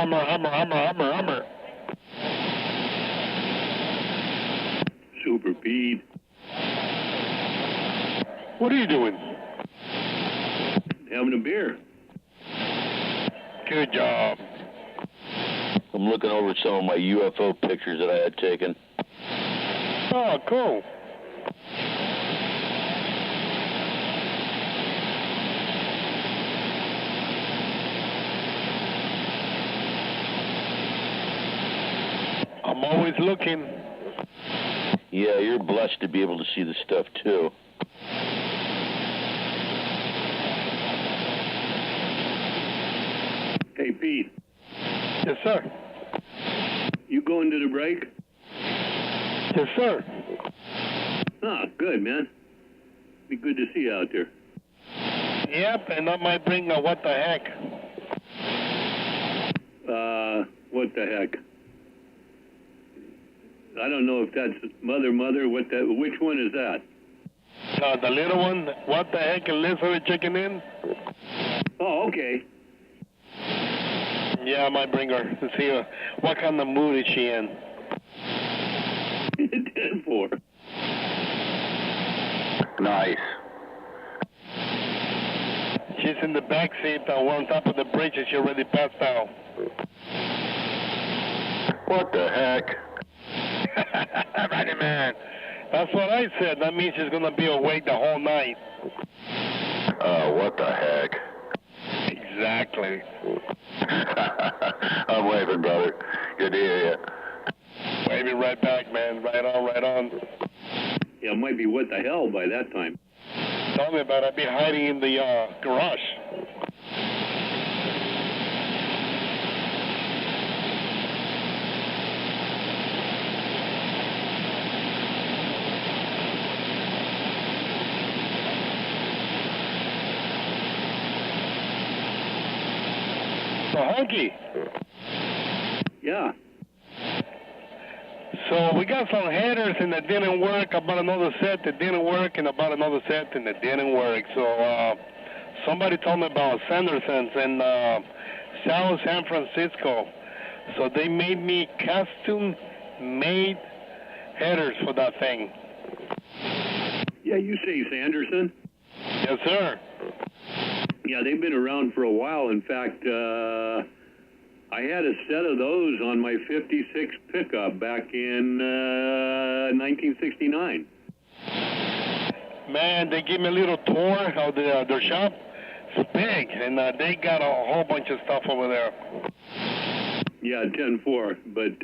Hummer. Super Pete. What are you doing? Having a beer. Good job. I'm looking over some of my UFO pictures that I had taken. Oh, cool. I'm always looking. Yeah, you're blessed to be able to see the stuff, too. Hey, Pete. Yes, sir. You going to the break? Yes, sir. Ah, good, man. Be good to see you out there. Yep, and I might bring a what the heck. What the heck? I don't know if that's Mother, which one is that? The little one, what the heck, and lizard chicken in? Oh, okay. Yeah, I might bring her to see her. What kind of mood is she in? 10-4. Nice. She's in the back seat, we're on top of the bridge, and she already passed out. What the heck? Right, man. That's what I said. That means she's going to be awake the whole night. What the heck? Exactly. I'm waving, brother. Good to hear you. Waving right back, man. Right on. Yeah, it might be what the hell by that time. Tell me about it. I'd be hiding in the garage. So, Honky. Yeah. So we got some headers and that didn't work, about another set that didn't work, and about another set and that didn't work. So somebody told me about Sanderson's in South San Francisco. So they made me custom-made headers for that thing. Yeah, you say Sanderson? Yes, sir. Yeah, they've been around for a while. In fact, I had a set of those on my 56 pickup back in 1969. Man, they gave me a little tour of their shop. It's big, and they got a whole bunch of stuff over there. Yeah, 10-4. But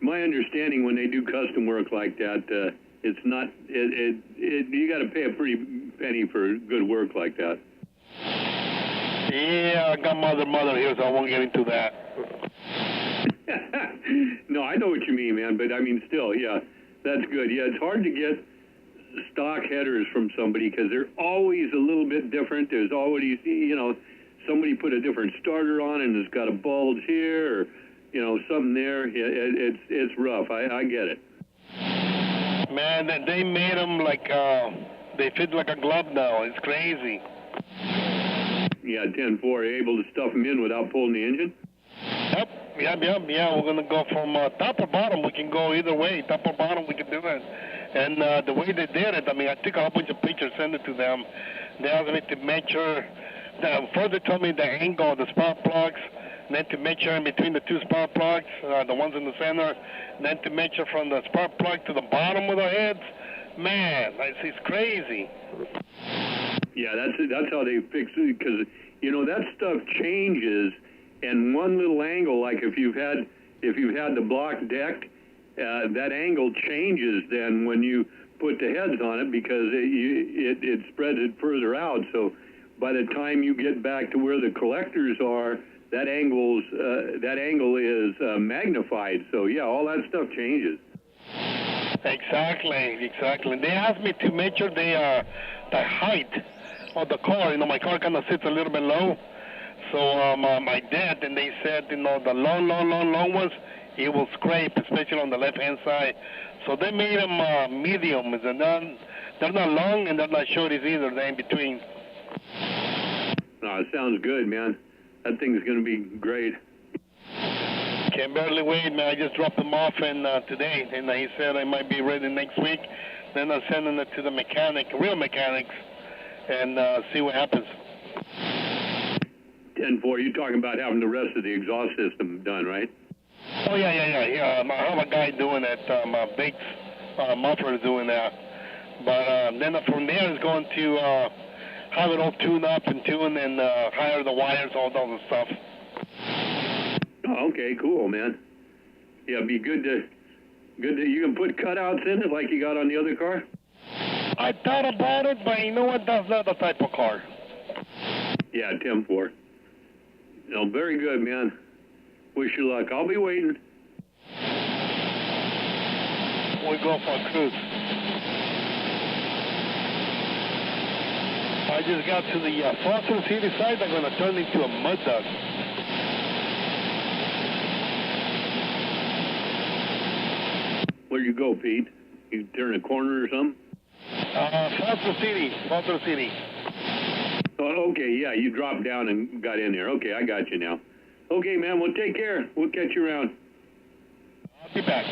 my understanding, when they do custom work like that, it's not. You got to pay a pretty penny for good work like that. Yeah, I got mother here, so I won't get into that. No, I know what you mean, man, but I mean, still, yeah, that's good. Yeah, it's hard to get stock headers from somebody because they're always a little bit different. There's always, somebody put a different starter on and it's got a bulge here or, something there. It's rough. I get it. Man, they made them like, they fit like a glove now. It's crazy. Yeah, 10-4, able to stuff them in without pulling the engine? Yep. Yeah, we're going to go from top or bottom. We can go either way. Top or bottom, we can do it. And the way they did it, I mean, I took a whole bunch of pictures, sent it to them. They asked me to measure. First they told me the angle of the spark plugs, then to measure in between the two spark plugs, the ones in the center, then to measure from the spark plug to the bottom of the heads. Man, it's crazy. Yeah, that's how they fix it, because that stuff changes, and one little angle, like if you've had the block deck, that angle changes then when you put the heads on it, because it spreads it further out. So by the time you get back to where the collectors are, that angle is magnified. So yeah, all that stuff changes. Exactly. They asked me to measure the height of the car. My car kind of sits a little bit low. So I did, and they said, the long ones, it will scrape, especially on the left-hand side. So they made them mediums, and they're not long and they're not shorties either. They're in between. Oh, it sounds good, man. That thing's going to be great. Can barely wait, man. I just dropped them off today, and he said I might be ready next week. Then I'm sending it to the mechanic, real mechanics, and see what happens. 10-4, you're talking about having the rest of the exhaust system done, right? Oh, yeah. I have a guy doing it. Big muffler doing that. But then from there is going to have it all tuned up and tuned and hire the wires, all that stuff. Oh, okay, cool, man. Yeah, it'd be good to you can put cutouts in it like you got on the other car? I thought about it, but you know what? That's not the type of car. Yeah, 10-4. No, very good, man. Wish you luck. I'll be waiting. We go for a cruise. I just got to the Foster City side. I'm going to turn into a mud dog. Where'd you go, Pete? You turn a corner or something? Foster City. Oh, okay, yeah, you dropped down and got in there. Okay, I got you now. Okay, man, well, take care. We'll catch you around. I'll be back.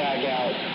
back out.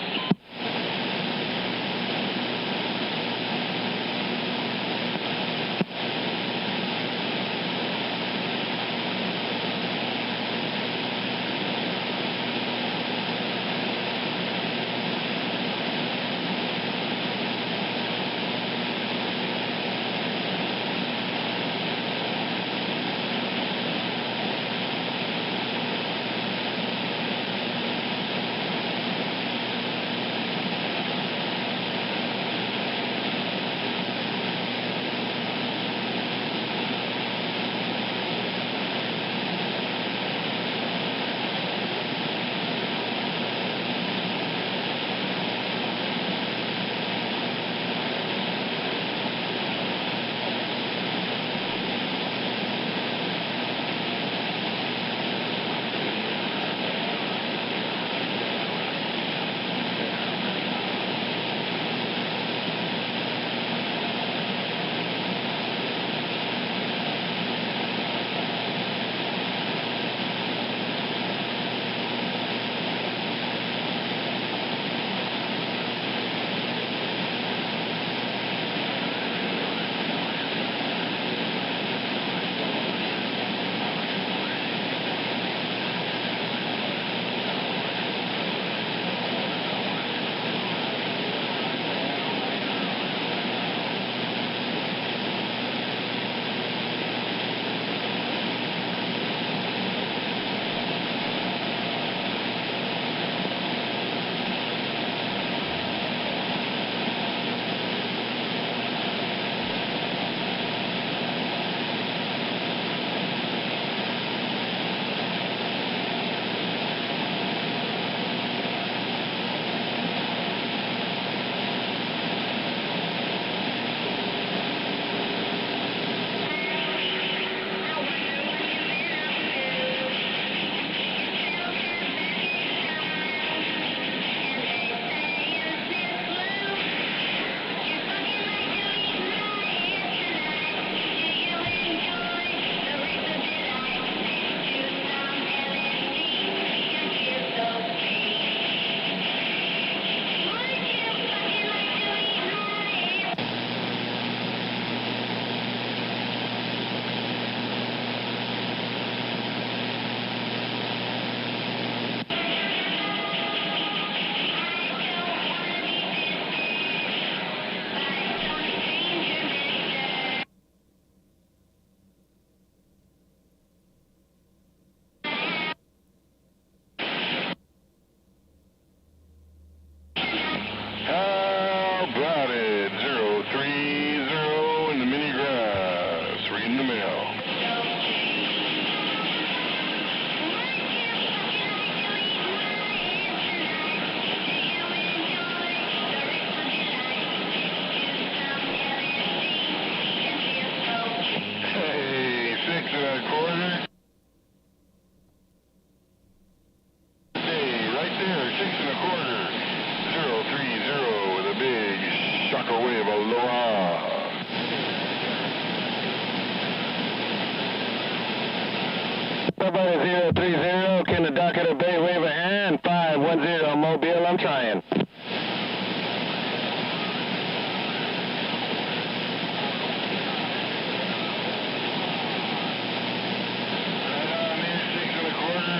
Everybody 030, can the dock at the bay wave a hand? 510 Mobile, I'm trying.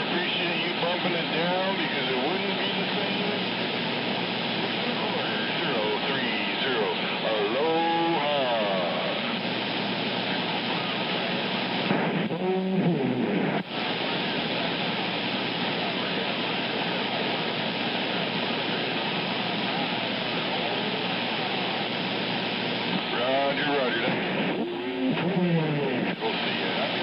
Appreciate you bumping it down because it wouldn't be the same. 030, aloha. Roger, roger. We'll see you. Happy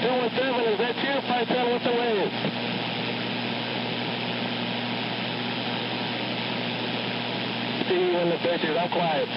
217, is that you? 57, what's the wave? See you in the pictures, I'm quiet.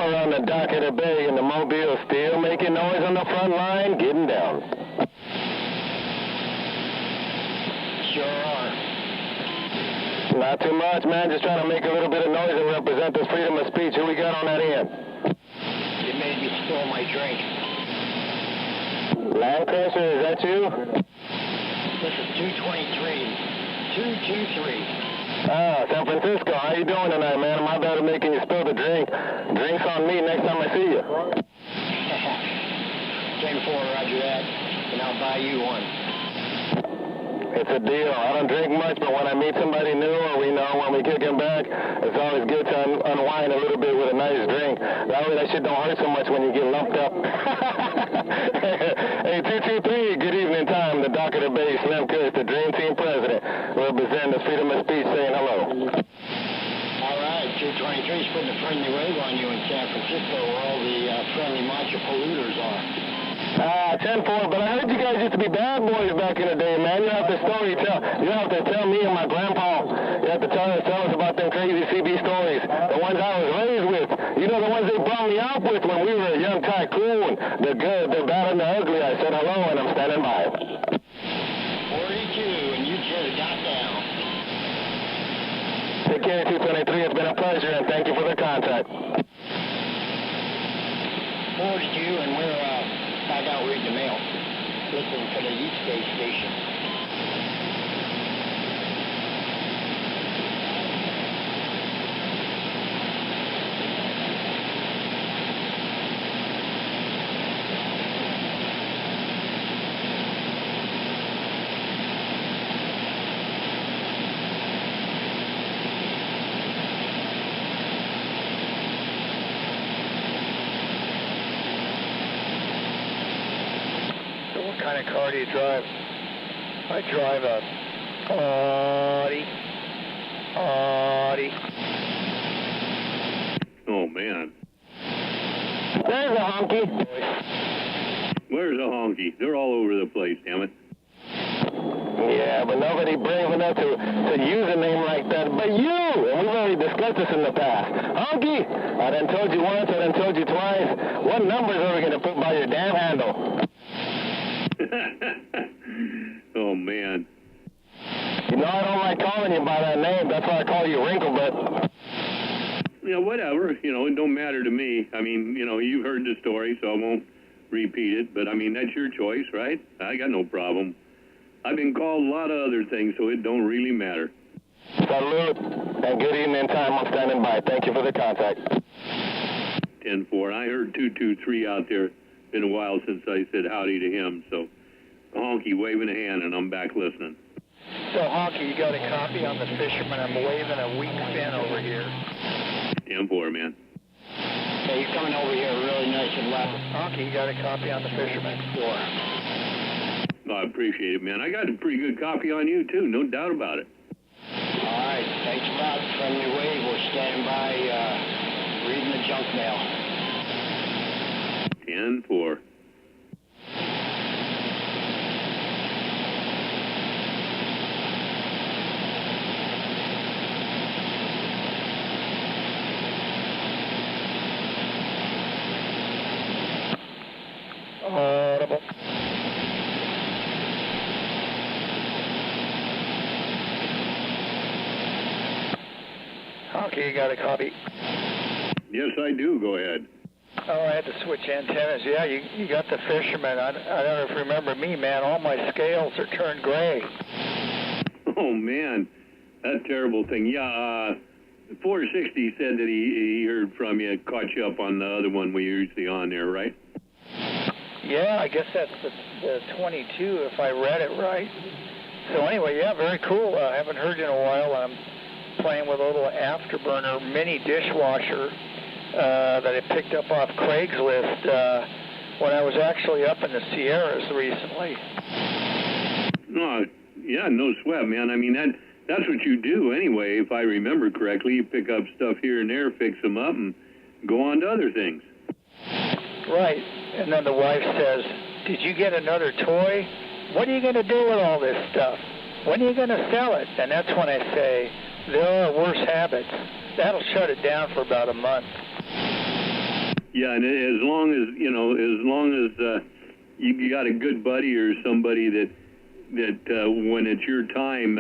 We're on the dock of the bay, and the Mobile still making noise on the front line, getting down. Sure are. Not too much, man. Just trying to make a little bit of noise and represent this freedom of speech. Who we got on that end? You made me spill my drink. Lancaster, is that you? This is 223. 223. San Francisco. How you doing tonight, man? My bad of making you spill the drink. Drinks on me next time I see you. 10-4, roger that. And I'll buy you one. It's a deal. I don't drink much, but when I meet somebody new or we know when we kick him back, it's always good to unwind a little bit with a nice drink. That way that shit don't hurt so much when you get lumped up. Hey, 223, good evening time. The dock of the bay, Slim Kush, the Dream Team president, representing the freedom of speech, saying hello. All right, 223's putting a friendly wave on you in San Francisco where all the friendly macho polluters are. 10-4, but I heard you guys used to be bad boys back in the day, man. You have to tell me and my grandpa. You have to tell us about them crazy CB stories. The ones I was raised with. You know, the ones they brought me out with when we were a young tycoon. The good, the bad, and the ugly. I said hello, and I'm standing by. 42, and you just got down. Take care, 223. It's been a pleasure, and thank you for the contact. 42, and we're back out reading the mail, listening to the East Bay station. What kind of car do you drive? I drive a Audi. Oh, man. There's a honky. Where's a honky? They're all over the place, damn it. Yeah, but nobody brave enough to use a name like that but you. And we've already discussed this in the past. Honky, I done told you once, I done told you twice. What numbers are we going to put by your damn handle? Oh, man. You know I don't like calling you by that name. That's why I call you Wrinklebutt. Yeah, whatever. You know, it don't matter to me. I mean, you know, you've heard the story, so I won't repeat it. But, I mean, that's your choice, right? I got no problem. I've been called a lot of other things, so it don't really matter. Salute, and good evening time. I'm standing by. Thank you for the contact. 10-4. I heard 223 out there. Been a while since I said howdy to him, so honky waving a hand, and I'm back listening. So, Honky, you got a copy on the Fisherman? I'm waving a weak fin over here. 10-4, man. Yeah, you're coming over here really nice and loud. Honky, you got a copy on the Fisherman? Sure. I appreciate it, man. I got a pretty good copy on you, too, no doubt about it. All right, thanks a lot. Friendly wave. We're standing by, reading the junk mail. 10-4. Audible. Okay, you got a copy? Yes, I do. Go ahead. Oh, I had to switch antennas. Yeah, you got the Fisherman. I don't know if you remember me, man. All my scales are turned gray. Oh, man. That terrible thing. Yeah, 460 said that he heard from you, caught you up on the other one we usually on there, right? Yeah, I guess that's the 22 if I read it right. So anyway, yeah, very cool. I haven't heard you in a while. I'm playing with a little afterburner mini dishwasher that I picked up off Craigslist when I was actually up in the Sierras recently. Oh, yeah, no sweat, man. I mean, that's what you do anyway, if I remember correctly. You pick up stuff here and there, fix them up, and go on to other things. Right. And then the wife says, "Did you get another toy? What are you going to do with all this stuff? When are you going to sell it?" And that's when I say, there are worse habits. That'll shut it down for about a month. Yeah, and as long as you got a good buddy or somebody that when it's your time,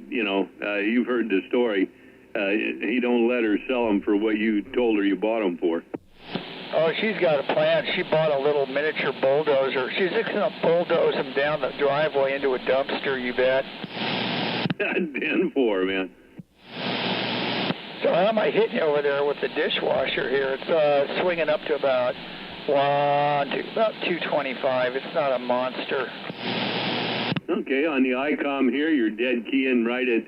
you've heard the story. He don't let her sell them for what you told her you bought them for. Oh, she's got a plan. She bought a little miniature bulldozer. She's fixing to bulldoze them down the driveway into a dumpster, you bet. 10-4, man. So how am I hitting you over there with the dishwasher here? It's swinging up to about 225. It's not a monster. Okay, on the ICOM here, you're dead keying right at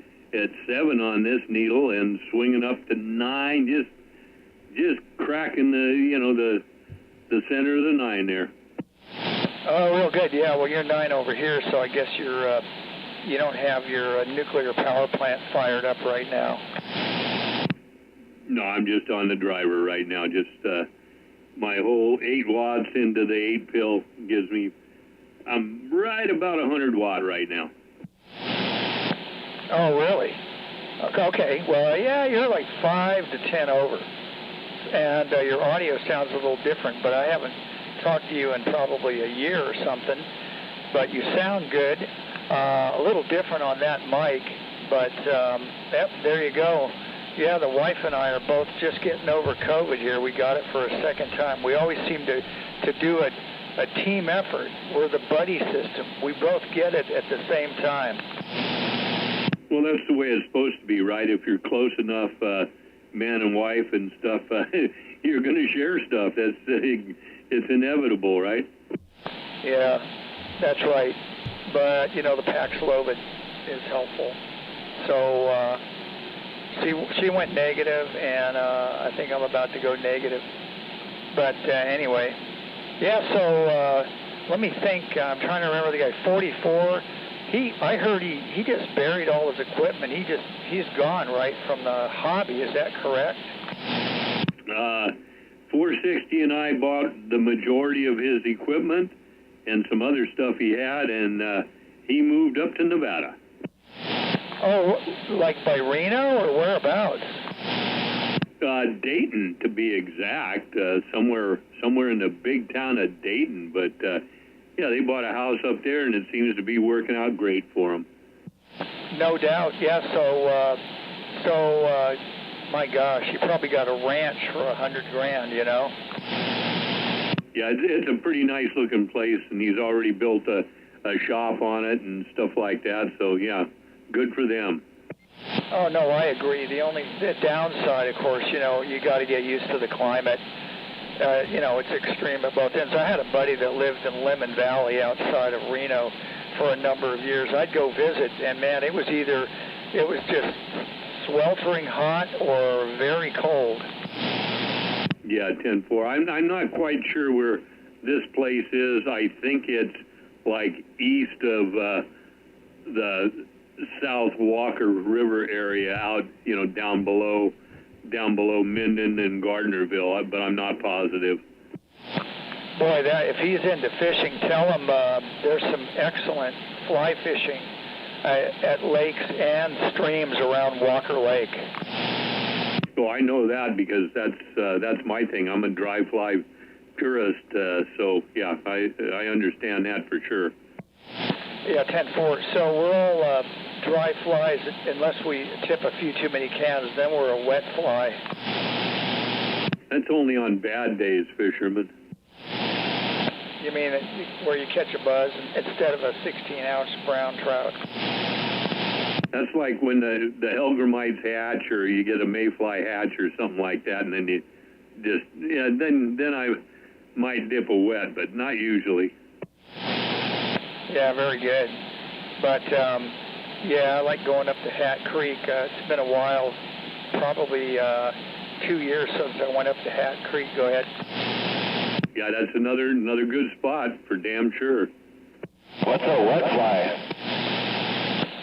7 on this needle and swinging up to 9, just cracking the center of the 9 there. Oh, real good. Yeah, well, you're 9 over here, so I guess you don't have your nuclear power plant fired up right now. No, I'm just on the driver right now. Just my whole 8 watts into the 8 pill gives me. I'm right about 100 watt right now. Oh, really? Okay. Well, yeah, you're like 5 to 10 over, and your audio sounds a little different. But I haven't talked to you in probably a year or something. But you sound good. A little different on that mic, but yep, there you go. Yeah, the wife and I are both just getting over COVID here. We got it for a second time. We always seem to do a team effort. We're the buddy system. We both get it at the same time. Well, that's the way it's supposed to be, right? If you're close enough, man and wife and stuff, you're going to share stuff. It's inevitable, right? Yeah, that's right. But, the Paxlovid is helpful. So she went negative, and I think I'm about to go negative. But anyway, yeah, so let me think. I'm trying to remember the guy, 44. I heard he just buried all his equipment. He's gone, right, from the hobby. Is that correct? 460 and I bought the majority of his equipment and some other stuff he had, and he moved up to Nevada. Oh, like by Reno or whereabouts? Dayton, to be exact, somewhere in the big town of Dayton. But yeah, they bought a house up there, and it seems to be working out great for them. No doubt, yeah. So, my gosh, you probably got a ranch for $100,000, Yeah, it's a pretty nice looking place, and he's already built a shop on it and stuff like that. So yeah, good for them. Oh no, I agree. The downside, of course, you got to get used to the climate. It's extreme at both ends. I had a buddy that lived in Lemon Valley outside of Reno for a number of years. I'd go visit, and man, it was just sweltering hot or very cold. Yeah, 10-4. I'm not quite sure where this place is. I think it's like east of the South Walker River area, out down below Minden and Gardnerville, but I'm not positive. Boy, if he's into fishing, tell him there's some excellent fly fishing at lakes and streams around Walker Lake. So I know that because that's my thing. I'm a dry fly purist, so yeah, I understand that for sure. Yeah, 10-4. So we're all dry flies unless we tip a few too many cans. Then we're a wet fly. That's only on bad days, fisherman. You mean where you catch a buzz instead of a 16-ounce brown trout? That's like when the Hellgrammites hatch, or you get a mayfly hatch or something like that, and then you just then I might dip a wet, but not usually. Yeah, very good. But yeah, I like going up to Hat Creek. It's been a while, probably 2 years since I went up to Hat Creek. Go ahead. Yeah, that's another good spot for damn sure. What's a wet fly?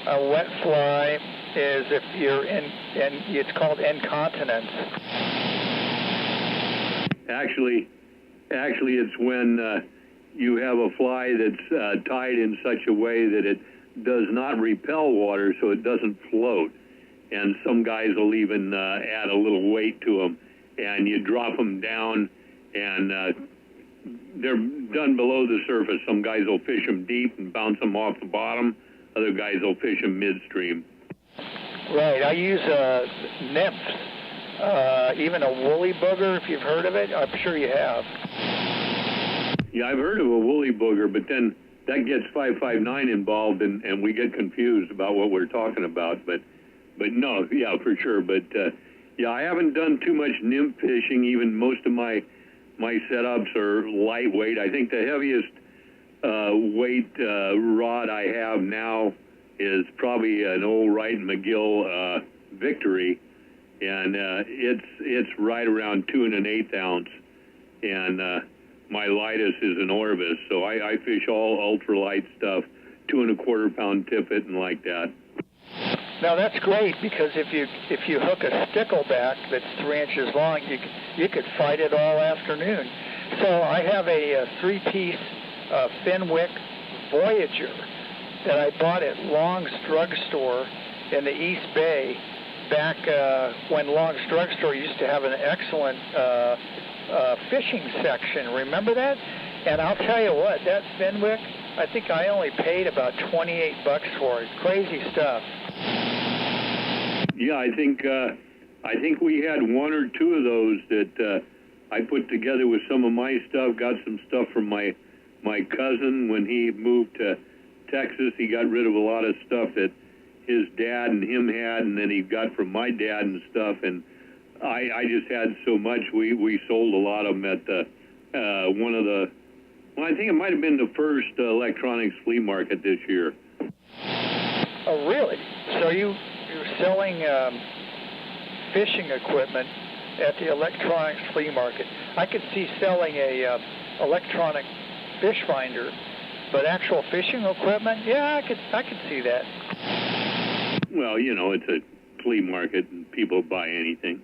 A wet fly is if you're it's called incontinence. Actually, it's when you have a fly that's tied in such a way that it does not repel water, so it doesn't float. And some guys will even add a little weight to them, and you drop them down, and they're done below the surface. Some guys will fish them deep and bounce them off the bottom. Other guys will fish them midstream. Right. I use nymphs, even a woolly booger, if you've heard of it. I'm sure you have. Yeah, I've heard of a woolly booger, but then that gets 559 involved, and we get confused about what we're talking about. But no, yeah, for sure. But yeah, I haven't done too much nymph fishing. Even most of my setups are lightweight. I think the heaviest weight rod I have now is probably an old Wright and McGill Victory, and it's right around 2 1/8 ounce, and my lightest is an Orvis. So I fish all ultralight stuff, 2 1/4 pound tippet and like that. Now that's great, because if you hook a stickleback that's 3 inches long, you could fight it all afternoon. So I have a 3-piece Fenwick Voyager that I bought at Long's Drugstore in the East Bay back when Long's Drugstore used to have an excellent fishing section. Remember that? And I'll tell you what, that Fenwick, I think I only paid about $28 for it. Crazy stuff. Yeah, I think we had 1 or 2 of those that I put together with some of my stuff. Got some stuff from my cousin when he moved to Texas. He got rid of a lot of stuff that his dad and him had, and then he got from my dad and stuff. And I just had so much. We sold a lot of them at one of the. Well, I think it might have been the first electronics flea market this year. Oh, really? So you're selling fishing equipment at the electronics flea market. I could see selling a electronic fish finder, but actual fishing equipment, yeah, I could see that. Well, you know, it's a flea market and people buy anything.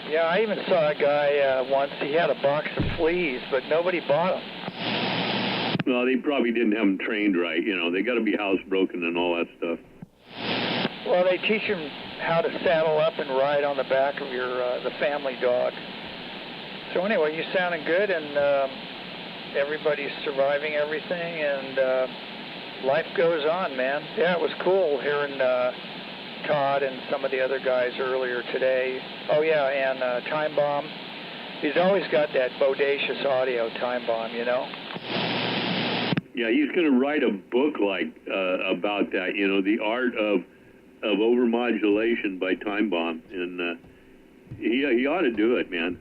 Yeah, I even saw a guy once, he had a box of fleas, but nobody bought them. Well, they probably didn't have them trained right. You know, they got to be housebroken and all that stuff. Well, they teach them how to saddle up and ride on the back of your the family dog. So anyway, you're sounding good, and everybody's surviving everything, and life goes on, man. Yeah, it was cool hearing Todd and some of the other guys earlier today. Oh yeah, and Time Bomb. He's always got that bodacious audio, Time Bomb, you know. Yeah, he's going to write a book like about that. You know, the art of overmodulation by Time Bomb, and he ought to do it, man.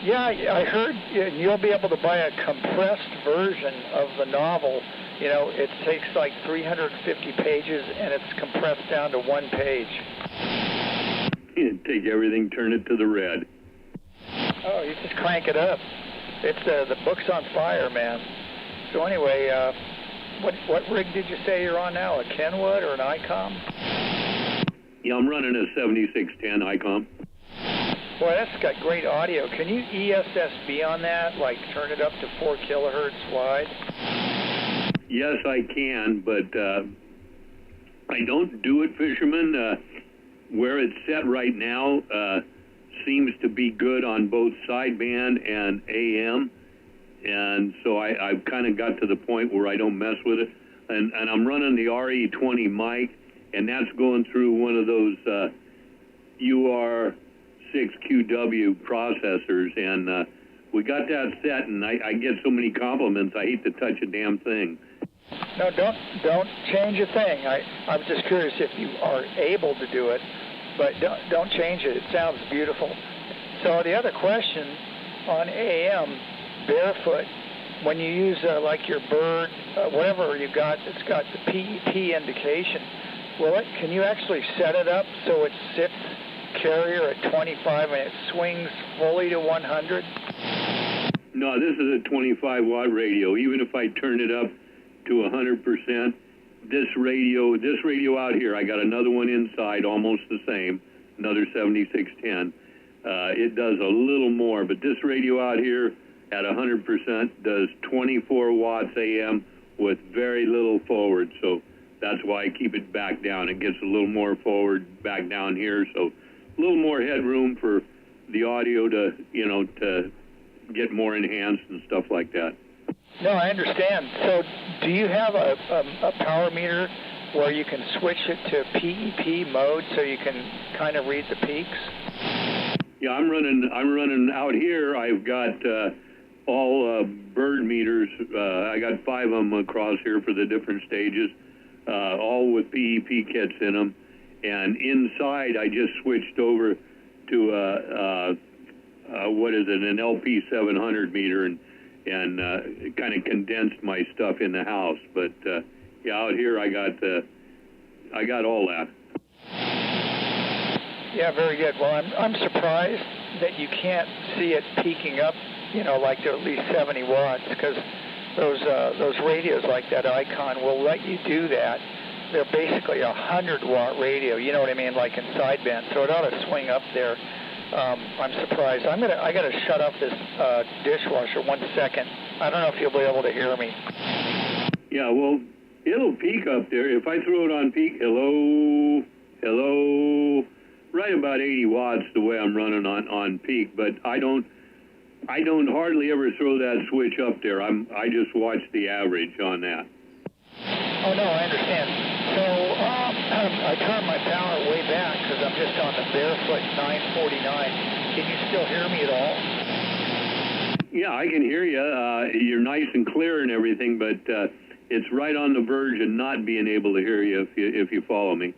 Yeah, I heard you'll be able to buy a compressed version of the novel. You know, it takes like 350 pages, and it's compressed down to 1 page. Take everything, turn it to the red. Oh, you just crank it up. It's the book's on fire, man. So anyway, what rig did you say you're on now? A Kenwood or an ICOM? Yeah, I'm running a 7610 ICOM. Boy, that's got great audio. Can you ESSB on that, like turn it up to 4 kilohertz wide? Yes, I can, but I don't do it, Fisherman. Where it's set right now seems to be good on both sideband and AM, and so I've kind of got to the point where I don't mess with it. And I'm running the RE20 mic, and that's going through one of those UR6QW processors, and we got that set, and I get so many compliments, I hate to touch a damn thing. No, don't change a thing. I'm just curious if you are able to do it, but don't change it. It sounds beautiful. So the other question on AM, barefoot, when you use like your bird, whatever you got, it's got the PEP indication. Can you actually set it up so it sits carrier at 25 and it swings fully to 100? No, this is a 25-watt radio. Even if I turn it up to 100%, this radio out here, I got another one inside, almost the same, another 7610. It does a little more, but this radio out here at 100% does 24 watts AM with very little forward, so that's why I keep it back down. It gets a little more forward back down here, so a little more headroom for the audio to, you know, to get more enhanced and stuff like that. No, I understand. So do you have a power meter where you can switch it to PEP mode so you can kind of read the peaks? Yeah, I'm running out here. I've got all bird meters. I got 5 of them across here for the different stages, all with PEP kits in them. And inside, I just switched over to what is it, an LP 700 meter, and kind of condensed my stuff in the house. But yeah, out here I got all that. Yeah, very good. Well, I'm surprised that you can't see it peaking up, you know, like to at least 70 watts, because those radios like that Icon will let you do that. They're basically a 100-watt radio, you know what I mean, like in sideband. So it ought to swing up there. I'm surprised. I gotta shut off this dishwasher 1 second. I don't know if you'll be able to hear me. Yeah, well, it'll peak up there. If I throw it on peak, hello, right about 80 watts the way I'm running on peak. But I don't hardly ever throw that switch up there. I just watch the average on that. Oh no, I understand. So I turned my power way back because I'm just on the barefoot 949. Can you still hear me at all? Yeah, I can hear you. You're nice and clear and everything, but it's right on the verge of not being able to hear you if you follow me.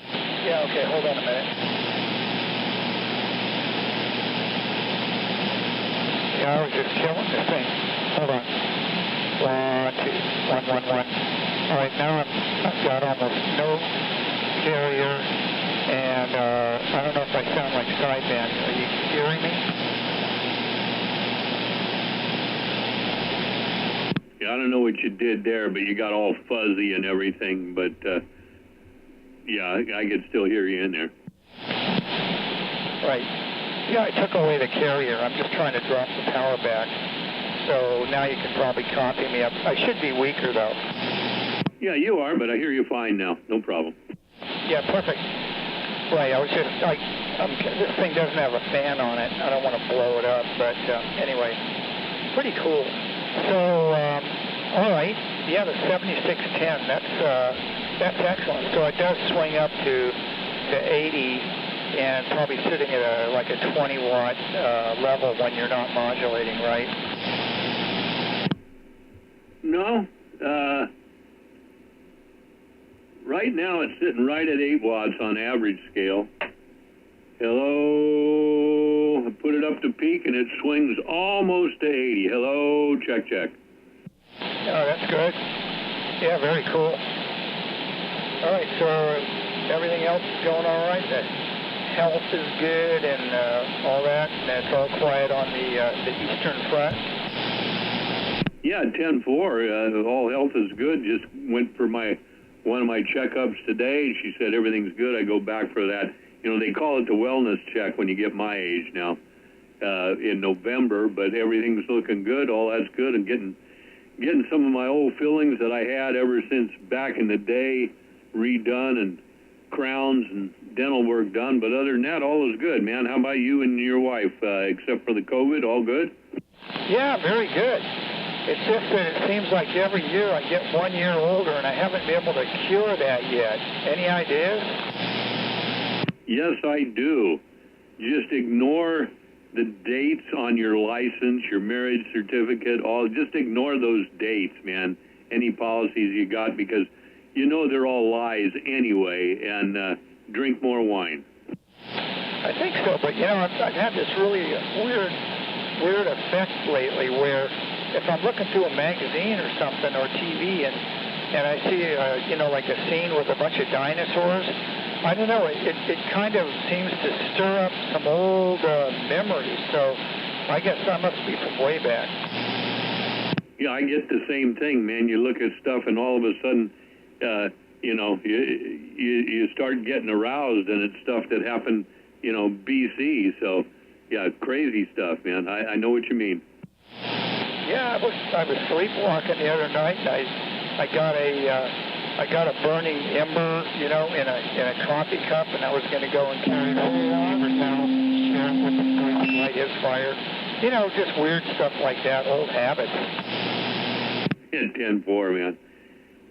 Yeah, okay, hold on a minute. Yeah, I was just killing this thing. Hold on. 1, 2, 1, 1, 1. All right, now I've got almost no carrier, and I don't know if I sound like sideband. Are you hearing me? Yeah, I don't know what you did there, but you got all fuzzy and everything, but yeah, I could still hear you in there. Right. Yeah, I took away the carrier. I'm just trying to drop the power back. So now you can probably copy me up. I should be weaker, though. Yeah, you are, but I hear you fine now. No problem. Yeah, perfect. Right, this thing doesn't have a fan on it. I don't want to blow it up, but anyway, pretty cool. So, all right. Yeah, the 7610, that's excellent. So it does swing up to 80 and probably sitting at like a 20-watt level when you're not modulating, right? No. Right now it's sitting right at 8 watts on average scale. Hello. I put it up to peak and it swings almost to 80. Hello. Check, check. Oh, that's good. Yeah, very cool. All right, so everything else is going all right? The health is good and all that, and it's all quiet on the eastern front? Yeah, 10-4. All health is good. Just went for one of my checkups today. She said everything's good. I go back for that. You know, they call it the wellness check when you get my age now in November, but everything's looking good. All that's good, and getting some of my old fillings that I had ever since back in the day redone, and crowns and dental work done. But other than that, all is good, man. How about you and your wife? Except for the COVID, all good? Yeah, very good. It's just that it seems like every year I get 1 year older, and I haven't been able to cure that yet. Any ideas? Yes, I do. Just ignore the dates on your license, your marriage certificate, just ignore those dates, man. Any policies you got, because you know they're all lies anyway, and drink more wine. I think so, but you know, I've had this really weird effect lately where if I'm looking through a magazine or something or TV and I see, you know, like a scene with a bunch of dinosaurs, I don't know, it kind of seems to stir up some old memories, so I guess that must be from way back. Yeah, I get the same thing, man. You look at stuff and all of a sudden, you know, you start getting aroused, and it's stuff that happened, you know, BC, so yeah, crazy stuff, man. I know what you mean. Yeah, I was sleepwalking the other night, and I got a burning ember, you know, in a coffee cup, and I was going to go and carry it over to the neighbor's house, share light his fire. You know, just weird stuff like that, old habits. 10-4, man.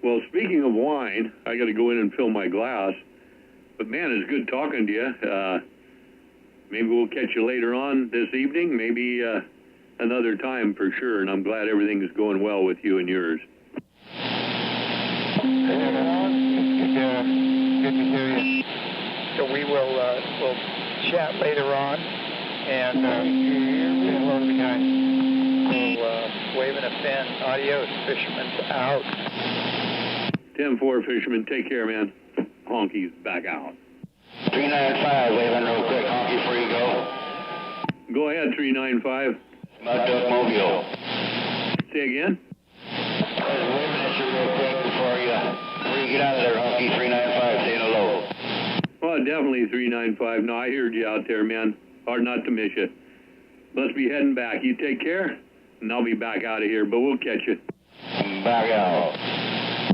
Well, speaking of wine, I got to go in and fill my glass. But, man, it's good talking to you. Maybe we'll catch you later on this evening, maybe another time for sure. And I'm glad everything is going well with you and yours. Good to hear you. So we will we'll chat later on. And hello to the guy. So waving a fin. Adios. Fisherman's out. 10-4, Fisherman. Take care, man. Honky's back out. 395, waving real quick. Honky, free go. Go ahead, 395. About Mobile. Say again? I was waving at you real quick before you get out of there, Honky. 395, saying hello. Well, definitely 395. No, I heard you out there, man. Hard not to miss you. Must be heading back. You take care, and I'll be back out of here, but we'll catch you. Back out.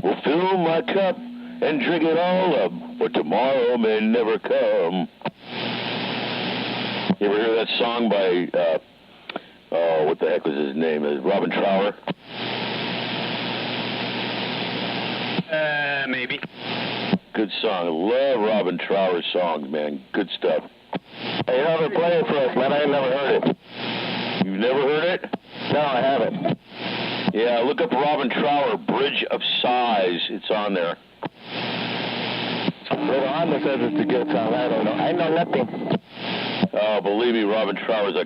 We'll fill my cup and drink it all up, for tomorrow may never come. You ever hear that song by, what the heck was his name? Robin Trower? Maybe. Good song. I love Robin Trower's songs, man. Good stuff. Hey, you haven't played it for us, man. I ain't never heard it. You've never heard it? No, I haven't. Yeah, look up Robin Trower, Bridge of Sighs. It's on there. Little Honda says it's a good song. I don't know. I know nothing. Oh, believe me, Robin Trower was a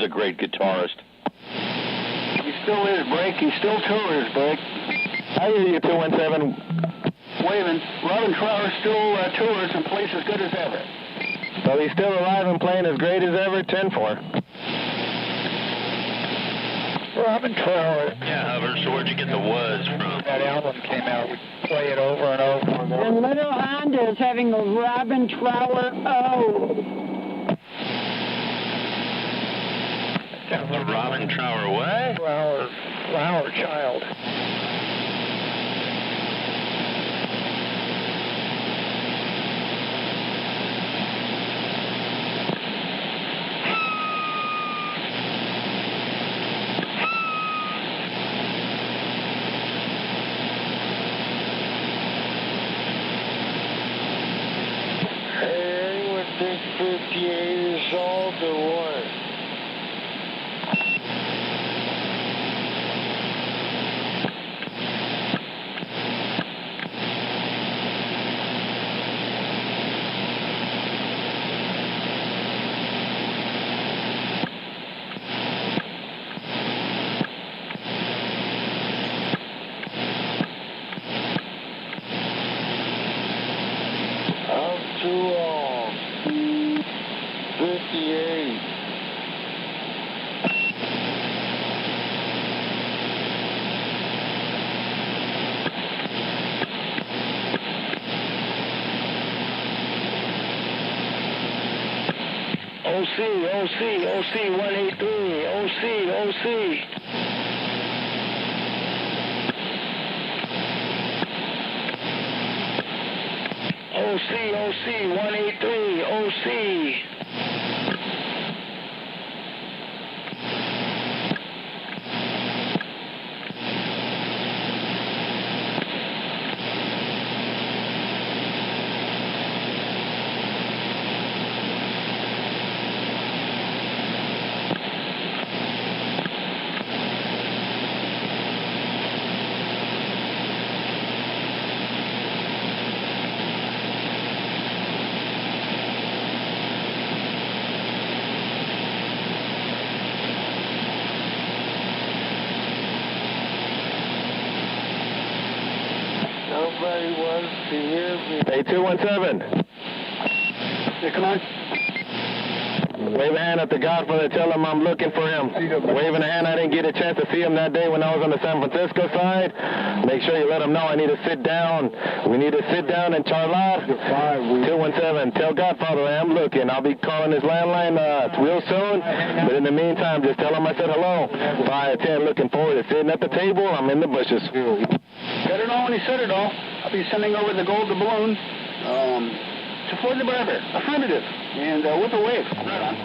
great guitarist. He still is, Blake. He still tours, Blake. I hear you, 217. Waving. Robin Trower still tours and plays as good as ever. So he's still alive and playing as great as ever, 10-4. Robin Trower. Yeah, Hubbard, so where'd you get the was from? That album came out. We play it over and over. The little Honda is having a Robin Trower O. A Robin Trower what? Flower child. Hey, with this 58 years old or what? I'm too old. 58. OC 183, OC. OC 183, OC. Nobody wants to hear me. Hey, 217. Yeah, come on. Wave a hand at the Godfather. Tell him I'm looking for him. Waving a hand. I didn't get a chance to see him that day when I was on the San Francisco side. Make sure you let him know I need to sit down. We need to sit down in Charlotte. 217. Tell Godfather I'm looking. I'll be calling his landline real soon. But in the meantime, just tell him I said hello. 510. Looking forward to sitting at the table. I'm in the bushes. Said it all when he said it all. I'll be sending over the gold doubloon Floyd the Barber. Affirmative. And with a wave. Right on.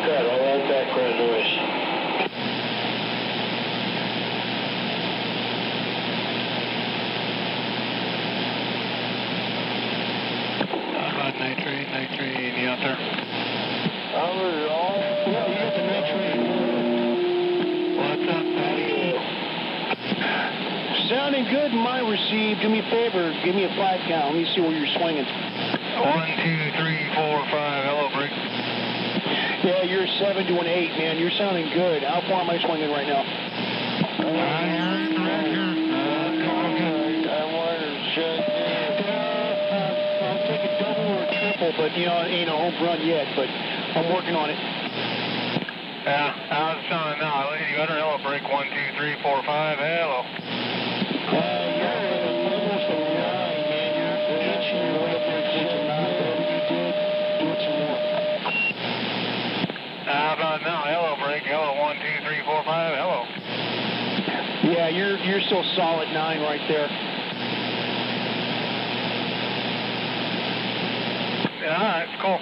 Good, all that background noise. Nitrate, you out there? I was all... Yeah, you got the nitrate. What's up, Patty? Sounding good, mine received. Do me a favor, give me a 5 count. Let me see where you're swinging. 1, 2, 3, 4, 5, hello, break. Yeah, you're 7 to an 8, man. You're sounding good. How far am I swinging right now? I'll take a double or a triple, but you know, it ain't a home run yet, but I'm working on it. Yeah, how's it sounding now? You got her hello, break. 1, 2, 3, 4, 5, hello. How about now? Hello, break. Hello, 1, 2, 3, 4, 5, hello. Yeah, you're still solid 9 right there. Yeah, all right, cool.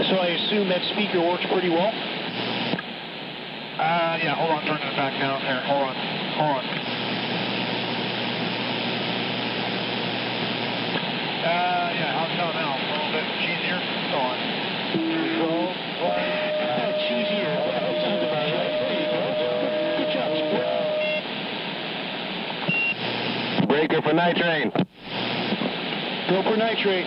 So I assume that speaker works pretty well? Yeah, hold on, turning it back down there. Hold on. Yeah, how's it sound now? A little bit cheesier? Go on. Cheesier. Sounds about right. There you go. Good job, sport. Breaker for nitrate. Go for nitrate.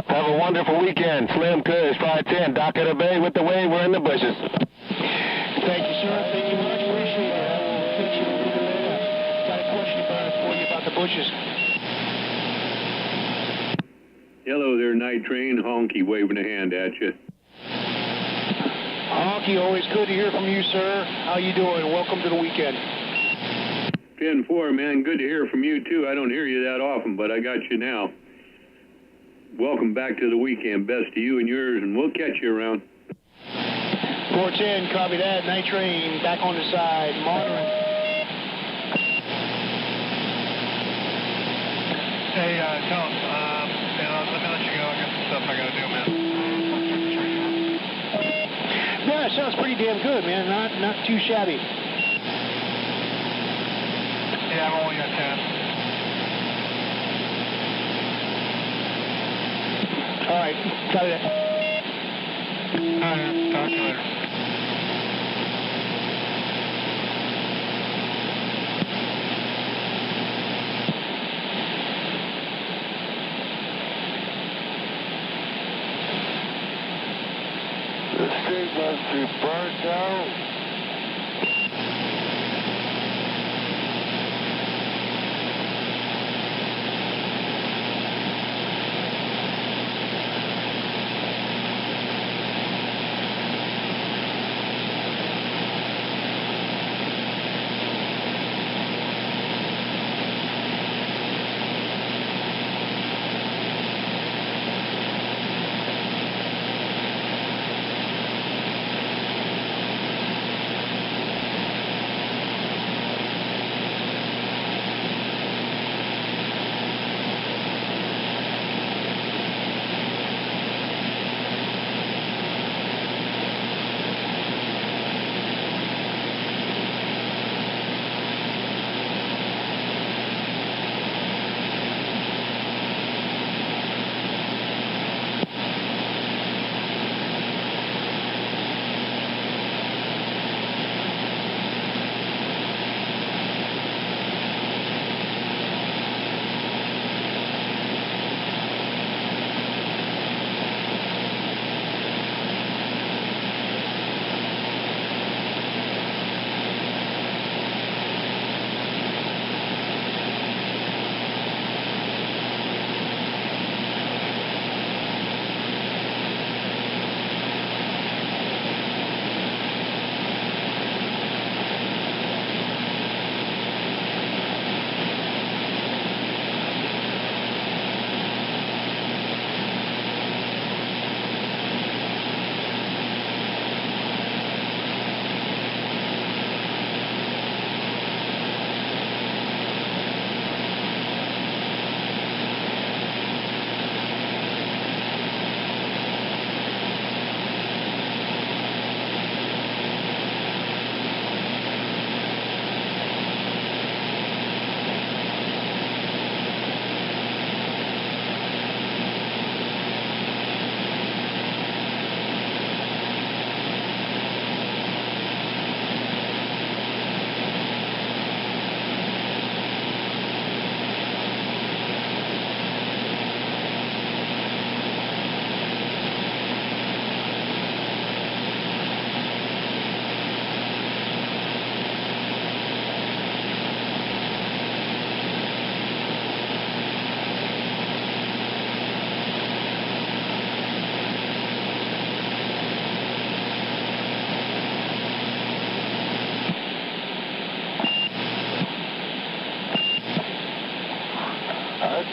Have a wonderful weekend. Slim Kush, 510, dock of the bay with the wave. We're in the bushes. Thank you, sir. Thank you much. Appreciate it. I'll catch you a little bit later. Got a question for you about the bushes. Hello there, Night Train. Honky waving a hand at you. Honky, always good to hear from you, sir. How you doing? Welcome to the weekend. 10-4, man. Good to hear from you, too. I don't hear you that often, but I got you now. Welcome back to the weekend. Best to you and yours, and we'll catch you around. 410, copy that. Night train, back on the side, monitoring. Hey, Tom, let me let you go. I got some stuff I got to do, man. Yeah, it sounds pretty damn good, man. Not too shabby. Yeah, I've only got 10. All right, copy that. All right, talk to you later. The state must be burnt out.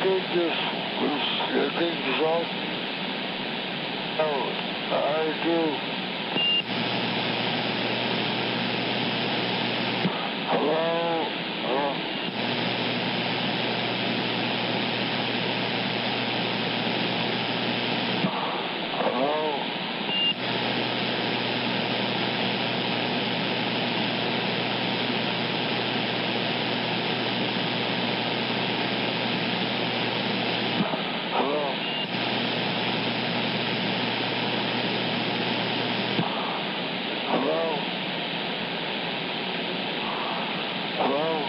think this is all. Oh, I do. Hello? Hello? Hello? Hello? Hello?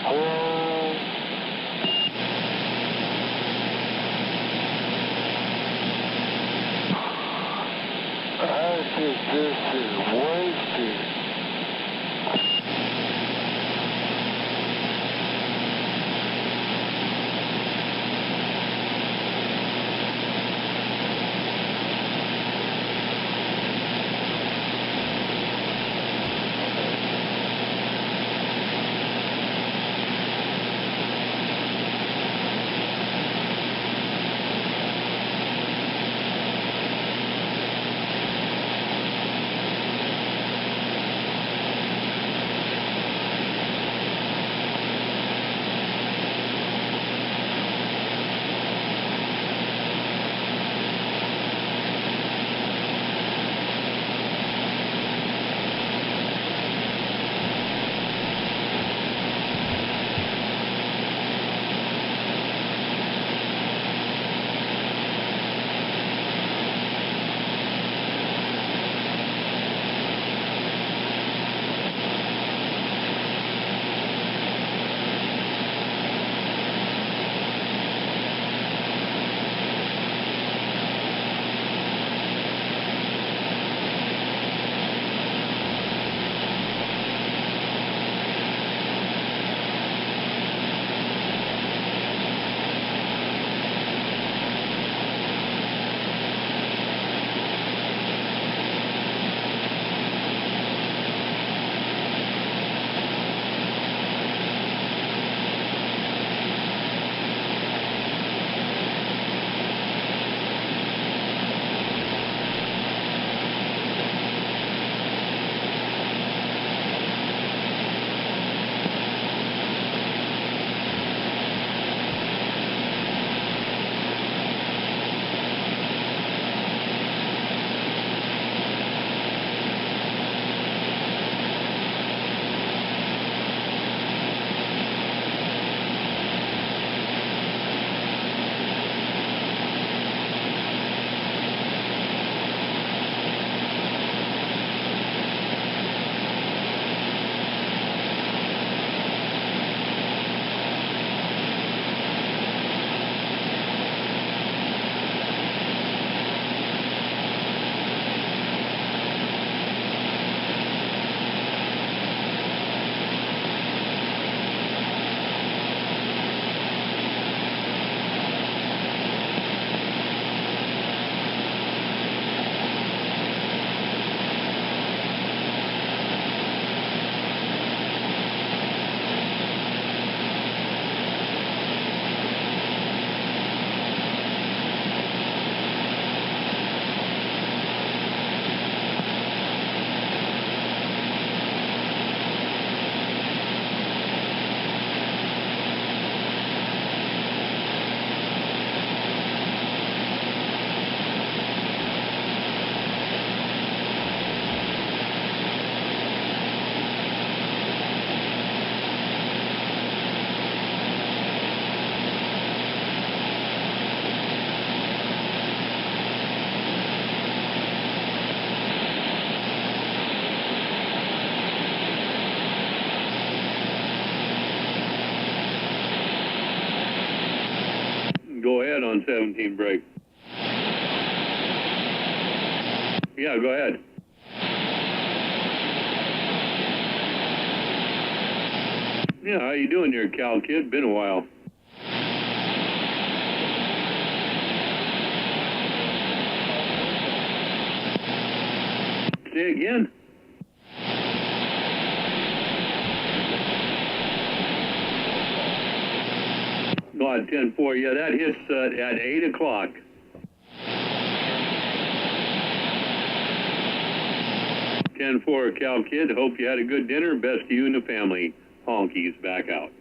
Hello? I think this is wasted. 117 break. Yeah, go ahead. Yeah, how you doing there, Cal Kid? Been a while. Say again? No, 10-4. Yeah, that hits at 8 o'clock. ℂ Cal Kid. Hope you had a good dinner. Best to you and the family. Honky's back out.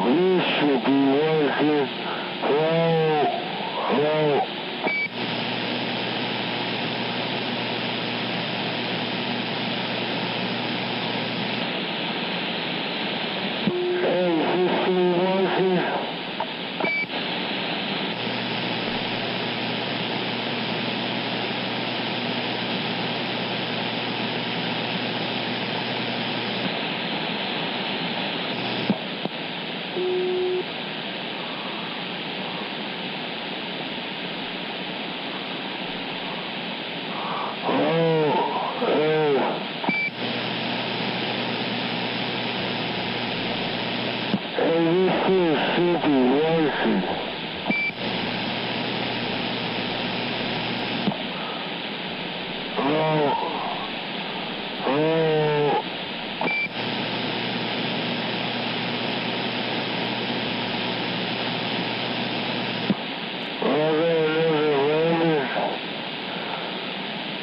This should be working. Hello. Hey, is this thing working? Should be working.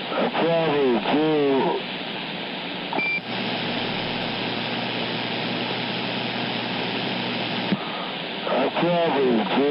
I probably do. Probably do.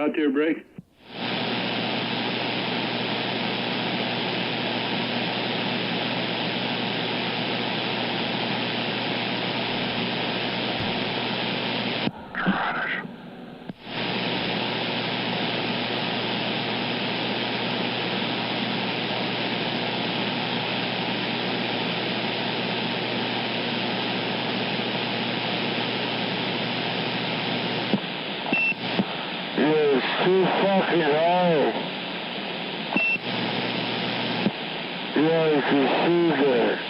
out there, Break? Too fucking high. Yeah, you can see there.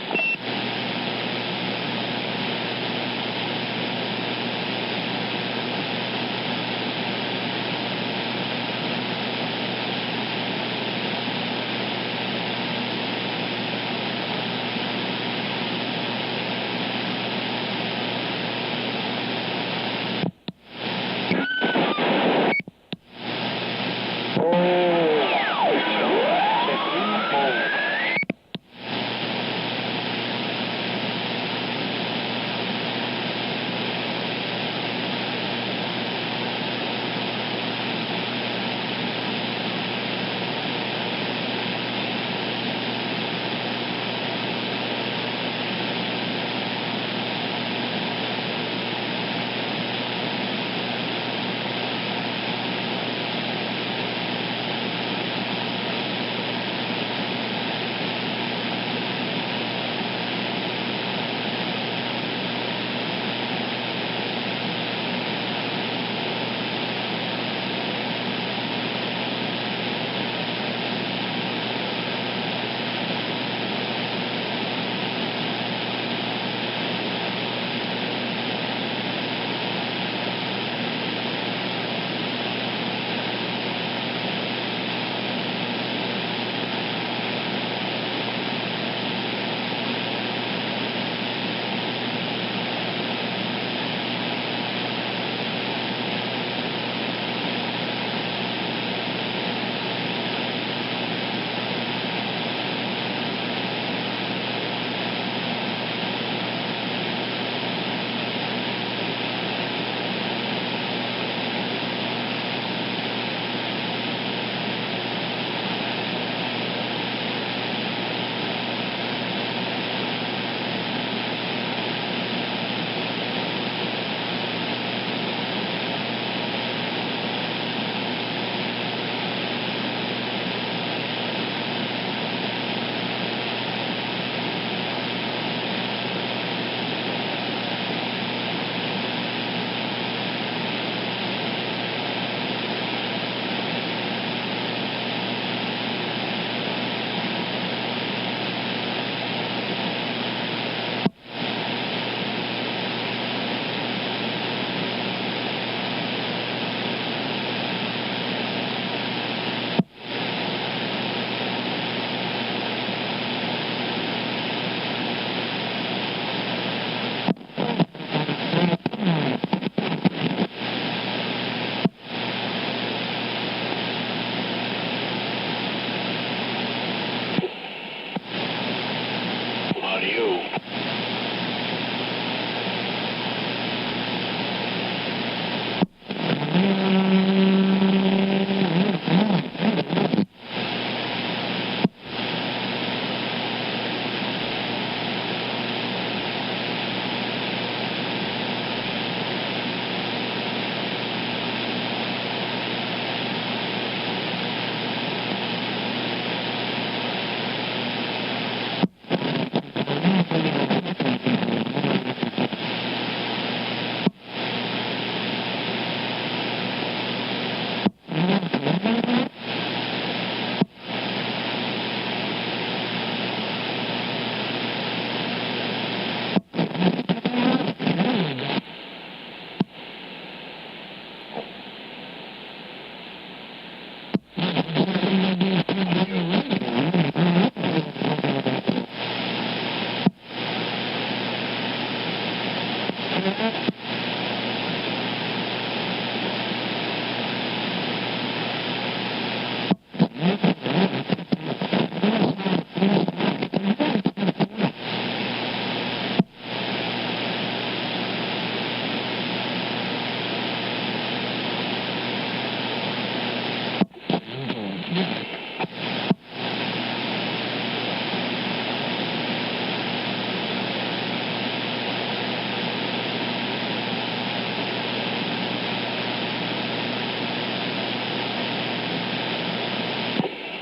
Audio.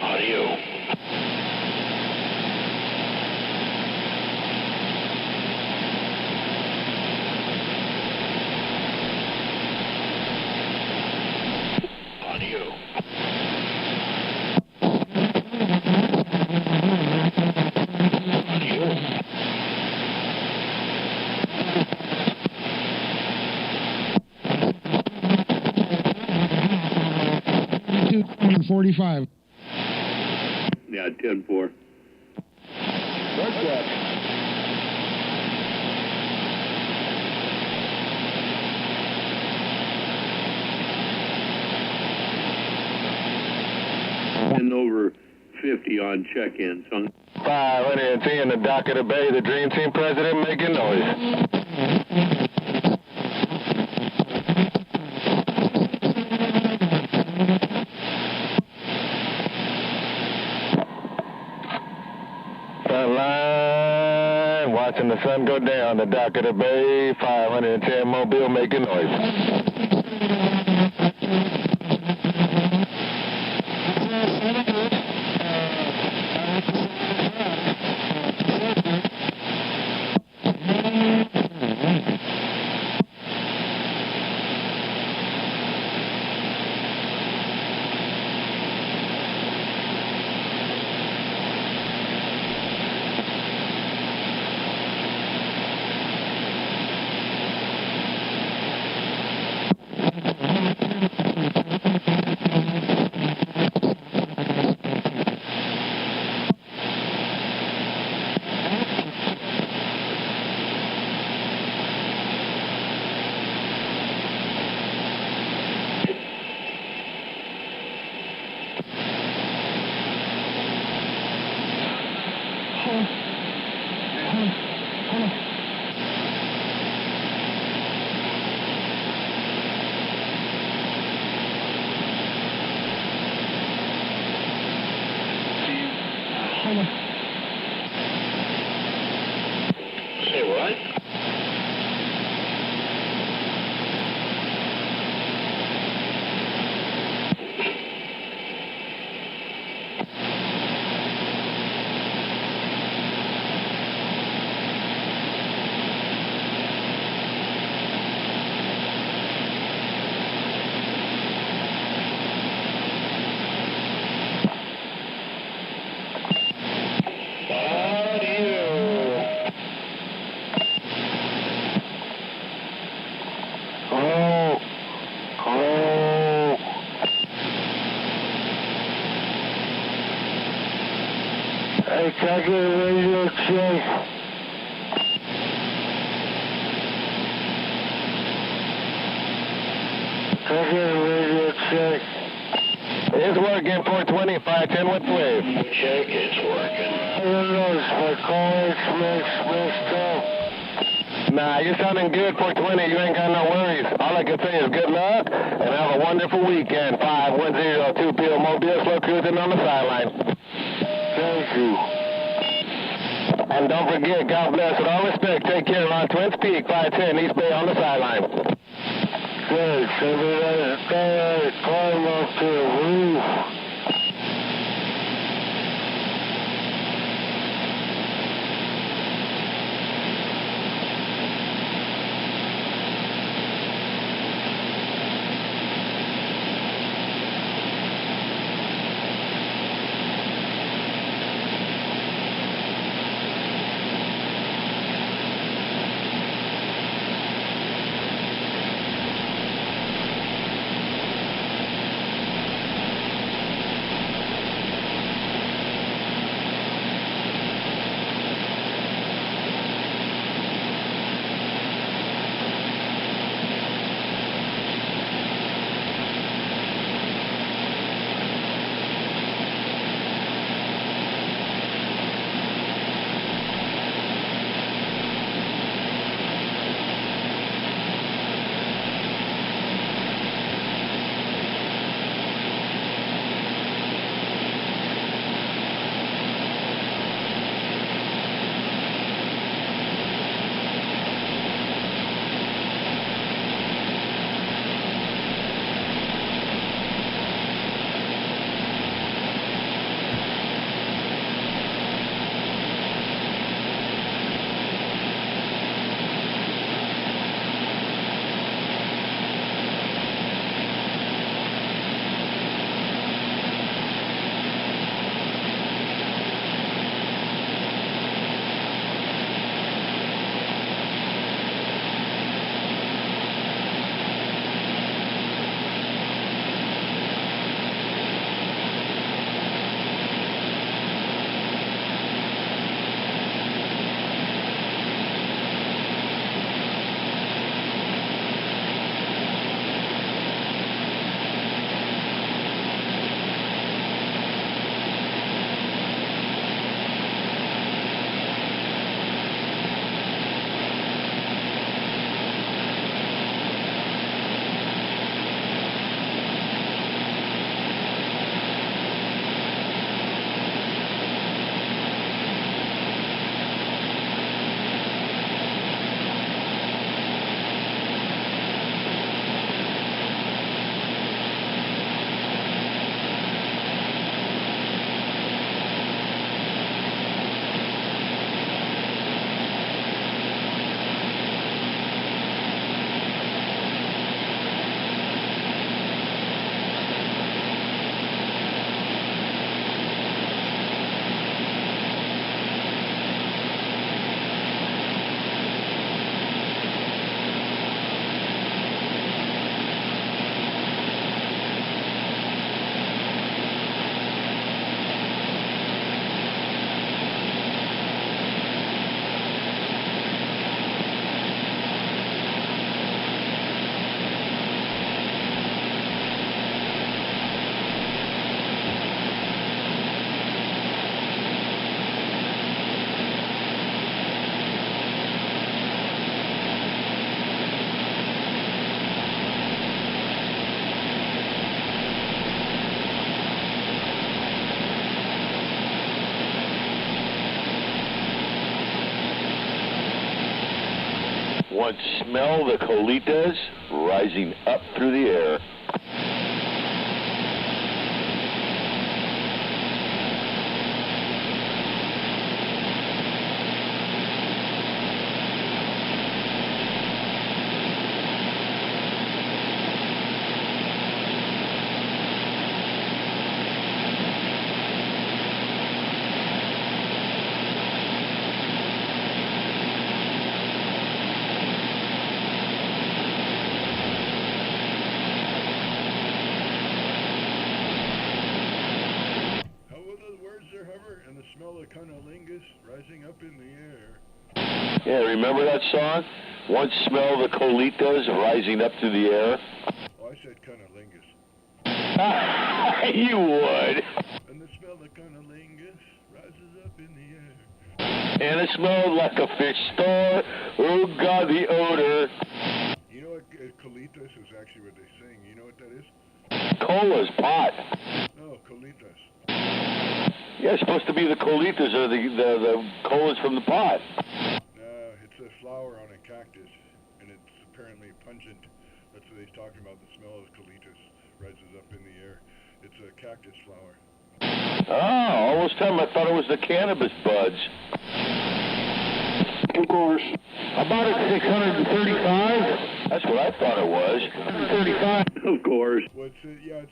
Audio. Audio. 45. Yeah, 10-4. And over 50 on check-ins. 510, the dock of the bay, the Dream Team president making noise. Front line, watching the sun go down, the dock of the bay, 510 Mobile making noise. Say what? Hey, can I get a radio check? Can I get a radio check? It's working, 420, 510 with wave. Check, it's working. I don't know, is my call messed up? Nah, you're sounding good, 420, you ain't got no worries. All I can say is good luck, and have a wonderful weekend. 510 2PL Mobile, slow cruising on the sideline. Thank you. And don't forget, God bless, with all respect, take care on Twins Peak, 510 East Bay on the sideline. Good, so we got to climb up to the roof. Once smell the ℂ𝐺 rising up through the air. And the smell of cunnilingus rising up in the air. Yeah, remember that song? Once smell the ℂ𝐺 rising up through the air. Oh, I said cunnilingus. You would. And the smell of cunnilingus rises up in the air. And it smelled like a fish store. Oh, God, the odor. You know what ℂ𝐺 is actually what they sing. You know what that is? Cola's pot. No, ℂ𝐺. Yeah, it's supposed to be the ℂ𝐺 or the colas from the pot. It's a flower on a cactus, and it's apparently pungent. That's what he's talking about. The smell of ℂ𝐺 rises up in the air. It's a cactus flower. Oh, all this time I thought it was the cannabis buds. Of course. About at 635. That's what I thought it was. 35. Of course. Well, it's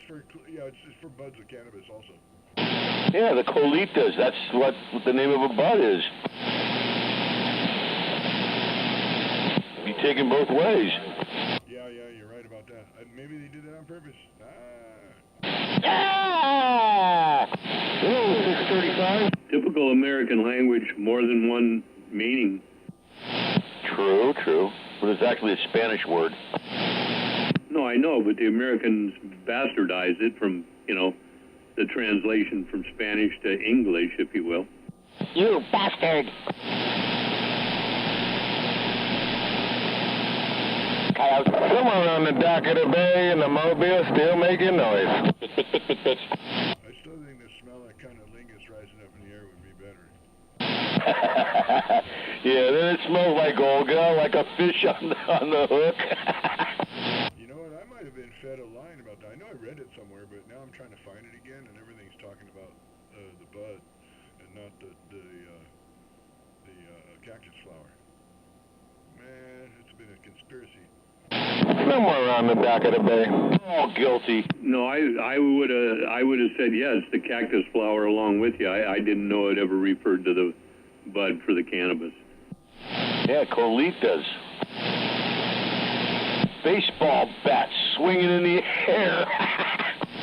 for buds of cannabis also. Yeah, the ℂ𝐺. That's what the name of a bud is. Be taken both ways. Yeah, you're right about that. Maybe they did that on purpose. Ah! Ooh, 635. Typical American language, more than one meaning. True. But it's actually a Spanish word. No, I know, but the Americans bastardized it from, the translation from Spanish to English, if you will. You bastard! Somewhere on the dock of the bay and the mobile still making noise. I still think the smell of cunnilingus rising up in the air would be better. Yeah, then it smells like Olga, like a fish on the hook. You know what? I might have been fed a line about that. I know I read it somewhere, but now I'm trying to find it again, and everything's talking about the bud and not the cactus flower. Man, it's been a conspiracy. Somewhere on the dock of the bay. Oh, guilty. No, I would have said yes, the cactus flower along with you. I didn't know it ever referred to the bud for the cannabis. Yeah, ℂ𝐺. Baseball bats swinging in the air.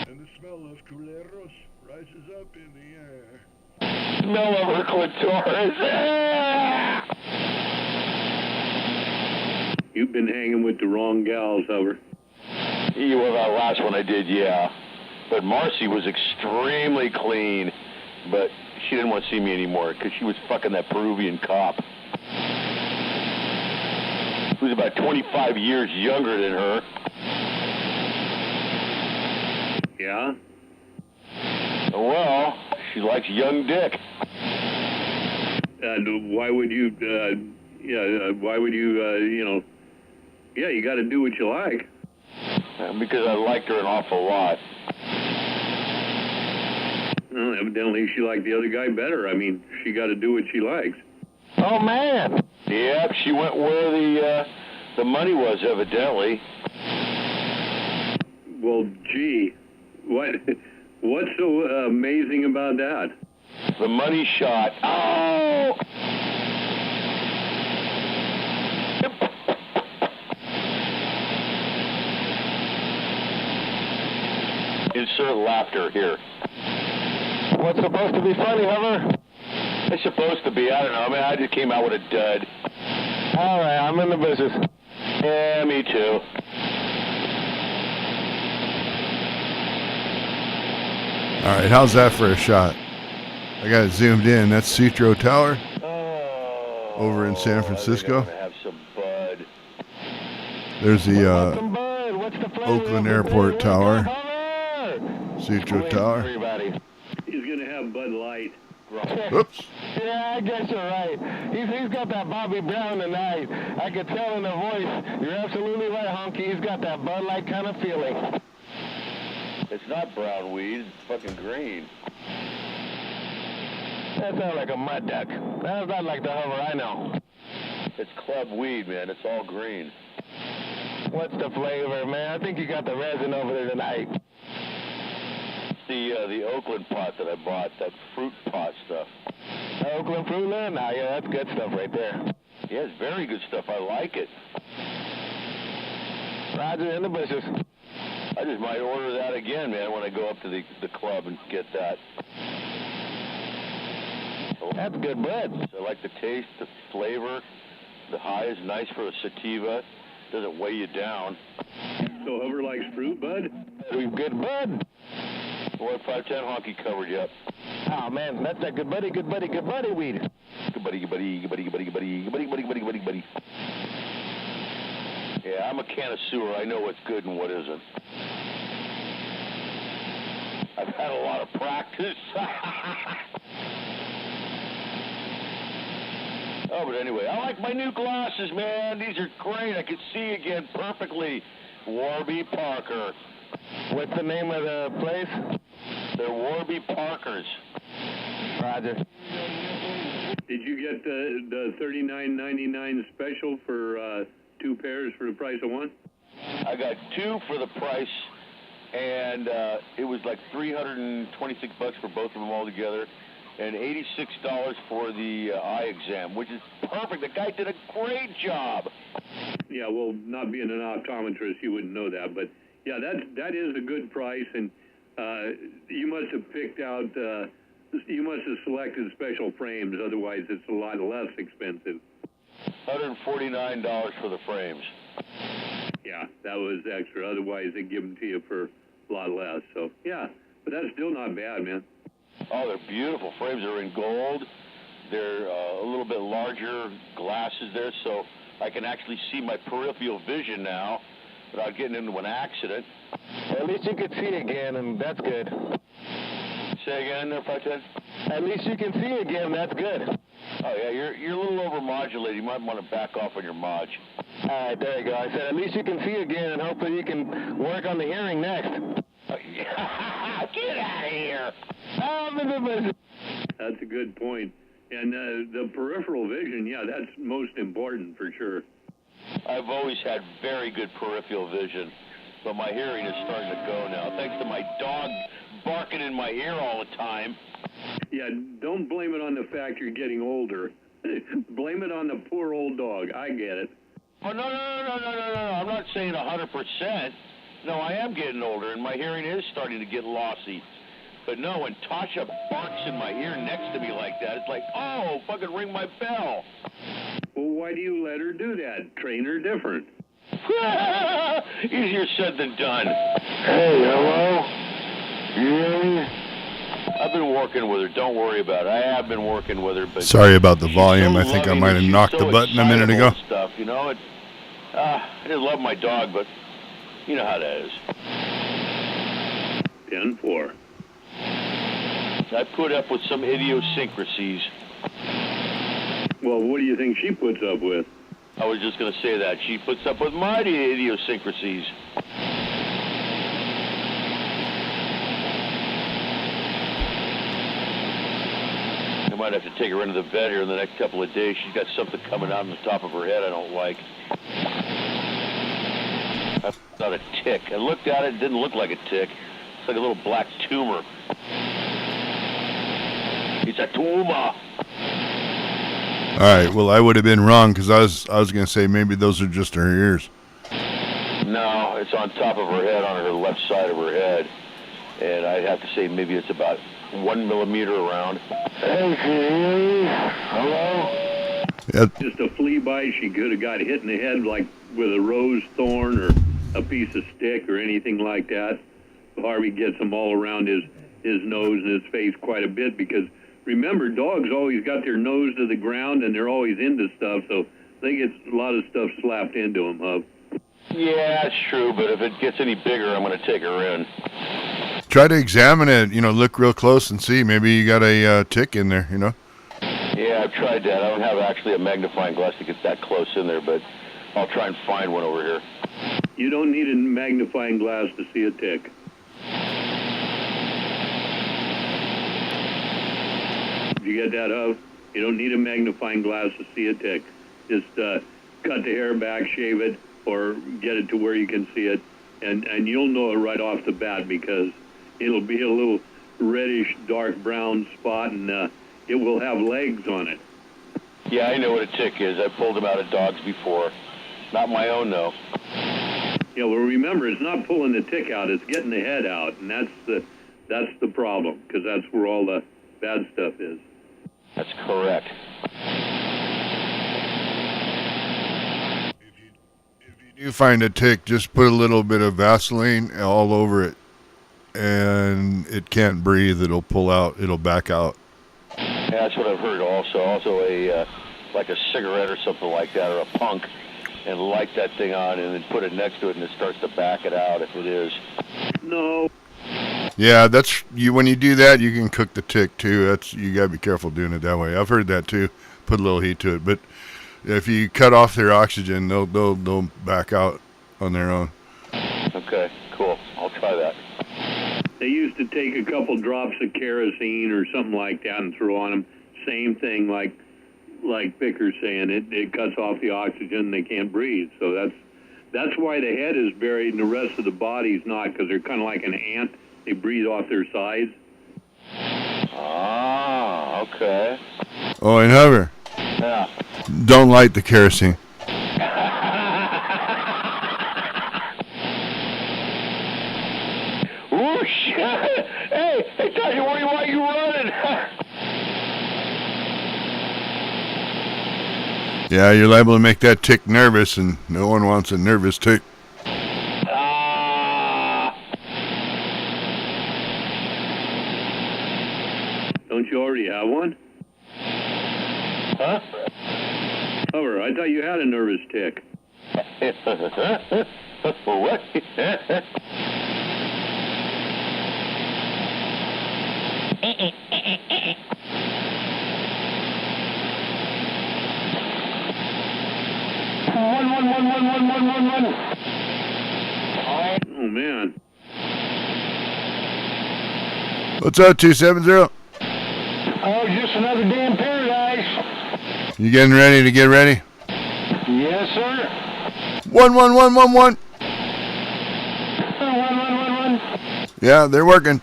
And the smell of culeros rises up in the air. Smell of her clitoris. You've been hanging with the wrong gals, Hover. Yeah, well, that last one I did, yeah. But Marcy was extremely clean. But she didn't want to see me anymore because she was fucking that Peruvian cop. Who was about 25 years younger than her. Yeah? Well, she likes young dick. Why would you, yeah, you got to do what you like. Because I liked her an awful lot. Well, evidently she liked the other guy better. I mean, she got to do what she likes. Oh, man. Yep, she went where the money was, evidently. Well, gee, what's so amazing about that? The money shot. Oh! Insert laughter here. What's supposed to be funny, Hover? It's supposed to be. I don't know. I mean, I just came out with a dud. All right, I'm in the business. Yeah, me too. All right, how's that for a shot? I got it zoomed in. That's Sutro Tower over in San Francisco. Have some bud. There's the Oakland Airport Tower. Sutro Tower. He's going to have Bud Light. Oops. Yeah, I guess you're right. He's got that Bobby Brown tonight. I could tell in the voice. You're absolutely right, Honky. He's got that Bud Light kind of feeling. It's not brown weed. It's fucking green. That sounds like a mud duck. That's not like the hover I know. It's club weed, man. It's all green. What's the flavor, man? I think you got the resin over there tonight. The Oakland pot that I bought, that fruit pot stuff. Oakland Fruit Land? Nah, yeah, that's good stuff right there. Yeah, it's very good stuff. I like it. Roger in the bushes. I just might order that again, man, when I go up to the club and get that. That's good bud. I like the taste, the flavor. The high is nice for a sativa. Doesn't weigh you down. So Hover likes fruit, bud? Good bud. 510 Honky covered you up. Oh, man, that's that good buddy weed. Good buddy, good buddy, good buddy, good buddy, good buddy, good buddy, good buddy, good buddy. Yeah, I'm a connoisseur. I know what's good and what isn't. I've had a lot of practice. Oh, but anyway, I like my new glasses, man. These are great. I can see again perfectly. Warby Parker. What's the name of the place? They're Warby Parkers. Roger. Did you get the $39.99 special for 2 pairs for the price of 1? I got 2 for the price, and it was like $326 for both of them all together, and $86 for the eye exam, which is perfect. The guy did a great job. Yeah, well, not being an optometrist, you wouldn't know that, but yeah, that is a good price, and you must have picked out, you must have selected special frames, otherwise it's a lot less expensive. $149 for the frames. Yeah, that was extra, otherwise they'd give them to you for a lot less, so yeah, but that's still not bad, man. Oh, they're beautiful. Frames are in gold. They're a little bit larger glasses there, so I can actually see my peripheral vision now without getting into an accident. At least you can see again, and that's good. Say again there, 510? At least you can see again, that's good. Oh, yeah, you're a little over-modulated. You might want to back off on your mod. All right, there you go. I said at least you can see again, and hopefully you can work on the hearing next. Get out of here! That's a good point. And the peripheral vision, yeah, that's most important for sure. I've always had very good peripheral vision, but my hearing is starting to go now, thanks to my dog barking in my ear all the time. Yeah, don't blame it on the fact you're getting older. Blame it on the poor old dog. I get it. Oh, no. I'm not saying 100%. No, I am getting older, and my hearing is starting to get lossy. But no, when Tasha barks in my ear next to me like that, it's like, oh, fucking ring my bell. Well, why do you let her do that? Train her different. Easier said than done. Hey, hello? You? I've been working with her. Don't worry about it. I have been working with her, but Sorry about the volume. so I think I loving, might have she's knocked so the button a minute excitable ago. and stuff, you know, I just love my dog, but you know how that is. 10-4. I put up with some idiosyncrasies. Well, what do you think she puts up with? I was just going to say that. She puts up with my idiosyncrasies. I might have to take her into the vet here in the next couple of days. She's got something coming out on the top of her head I don't like. That's not a tick. I looked at it, it didn't look like a tick. It's like a little black tumor. It's a tumor. All right. Well, I would have been wrong because I was going to say maybe those are just her ears. No, it's on top of her head, on her left side of her head, and I'd have to say maybe it's about 1 millimeter around. Hey, hello? Yep. Just a flea bite, she could have got hit in the head like with a rose thorn or a piece of stick or anything like that. Harvey gets them all around his nose and his face quite a bit because, remember, dogs always got their nose to the ground and they're always into stuff, so they get a lot of stuff slapped into them, Hub. Yeah, that's true, but if it gets any bigger, I'm going to take her in. try to examine it. Look real close and see. Maybe you got a tick in there. Yeah, I've tried that. I don't have actually a magnifying glass to get that close in there, but I'll try and find one over here. You don't need a magnifying glass to see a tick. You get that, Hov? You don't need a magnifying glass to see a tick. Just cut the hair back, shave it, or get it to where you can see it, and you'll know it right off the bat because it'll be a little reddish, dark brown spot, and it will have legs on it. Yeah, I know what a tick is. I've pulled them out of dogs before. Not my own, though. Yeah, well, remember, it's not pulling the tick out; it's getting the head out, and that's the problem because that's where all the bad stuff is. That's correct. If you do find a tick, just put a little bit of Vaseline all over it, and it can't breathe. It'll pull out. It'll back out. Yeah, that's what I've heard. Also a like a cigarette or something like that, or a punk, and light that thing on, and then put it next to it, and it starts to back it out if it is. No. Yeah, that's you. When you do that, you can cook the tick too. You gotta be careful doing it that way. I've heard that too. Put a little heat to it, but if you cut off their oxygen, they'll back out on their own. Okay, cool. I'll try that. They used to take a couple drops of kerosene or something like that and throw on them. Same thing, like Bicker's saying, it cuts off the oxygen. They can't breathe. So that's why the head is buried and the rest of the body's not, because they're kind of like an ant. They breathe off their sides. Ah, okay. Oh, and Hover. Yeah. Don't light the kerosene. Ooh, shit. Hey, tell you why you running? Yeah, you're liable to make that tick nervous, and no one wants a nervous tick. Don't you already have one? Huh? Hover, I thought you had a nervous tick. What? One. Oh, man. What's up, 270? Oh, just another damn paradise. You getting ready to get ready? Yes, sir. 11111. 1. Yeah, they're working.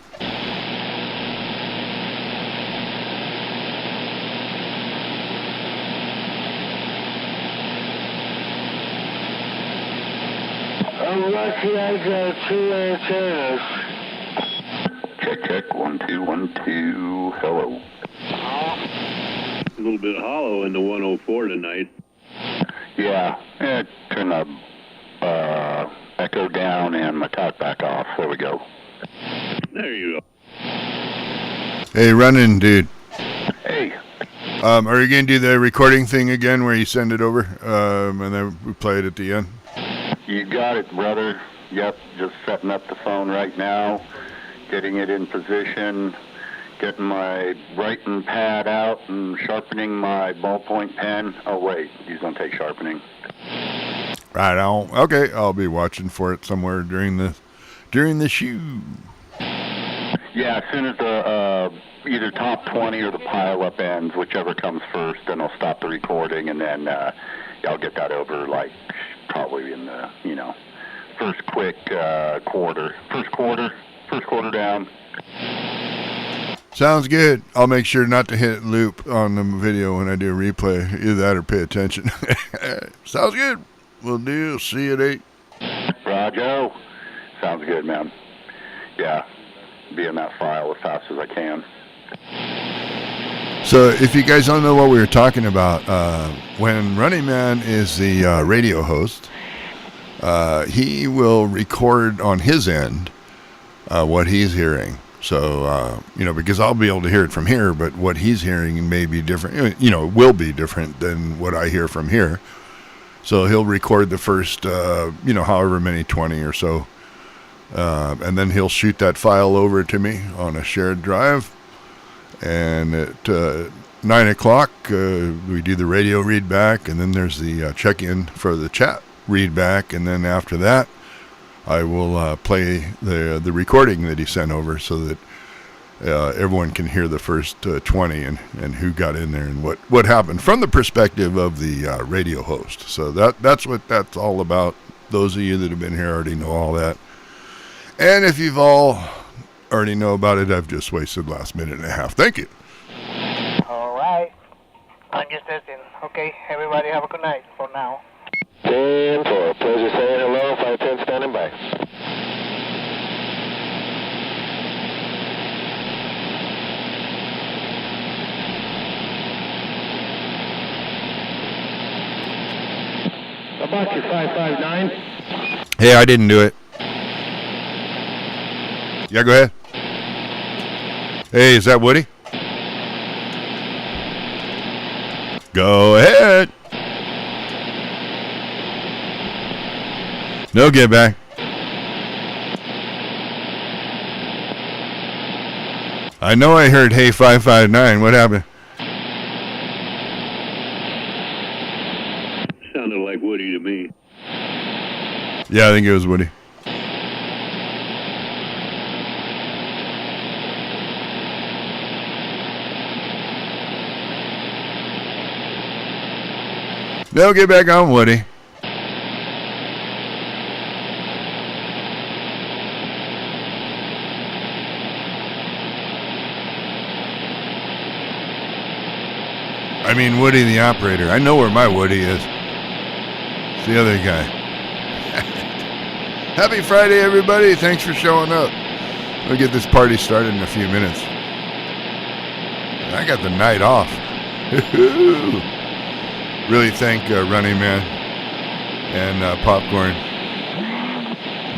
Oh, lucky I got 2 antennas. Check, 1, 2, 1, 2. Hello. A little bit hollow in the 104 tonight. Yeah, turn the echo down and my talk back off. There we go. There you go. Hey, running dude. Hey. Are you going to do the recording thing again where you send it over and then we play it at the end? You got it, brother. Yep, just setting up the phone right now, getting it in position, getting my writing pad out and sharpening my ballpoint pen. Oh, wait, he's going to take sharpening. Right on. Okay, I'll be watching for it somewhere during the shoe. Yeah, as soon as the either top 20 or the pile-up ends, whichever comes first, then I'll stop the recording, and then I'll get that over, like, probably in the, first quick quarter. First quarter down. Sounds good. I'll make sure not to hit loop on the video when I do a replay. Either that or pay attention. Sounds good. We'll do. See you at 8. Roger. Sounds good, man. Yeah. Be in that file as fast as I can. So if you guys don't know what we were talking about, when Running Man is the radio host, he will record on his end what he's hearing. So, because I'll be able to hear it from here, but what he's hearing may be different, will be different than what I hear from here. So he'll record the first, however many, 20 or so And then he'll shoot that file over to me on a shared drive. And at 9 o'clock, we do the radio read back, and then there's the check-in for the chat read back. And then after that, I will play the recording that he sent over so that everyone can hear the first 20 and who got in there and what happened from the perspective of the radio host. So that's what that's all about. Those of you that have been here already know all that. And if you've all already know about it, I've just wasted the last minute and a half. Thank you. All right. I'm just listening. Okay, everybody have a good night for now. 10-4. Pleasure saying hello. 510 standing by. About your 559. Hey, I didn't do it. Yeah, go ahead. Hey, is that Woody? Go ahead. No, get back. I know I heard hey 559. What happened? Sounded like Woody to me. Yeah, I think it was Woody. No, get back on Woody. I mean, Woody the operator. I know where my Woody is. It's the other guy. Happy Friday, everybody. Thanks for showing up. We'll get this party started in a few minutes. I got the night off. Really thank Running Man and Popcorn.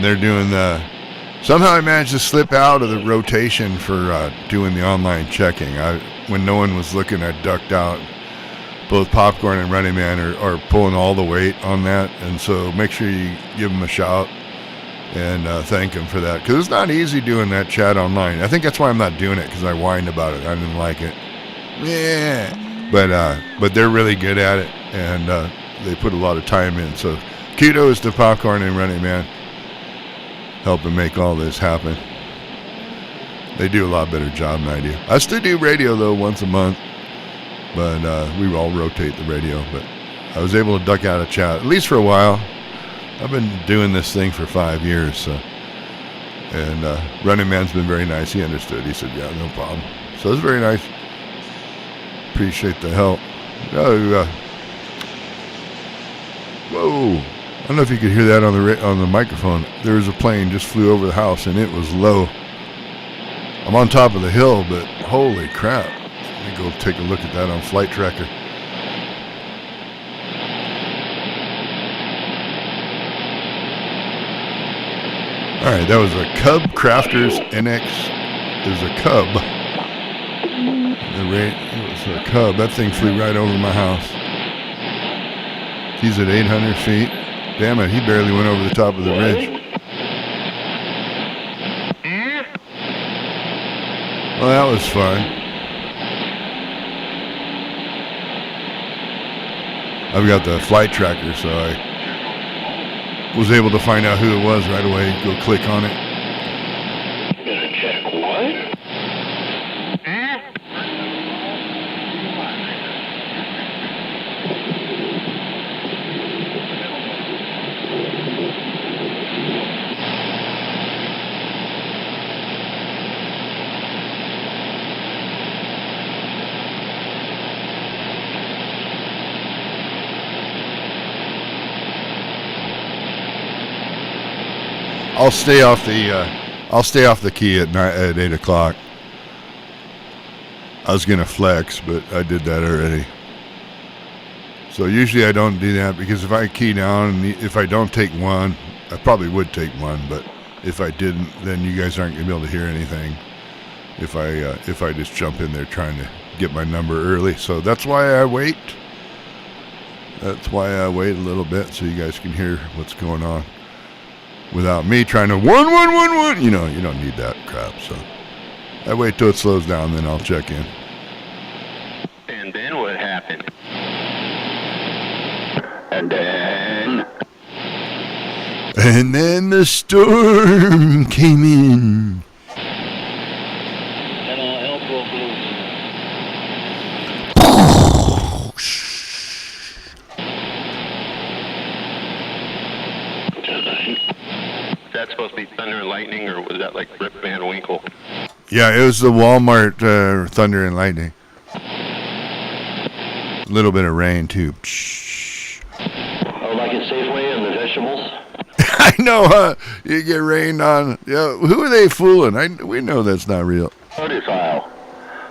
They're doing the... Somehow I managed to slip out of the rotation for doing the online checking. When no one was looking, I ducked out. Both Popcorn and Running Man are pulling all the weight on that. And so make sure you give them a shout and thank them for that. Because it's not easy doing that chat online. I think that's why I'm not doing it, because I whined about it. I didn't like it. Yeah. But they're really good at it, and they put a lot of time in. So kudos to Popcorn and Running Man, helping make all this happen. They do a lot better job than I do. I still do radio, though, once a month, but we all rotate the radio. But I was able to duck out of chat, at least for a while. I've been doing this thing for 5 years, so. And Running Man's been very nice. He understood. He said, yeah, no problem. So it's very nice. Appreciate the help. Whoa! I don't know if you could hear that on the microphone. There was a plane just flew over the house, and it was low. I'm on top of the hill, but holy crap! Let me go take a look at that on Flight Tracker. All right, that was a Cub Crafters NX. It was a Cub. It was a Cub. That thing flew right over my house. He's at 800 feet. Damn it, he barely went over the top of the ridge. Well, that was fun. I've got the Flight Tracker, so I was able to find out who it was right away. Go click on it. Gonna check what? I'll stay off the key at 8 o'clock. I was gonna flex, but I did that already. So usually I don't do that, because if I key down and if I don't take one, I probably would take one, but if I didn't, then you guys aren't gonna be able to hear anything. If I just jump in there trying to get my number early, so that's why I wait. That's why I wait a little bit, so you guys can hear what's going on. without me trying to 1. You know, you don't need that crap. So I wait till it slows down, then I'll check in. And then what happened? And then the storm came in. And all hell broke loose. Was that supposed to be thunder and lightning, or was that like Rip Van Winkle? Yeah, it was the Walmart thunder and lightning. A little bit of rain too. Oh, like in Safeway and the vegetables? I know, huh? You get rained on. Yeah, who are they fooling? We know that's not real. Produce aisle.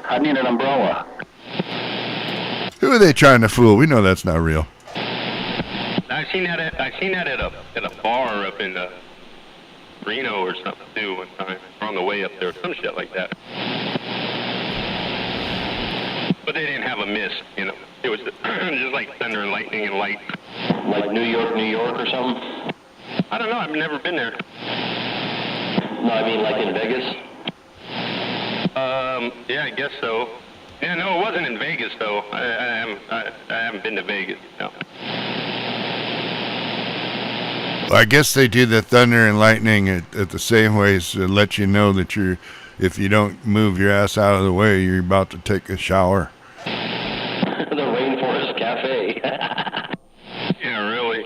I need an umbrella. Who are they trying to fool? We know that's not real. I seen that at a bar up in Reno or something too one time. On the way up there, some shit like that. But they didn't have a mist, you know. It was just like thunder and lightning and light. Like New York or something? I don't know. I've never been there. No, I mean like in Vegas? Yeah, I guess so. Yeah, no, it wasn't in Vegas though. I haven't been to Vegas. No. I guess they do the thunder and lightning at the Safeways to let you know that if you don't move your ass out of the way, you're about to take a shower. The Rainforest Cafe. Yeah, really.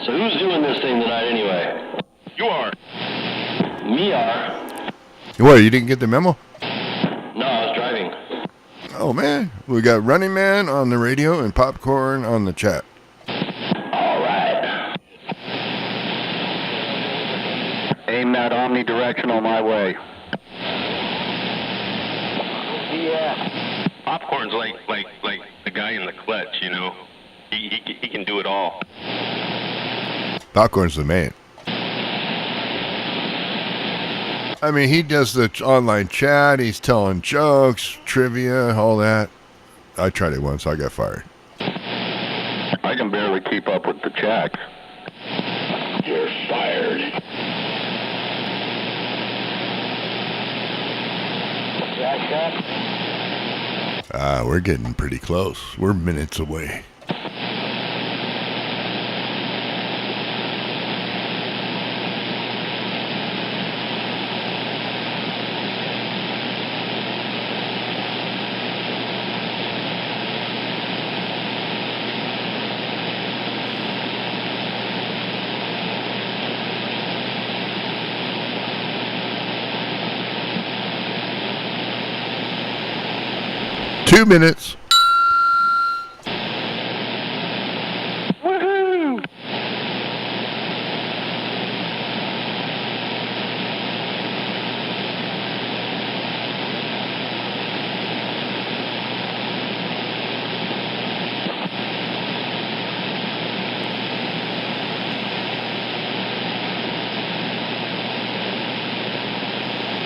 So who's doing this thing tonight anyway? You are. Me are. What, you didn't get the memo? No, I was driving. Oh, man. We got Running Man on the radio and Popcorn on the chat. All right. Aim that omnidirectional my way. Yeah. Popcorn's like the guy in the clutch, you know. He can do it all. Popcorn's the man. I mean, he does the online chat. He's telling jokes, trivia, all that. I tried it once. I got fired. I can barely keep up with the checks. You're fired. We're getting pretty close. We're minutes away. Two minutes. Woohoo!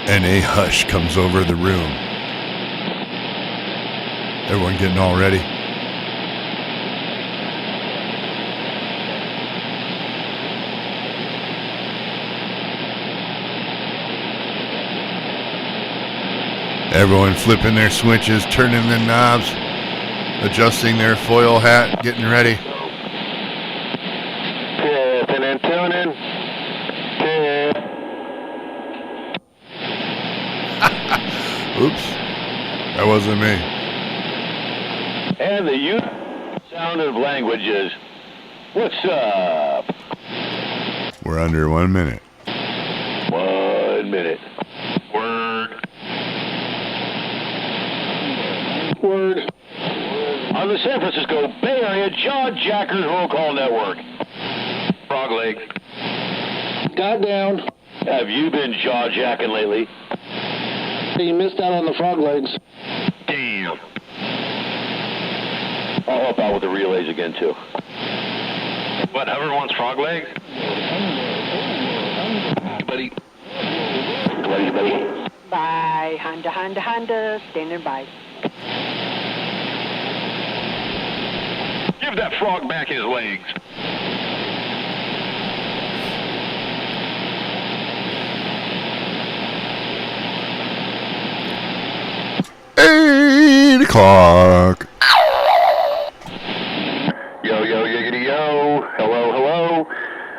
And a hush comes over the room. Everyone getting all ready. Everyone flipping their switches, turning the knobs, adjusting their foil hat, getting ready. Tipping and tuning. Oops, that wasn't me. And the youth sound of languages. What's up? We're under 1 minute. 1 minute. Word. Word. On the San Francisco Bay Area Jaw Jackers Roll Call Network. Frog legs. Got down. Have you been jaw jacking lately? You missed out on the frog legs. Damn. I'll help out with the relays again, too. What, whoever wants frog legs? Buddy. Buddy. Bye. Honda, standing by. Give that frog back his legs. O'clock. Yo, yo, yiggity, yo. Hello, hello.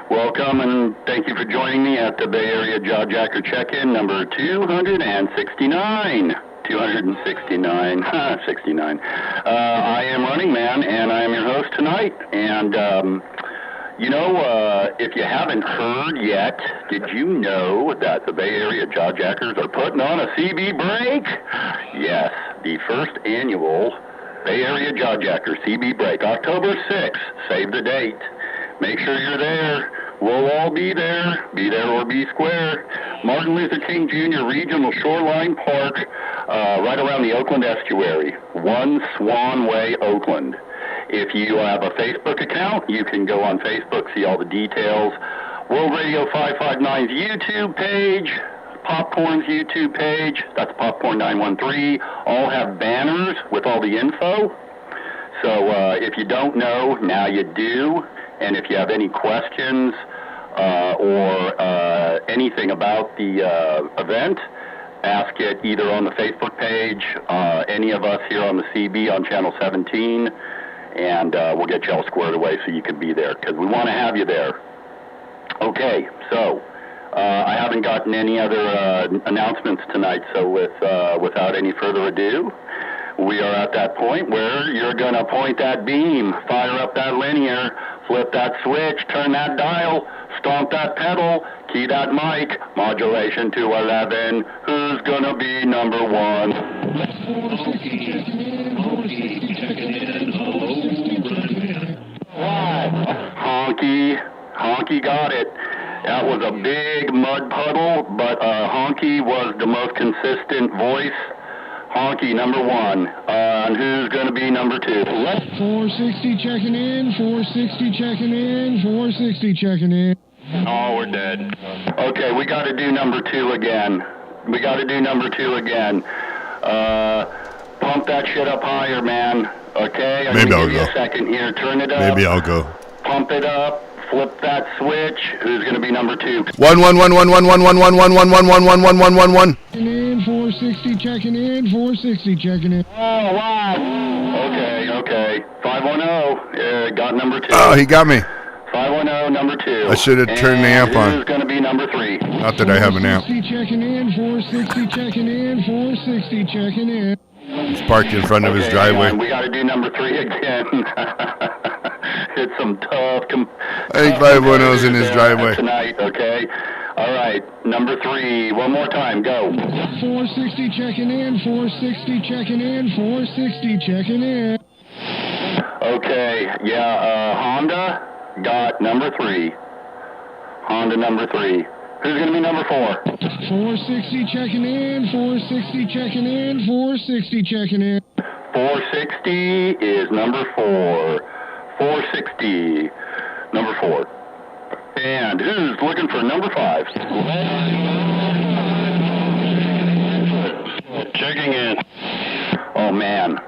Welcome and thank you for joining me at the Bay Area Jawjacker check-in number 269. 269. 69. I am Running Man, and I am your host tonight. And, if you haven't heard yet, did you know that the Bay Area Jawjackers are putting on a CB break? Yes, the first annual Bay Area Jawjacker CB break, October 6th. Save the date. Make sure you're there. We'll all be there. Be there or be square. Martin Luther King Jr. Regional Shoreline Park, right around the Oakland Estuary. One Swan Way, Oakland. If you have a Facebook account, you can go on Facebook, see all the details. World Radio 559's YouTube page, Popcorn's YouTube page, that's Popcorn 913, all have banners with all the info. So if you don't know, now you do. And if you have any questions or anything about the event, ask it either on the Facebook page, any of us here on the CB on Channel 17, and we'll get you all squared away so you can be there, because we want to have you there. Okay, so I haven't gotten any other announcements tonight, so without any further ado, we are at that point where you're going to point that beam, fire up that linear, flip that switch, turn that dial, stomp that pedal, key that mic, modulation to 11. Who's going to be number one? Honky got it. That was a big mud puddle, but Honky was the most consistent voice. Honky, number one. And who's going to be number two? 460 checking in, 460 checking in, 460 checking in. Oh, we're dead. Okay, we got to do number two again. Pump that shit up higher, man. Okay? Maybe I'll give you go. A second here. Turn it up. Maybe I'll go. Pump it up. Flip that switch. Who's going to be number two? 111111111111111. In 460 checking in, 460 checking in. Oh, wow. Okay. 510. Got number two. Oh, he got me. 510, number two. I should have turned the amp on. Who's going to be number three? Not that I have an amp. 460 checking in, 460 checking in, 460 checking in. He's parked in front of his driveway. We got to do number three again. It's some tough. I think 510's in his driveway tonight. Okay. All right. Number three. One more time. Go. 460 checking in. 460 checking in. 460 checking in. Okay. Yeah. Honda got number three. Honda number three. Who's going to be number four? 460 checking in. 460 checking in. 460 checking in. 460 is number four. 460, number four. And who's looking for number five? Checking in. Oh, man.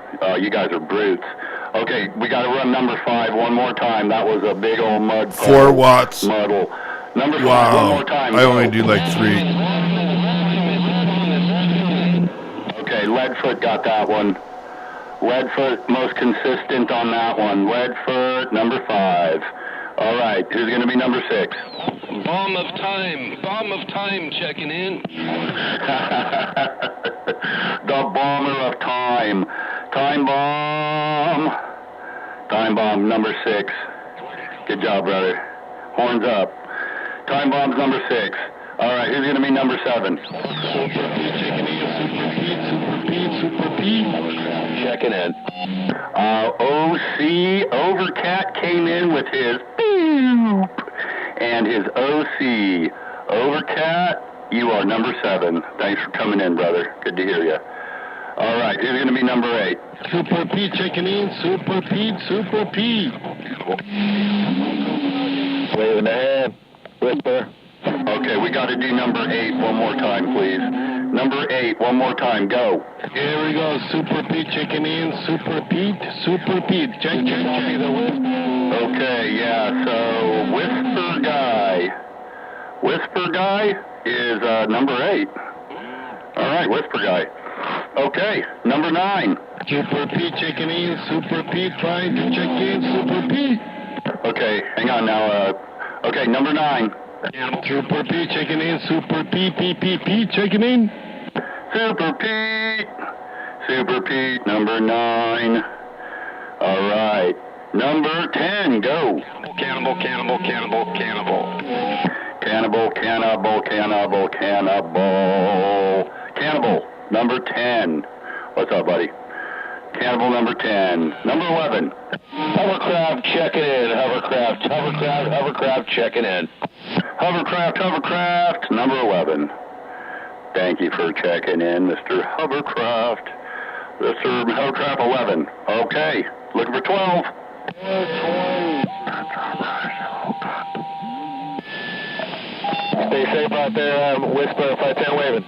You guys are brutes. Okay, we got to run number five one more time. That was a big old mud puddle. 4 watts. Muddle. Number Wow. five, one more time. I only do like 3. Okay, Leadfoot got that one. Leadfoot, most consistent on that one. Leadfoot, number 5. All right, who's going to be number 6? Bomb of time checking in. The bomber of time. Time bomb, number 6. Good job, brother. Horns up. Time bomb's number 6. All right, who's going to be number 7? Super Pete. Checking in. OC, Overcat came in with his boop. And his OC. Overcat, you are number 7. Thanks for coming in, brother. Good to hear you. All right, who's going to be number 8? Super Pete checking in. Super Pete. Waving the hand. Whisper. Okay, we got to do number 8 one more time, please. Number 8, one more time, go. Here we go, Super Pete checking in, Super Pete. Check. Okay, yeah, so Whisper Guy is number 8. All right, Whisper Guy. Okay, number 9. Super Pete checking in, Super Pete trying to check in, Super Pete. Okay, hang on now. Okay, number 9. Super Pete checking in, Super Pete checking in. Super Pete, number 9. All right, number 10, go. Cannibal. Cannibal, number 10. What's up, buddy? Cannibal, number 10. Number 11. Hovercraft checking in. Hovercraft checking in. Hovercraft, number 11. Thank you for checking in, Mr. Hovercraft. Mr. Hovercraft 11. Okay, looking for 12. Stay safe out there, Whisper 510 waving.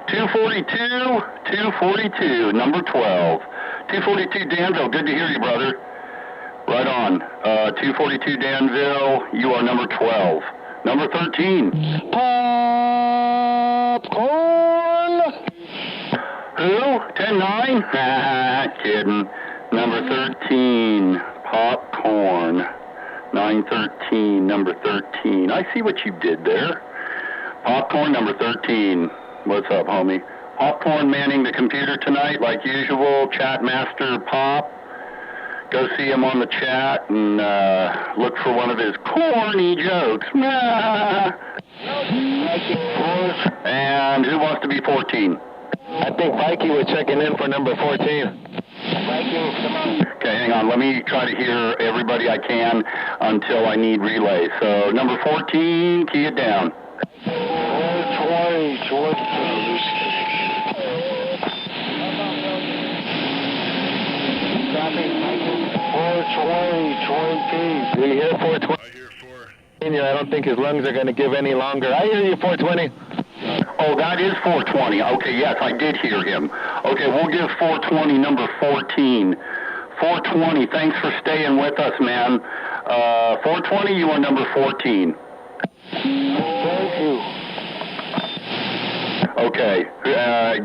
242, number 12. 242 Danville, good to hear you, brother. Right on. 242 Danville, you are number 12. Number 13. Popcorn! Who? 10-9? Kidding. Number 13, Popcorn. 913, number 13. I see what you did there. Popcorn, number 13. What's up, homie? Popcorn manning the computer tonight, like usual. Chat Master Pop. Go see him on the chat and look for one of his corny jokes. And who wants to be 14? I think Mikey was checking in for number 14. Okay, hang on. Let me try to hear everybody I can until I need relay. So, number 14, key it down. 420, George. Do you hear 420? I hear 4. I don't think his lungs are going to give any longer. I hear you, 420. Oh, that is 420. Okay, yes, I did hear him. Okay, we'll give 420 number 14. 420, thanks for staying with us, man. 420, you are number 14. Thank you. Okay,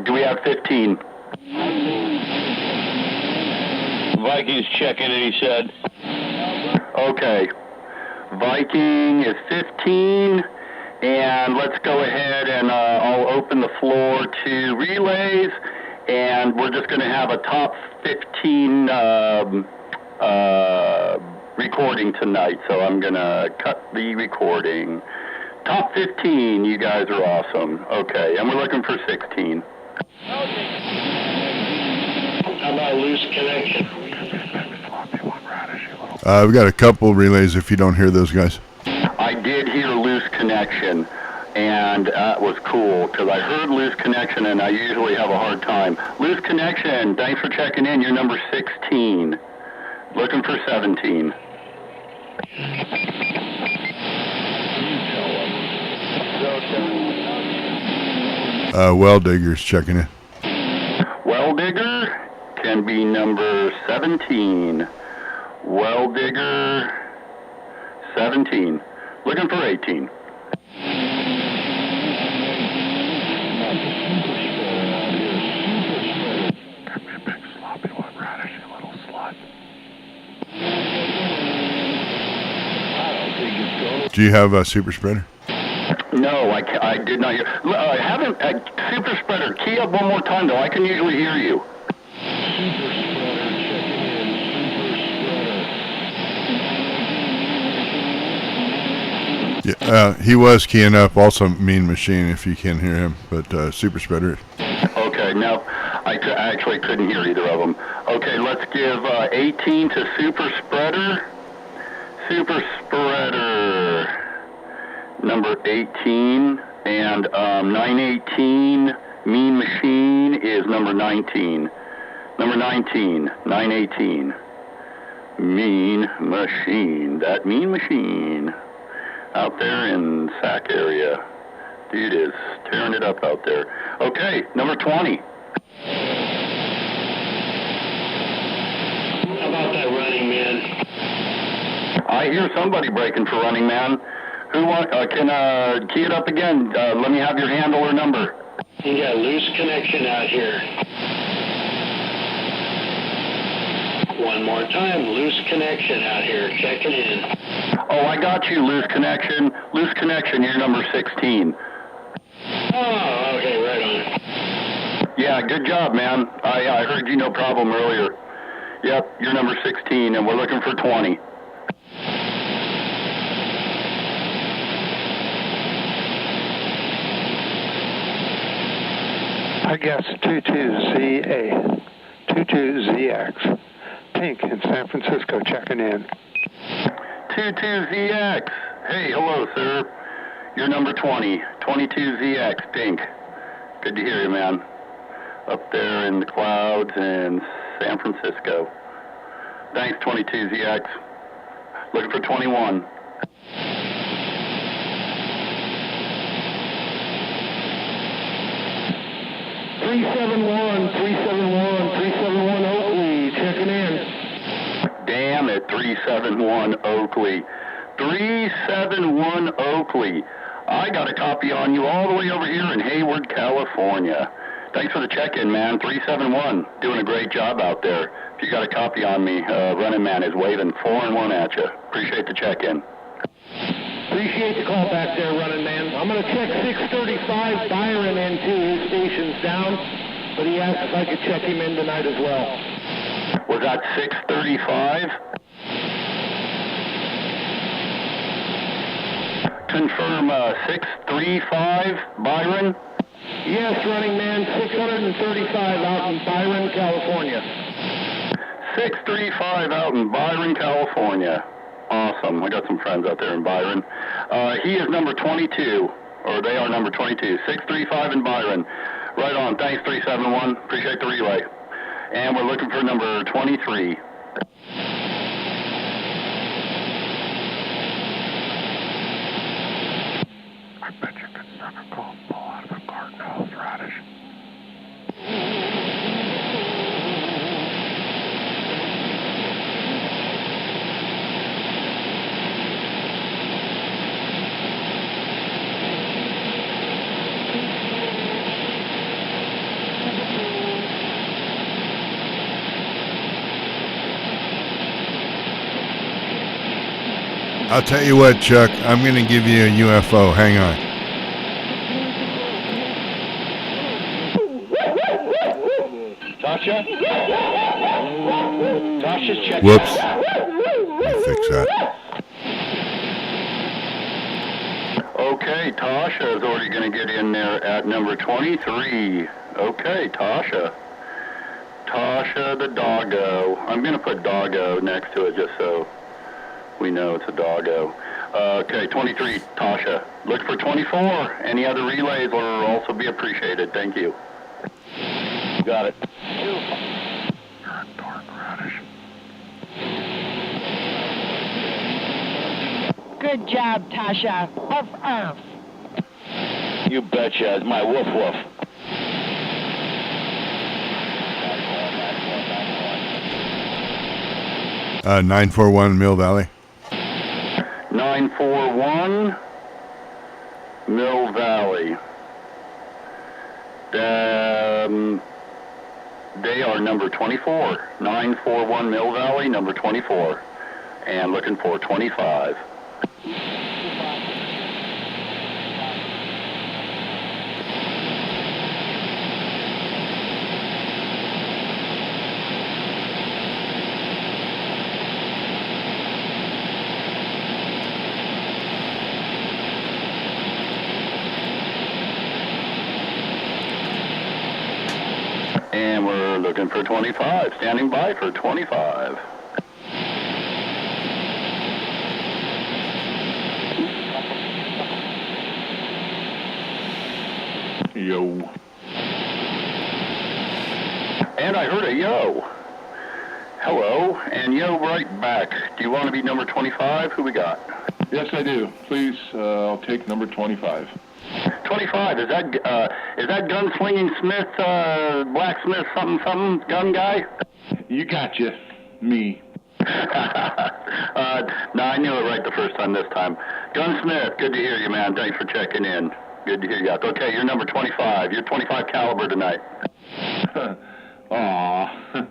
do we have 15? Viking's checking in, he said. Okay, Viking is 15, and let's go ahead and I'll open the floor to relays, and we're just going to have a top 15 recording tonight, so I'm going to cut the recording. Top 15, you guys are awesome. Okay, and we're looking for 16. How about loose connection? We got a couple relays if you don't hear those guys. I did hear loose connection, and that was cool, because I heard loose connection, and I usually have a hard time. Loose connection, thanks for checking in. You're number 16. Looking for 17. Well Digger's checking in. Well Digger can be number 17. Well Digger 17. Looking for 18. Do you have a super spreader? No, I did not hear. I haven't. Super spreader, key up one more time, though. I can usually hear you. Super spreader checking in. Super spreader. Yeah, he was keying up. Also, Mean Machine, if you can hear him, but super spreader. Okay, no, I actually couldn't hear either of them. Okay, let's give 18 to super spreader. Super spreader. Number 18, and 918, Mean Machine, is number 19. Number 19, 918, Mean Machine, that Mean Machine. out there in Sac area. Dude is tearing it up out there. Okay, number 20. How about that Running Man? I hear somebody breaking for Running Man. Who can key it up again? Let me have your handle or number. You got loose connection out here. One more time, loose connection out here. Checking in. Oh, I got you, loose connection. Loose connection, you're number 16. Oh, okay, right on. Yeah, good job, man. I heard you no problem earlier. Yep, you're number 16, and we're looking for 20. I guess 22ZA, 22ZX. Pink in San Francisco checking in. 22ZX. Hey, hello, sir. You're number 20, 22ZX, Pink. Good to hear you, man. Up there in the clouds in San Francisco. Thanks, 22ZX. Looking for 21. Three seven one Oakley, checking in. Damn it, 371 Oakley. 371 Oakley. I got a copy on you all the way over here in Hayward, California. Thanks for the check-in, man. 371, doing a great job out there. If you got a copy on me, Running Man is waving 4 and 1 at you. Appreciate the check-in. Appreciate the call back there, Running Man. I'm going to check 635 Byron into his station's down, but he asked if I could check him in tonight as well. Was that 635? Confirm 635 Byron? Yes, Running Man, 635 out in Byron, California. 635 out in Byron, California. Awesome. I got some friends out there in Byron. He is number 22, or they are number 22. 635 in Byron. Right on. Thanks, 371. Appreciate the relay. And we're looking for number 23. I bet you could suck a golf ball out of a garden hose radish. I'll tell you what, Chuck. I'm going to give you a UFO. Hang on. Tasha? Tasha's checking. Whoops. Let me fix that. Okay, Tasha is already going to get in there at number 23. Okay, Tasha. Tasha the doggo. I'm going to put doggo next to it just so we know it's a doggo. Okay, 23, Tasha. Look for 24. Any other relays will also be appreciated. Thank you. Got it. You're a dark radish. Good job, Tasha. Woof, woof. You betcha. It's my woof woof. Uh, 941 Mill Valley. 941 Mill Valley. They are number 24. 941 Mill Valley, number 24. And looking for 25. And we're looking for 25. Standing by for 25. Yo. And I heard a yo. Hello, and yo right back. Do you want to be number 25? Who we got? Yes, I do. Please, I'll take number 25. 25, is that gunslinging Smith, blacksmith, something gun guy? You gotcha. Me. No, I knew it right the first time this time. Gunsmith, good to hear you, man. Thanks for checking in. Good to hear you. Okay, you're number 25. You're 25 caliber tonight. Aw,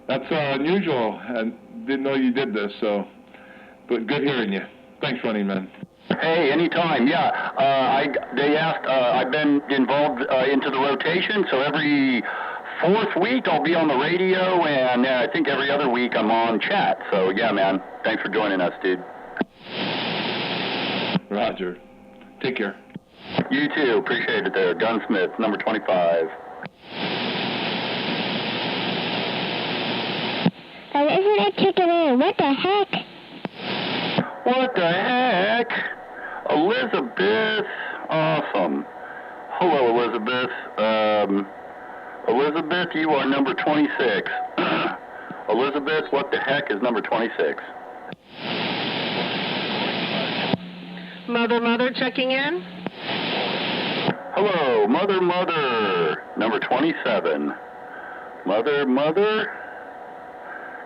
that's unusual. I didn't know you did this, so, but good hearing you. Thanks, Running Man. Hey, anytime, yeah. They asked, I've been involved into the rotation, so every fourth week I'll be on the radio, and I think every other week I'm on chat. So, yeah, man, thanks for joining us, dude. Roger. Take care. You too. Appreciate it there. Gunsmith, number 25. Isn't it chicken in? What the heck? What the heck? Elizabeth. Awesome. Hello, Elizabeth. Elizabeth, you are number 26. Elizabeth, what the heck is number 26? Mother, checking in. Hello, Mother, number 27. Mother.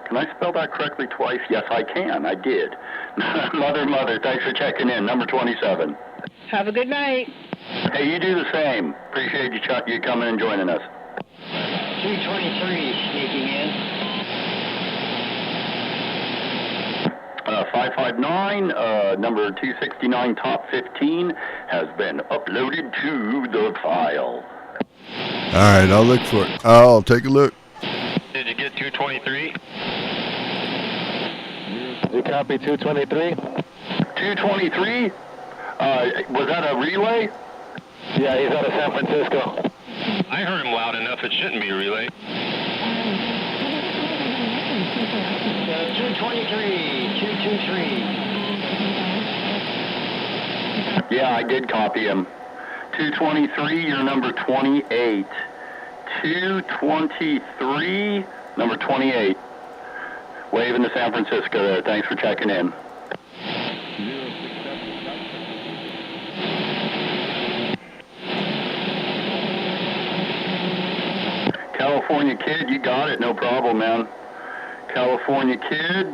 Can I spell that correctly twice? Yes, I can. I did. Mother, thanks for checking in. Number 27. Have a good night. Hey, you do the same. Appreciate you coming and joining us. 223 sneaking in. 559, number 269, top 15, has been uploaded to the file. All right, I'll look for it. I'll take a look. Did you get 223? You copy 223? 223? Was that a relay? Yeah, he's out of San Francisco. I heard him loud enough. It shouldn't be a relay. 223. Yeah, I did copy him. 223, you're number 28. 223, number 28. Waving to San Francisco there. Thanks for checking in. California Kid, you got it. No problem, man. California Kid,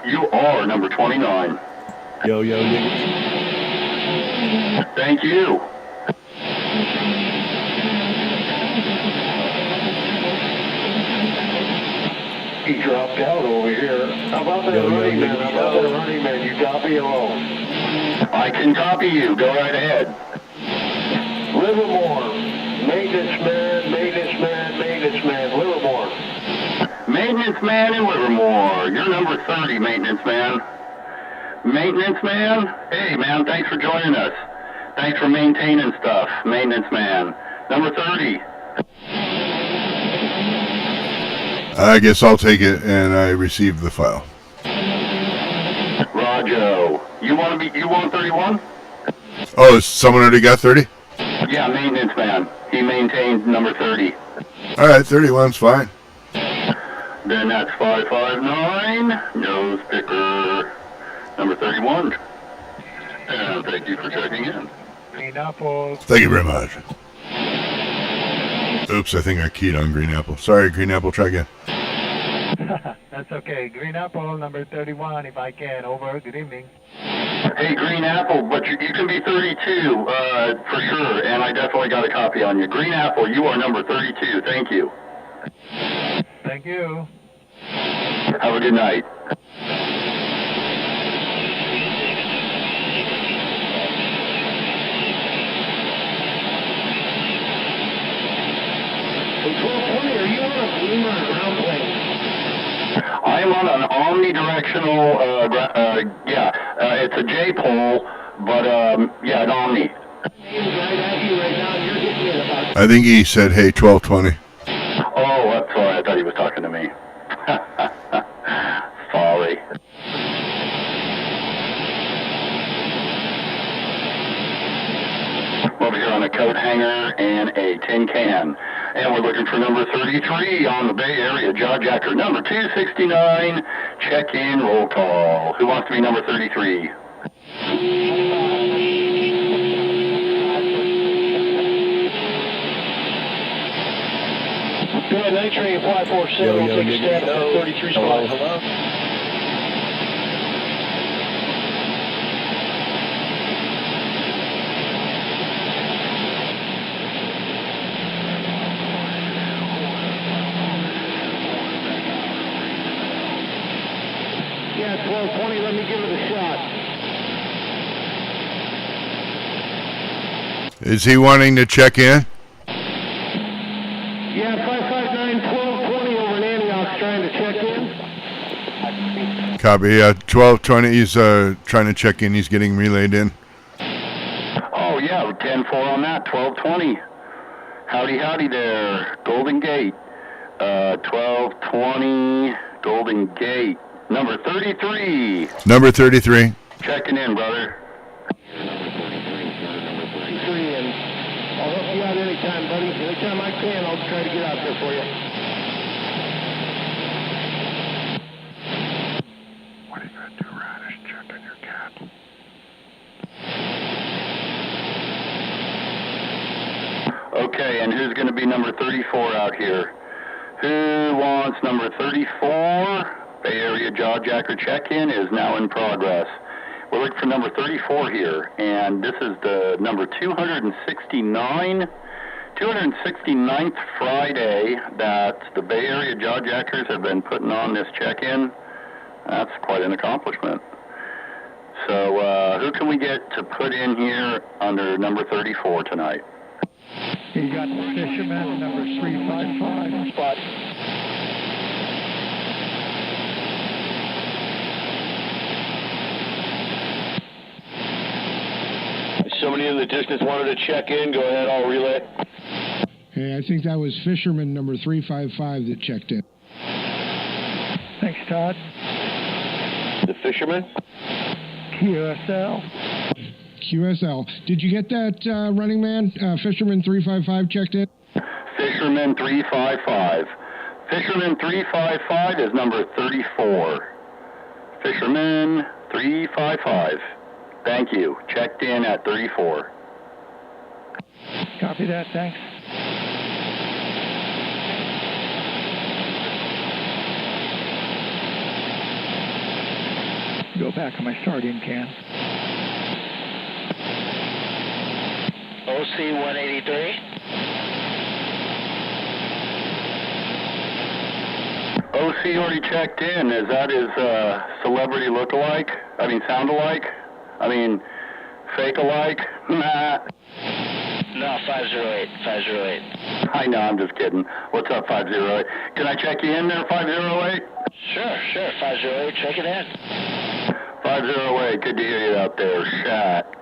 you are number 29. Yo. Thank you. He dropped out over here. How about that running man? You copy hello? I can copy you. Go right ahead. Livermore. Maintenance man, Livermore. Maintenance man in Livermore. You're number 30, maintenance man. Maintenance man? Hey, man, thanks for joining us. Thanks for maintaining stuff, maintenance man. Number 30. I guess I'll take it, and I received the file. Rojo. You want 31? Oh, someone already got 30? Yeah, maintenance man. He maintained number 30. All right, 31's fine. Then that's 559, nose picker, number 31. And thank you for checking in. Green apple. Thank you very much. Oops, I think I keyed on Green Apple. Sorry, Green Apple, try again. That's okay. Green apple, number 31, if I can. Over. Good evening. Hey, Green Apple, but you can be 32 for sure, and I definitely got a copy on you. Green Apple, you are number 32. Thank you. Thank you. Have a good night. Are you on a beam or a ground plane? I am on an omnidirectional, it's a J-pole, but, an omni. I think he said, hey, 1220. Oh, that's sorry. I thought he was talking to me. Sorry. Over here on a coat hanger and a tin can. And we're looking for number 33 on the Bay Area Jaw Jacker. Number 269, check-in roll call. Who wants to be number 33? Good, night train, fly 47, we'll take a stab at that 33 spot. Hello? Yeah, 1220, let me give it a shot. Is he wanting to check in? Yeah, 559-1220 over in Antioch, trying to check in. Copy. 1220. He's trying to check in. He's getting relayed in. Oh, yeah, 10-4 on that, 1220. Howdy there, Golden Gate. 1220, Golden Gate. Number 33. Number 33. Checking in, brother. And I'll help you out anytime, buddy. Anytime I can, I'll try to get out there for you. What are you going to do, Radish? Check on your cat. Okay, and who's going to be number 34 out here? Who wants number 34? Bay Area Jawjacker check-in is now in progress. We're looking for number 34 here, and this is the number 269th Friday that the Bay Area Jawjackers have been putting on this check-in. That's quite an accomplishment. So who can we get to put in here under number 34 tonight? You got the Fisherman, number 355 spot. Somebody in the distance wanted to check in. Go ahead, I'll relay. Hey, I think that was Fisherman number 355 that checked in. Thanks, Todd. The Fisherman? QSL. QSL. Did you get that, running man? Fisherman 355 checked in? Fisherman 355. Fisherman 355 is number 34. Fisherman 355. Thank you. Checked in at 34. Copy that, thanks. Go back on my sardine can. OC 183. OC already checked in. Is that his celebrity look-alike? I mean, sound-alike? I mean, fake-alike? Nah. No, 508. 508. I know, I'm just kidding. What's up, 508? Can I check you in there, 508? Sure. 508, check it in. 508, good to hear you out there. Chat.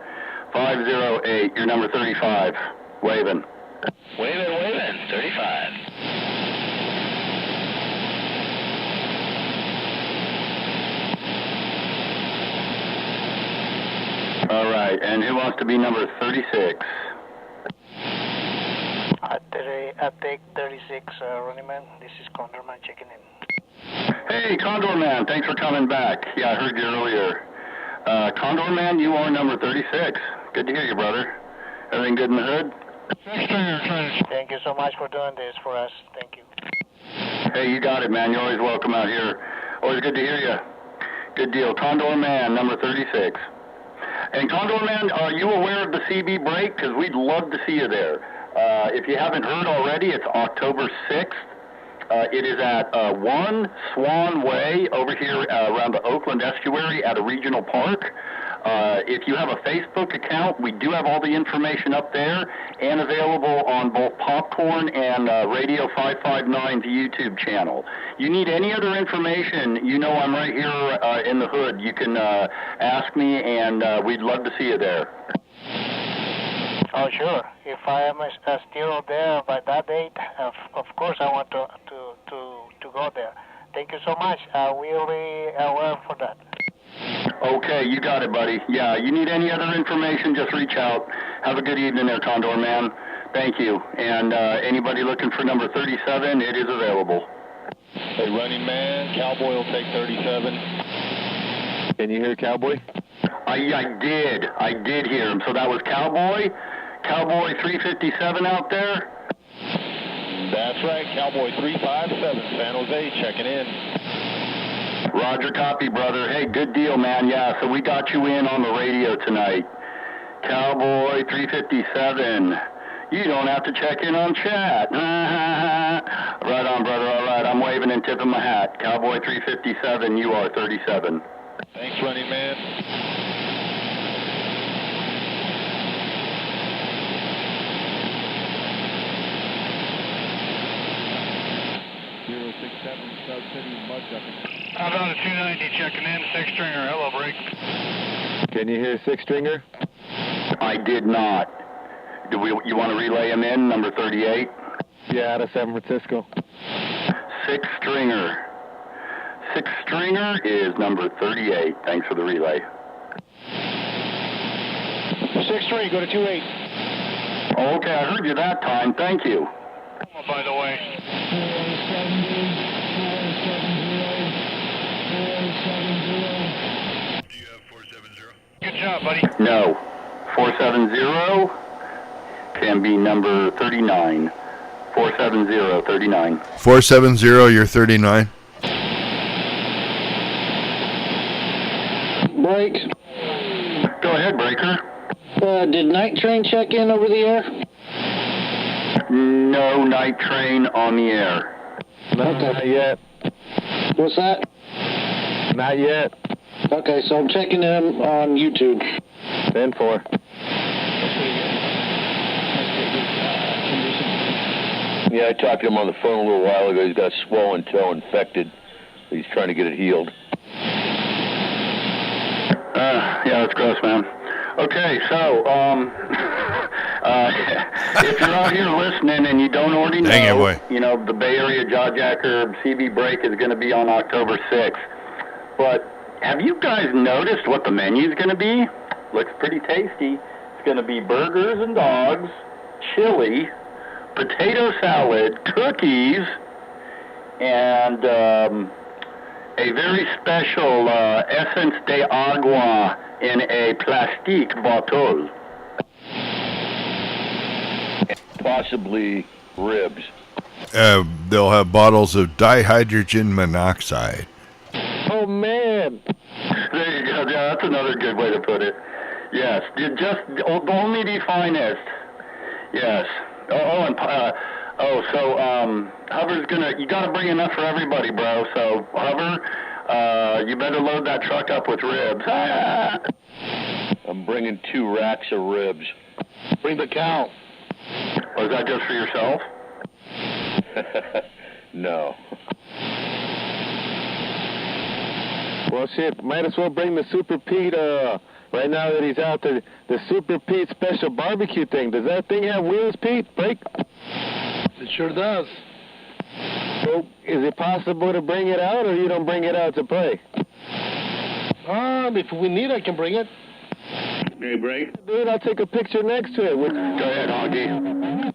508, you're number 35. Waving. Waving. 35. All right, and who wants to be number 36? I take 36, running man. This is Condor Man checking in. Hey, Condor Man, thanks for coming back. Yeah, I heard you earlier. Condor Man, you are number 36. Good to hear you, brother. Everything good in the hood? Thank you so much for doing this for us. Thank you. Hey, you got it, man. You're always welcome out here. Always good to hear you. Good deal. Condor Man, number 36. And Condor Man, are you aware of the CB break? Because we'd love to see you there. If you haven't heard already, it's October 6th. It is at 1 Swan Way over here around the Oakland Estuary at a regional park. If you have a Facebook account, we do have all the information up there and available on both Popcorn and Radio 559's YouTube channel. You need any other information, you know I'm right here in the hood. You can ask me, and we'd love to see you there. Oh, sure. If I am still there by that date, of course I want to go there. Thank you so much. We'll be aware for that. Okay, you got it, buddy. Yeah, you need any other information, just reach out. Have a good evening there, Condor Man. Thank you. And anybody looking for number 37, it is available. Hey, running man, Cowboy will take 37. Can you hear Cowboy? I did hear him. So that was Cowboy 357 out there? That's right, Cowboy 357, San Jose, checking in. Roger, copy, brother. Hey, good deal, man. Yeah, so we got you in on the radio tonight. Cowboy 357. You don't have to check in on chat. Right on, brother. All right, I'm waving and tipping my hat. Cowboy 357, you are 37. Thanks, Running Man. How about a 290 checking in, 6-stringer, hello, break. Can you hear 6-stringer? I did not. You want to relay him in, number 38? Yeah, out of San Francisco. 6-stringer. 6-stringer is number 38. Thanks for the relay. 6-3, go to 28. Okay, I heard you that time. Thank you. Oh, by the way. 470. Do you have 470? Good job, buddy. No. 470 can be number 39. 470, 39. 470, you're 39. Break. Go ahead, Breaker. Did Night Train check in over the air? No Night Train on the air. No, not yet. What's that? Not yet. Okay, so I'm checking in on YouTube. 10-4. Yeah, I talked to him on the phone a little while ago. He's got a swollen toe, infected. He's trying to get it healed. Yeah, that's gross, man. Okay, so, if you're out here listening and you don't already know, you know, the Bay Area Jawjacker CB break is going to be on October 6th. But have you guys noticed what the menu's going to be? Looks pretty tasty. It's going to be burgers and dogs, chili, potato salad, cookies, and a very special essence de agua in a plastique bottle. Possibly ribs. They'll have bottles of dihydrogen monoxide. Oh, man. There you go. Yeah, that's another good way to put it. Yes, just only the finest. Yes. Hover's you gotta bring enough for everybody, bro. So, Hover, you better load that truck up with ribs. I'm bringing 2 racks of ribs. Bring the cow. Was that just for yourself? No. Well, shit, might as well bring the Super Pete, right now that he's out there, the Super Pete special barbecue thing. Does that thing have wheels, Pete? Break? It sure does. So, is it possible to bring it out, or you don't bring it out to play? If we need, I can bring it. Hey, Break. Dude, I'll take a picture next to it. Go ahead, Augie.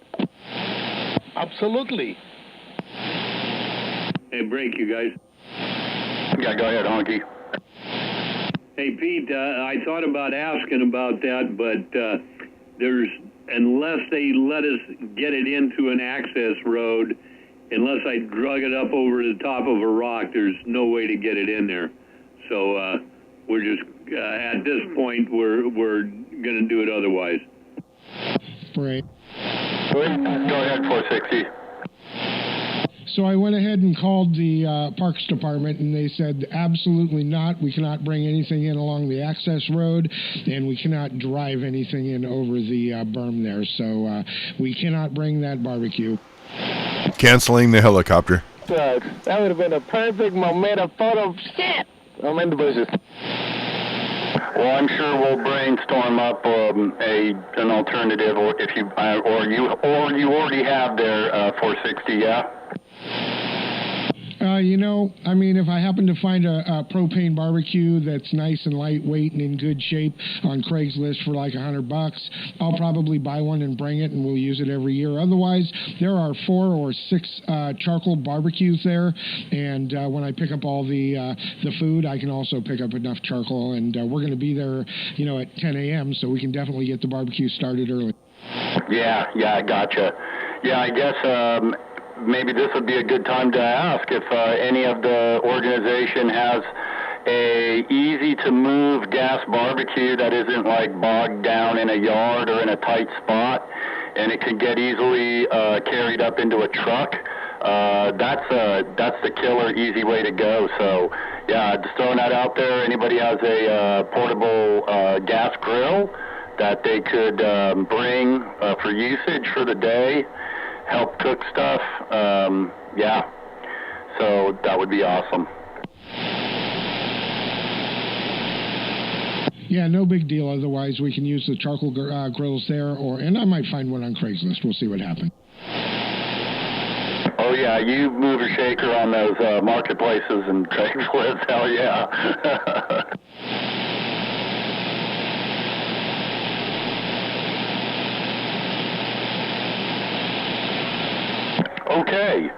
Absolutely. Hey, Break, you guys. Yeah, go ahead, Honky. Hey, Pete, I thought about asking about that, but unless they let us get it into an access road, unless I drug it up over the top of a rock, there's no way to get it in there. So we're just, at this point, we're going to do it otherwise. Right. Go ahead, 460. So I went ahead and called the Parks Department, and they said absolutely not. We cannot bring anything in along the access road, and we cannot drive anything in over the berm there. So we cannot bring that barbecue. Canceling the helicopter. That would have been a perfect momentum photo. Shit! I'm in the bushes. Well, I'm sure we'll brainstorm up an alternative, or if you you already have there 460, yeah. I mean, if I happen to find a propane barbecue that's nice and lightweight and in good shape on Craigslist for like $100, I'll probably buy one and bring it, and we'll use it every year. Otherwise, there are 4 or 6 charcoal barbecues there, and when I pick up all the food, I can also pick up enough charcoal, and we're going to be there, at 10 a.m., so we can definitely get the barbecue started early. Yeah, I gotcha. Yeah, I guess maybe this would be a good time to ask if any of the organization has a easy-to-move gas barbecue that isn't like bogged down in a yard or in a tight spot, and it can get easily carried up into a truck. That's the killer easy way to go. So yeah, just throwing that out there. Anybody has a portable gas grill that they could bring for usage for the day, help cook stuff, yeah, so that would be awesome. Yeah, no big deal. Otherwise, we can use the charcoal grills there, and I might find one on Craigslist. We'll see what happens. Oh yeah, you move a shaker on those marketplaces and Craigslist. Hell yeah. Okay,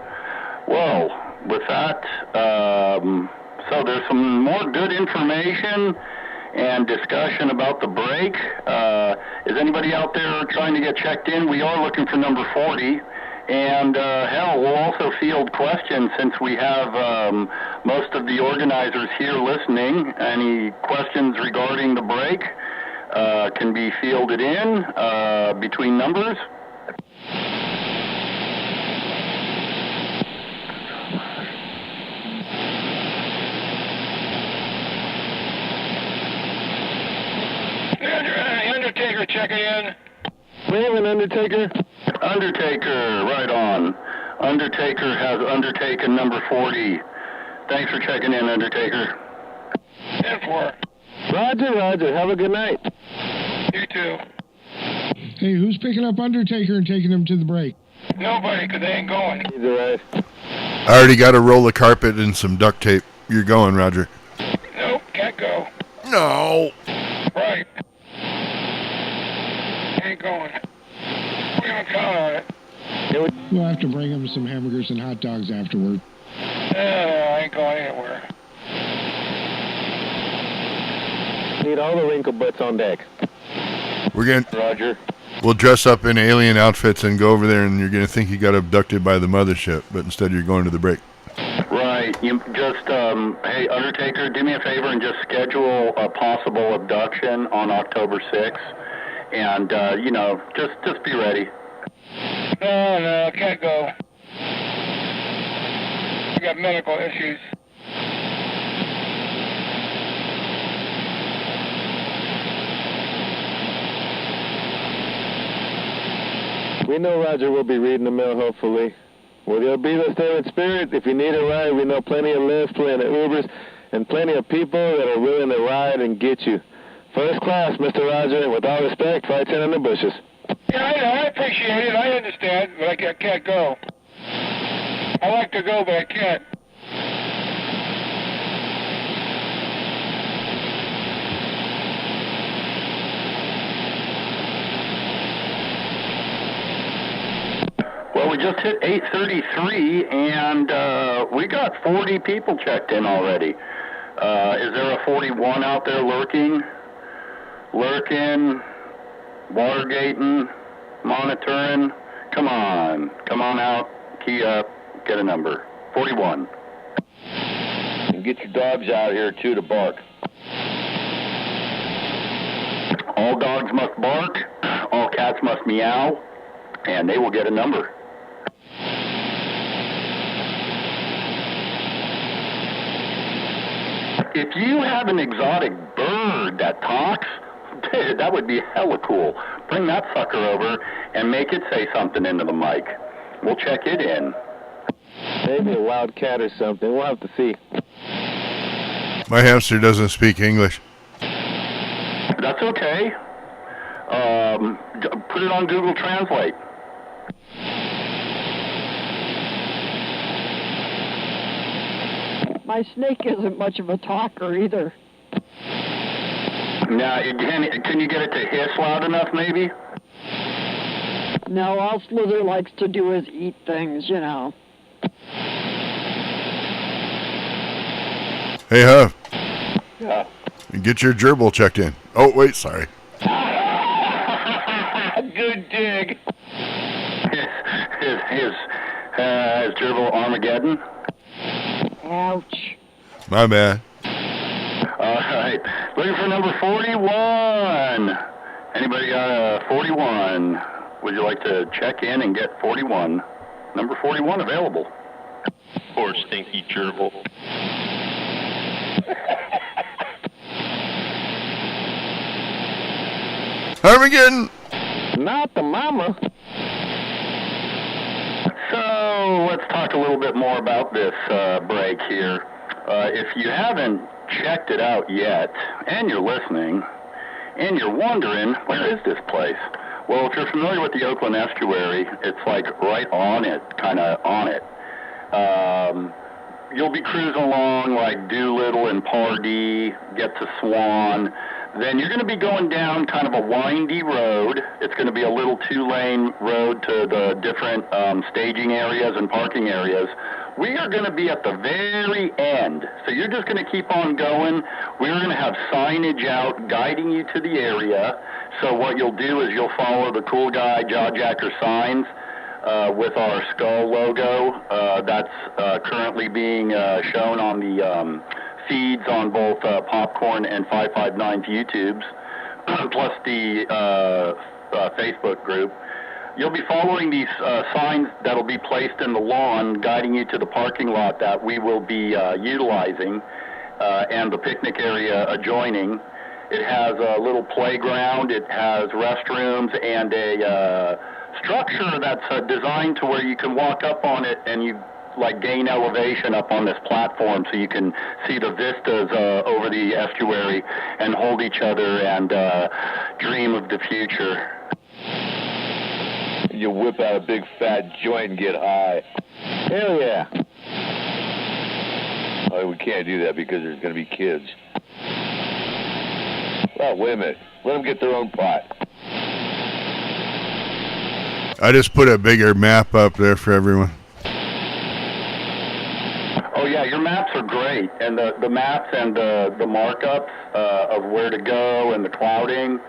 well, with that, so there's some more good information and discussion about the break. Is anybody out there trying to get checked in? We are looking for number 40, and hell, we'll also field questions since we have most of the organizers here listening. Any questions regarding the break can be fielded in between numbers. Undertaker checking in. We have an Undertaker. Undertaker, right on. Undertaker has undertaken number 40. Thanks for checking in, Undertaker. 10-4. Roger. Have a good night. You too. Hey, who's picking up Undertaker and taking him to the break? Nobody, because they ain't going. Either way. I already got a roll of carpet and some duct tape. You're going, Roger. Nope, can't go. No. Right. Ain't going. We're going to count on it. We'll have to bring him some hamburgers and hot dogs afterward. I ain't going anywhere. Need all the wrinkle butts on deck. We're going to... Roger. We'll dress up in alien outfits and go over there, and you're going to think you got abducted by the mothership, but instead you're going to the break. Right. You just, hey, Undertaker, do me a favor and just schedule a possible abduction on October 6th. And, just be ready. No, I can't go. I got medical issues. We know Roger will be reading the mail, hopefully. Well, he'll be there in spirit. If you need a ride, we know plenty of Lyft, plenty of Ubers, and plenty of people that are willing to ride and get you. First class, Mr. Roger, and with all respect, fight in the bushes. Yeah, I know. I appreciate it. I understand, but I can't go. I like to go, but I can't. Well, we just hit 8:33, and we got 40 people checked in already. Is there a 41 out there lurking, watergating, monitoring? Come on out, key up, get a number. 41. And get your dogs out here, too, to bark. All dogs must bark, all cats must meow, and they will get a number. If you have an exotic bird that talks, dude, that would be hella cool. Bring that sucker over and make it say something into the mic. We'll check it in. Maybe a wild cat or something. We'll have to see. My hamster doesn't speak English. That's okay. Put it on Google Translate. My snake isn't much of a talker either. Now, can you get it to hiss loud enough, maybe? No, all Slither likes to do is eat things, you know. Hey, Huff. Yeah. Get your gerbil checked in. Oh, wait, sorry. Good dig. His gerbil Armageddon. Ouch. My bad. All right. Looking for number 41. Anybody got a 41? Would you like to check in and get 41? Number 41 available. Poor stinky gerbil. Armageddon! Not the mama. So let's talk a little bit more about this break here. If you haven't checked it out yet, and you're listening, and you're wondering, where is this place? Well, if you're familiar with the Oakland estuary, it's like right on it, kind of on it. You'll be cruising along like Doolittle and Pardee, get to Swan. Then you're going to be going down kind of a windy road. It's going to be a little 2-lane road to the different staging areas and parking areas. We are going to be at the very end. So you're just going to keep on going. We're going to have signage out guiding you to the area. So what you'll do is you'll follow the cool guy Jawjacker signs with our skull logo. That's currently being shown on the feeds on both Popcorn and 559's YouTubes, plus the Facebook group. You'll be following these signs that'll be placed in the lawn, guiding you to the parking lot that we will be utilizing, and the picnic area adjoining. It has a little playground, it has restrooms, and a structure that's designed to where you can walk up on it and you like gain elevation up on this platform so you can see the vistas over the estuary and hold each other and dream of the future. You whip out a big fat joint and get high. Hell yeah. Oh, we can't do that because there's going to be kids. Well, wait a minute. Let them get their own pot. I just put a bigger map up there for everyone. Oh yeah, your maps are great, and the maps and the markups of where to go and the clouding.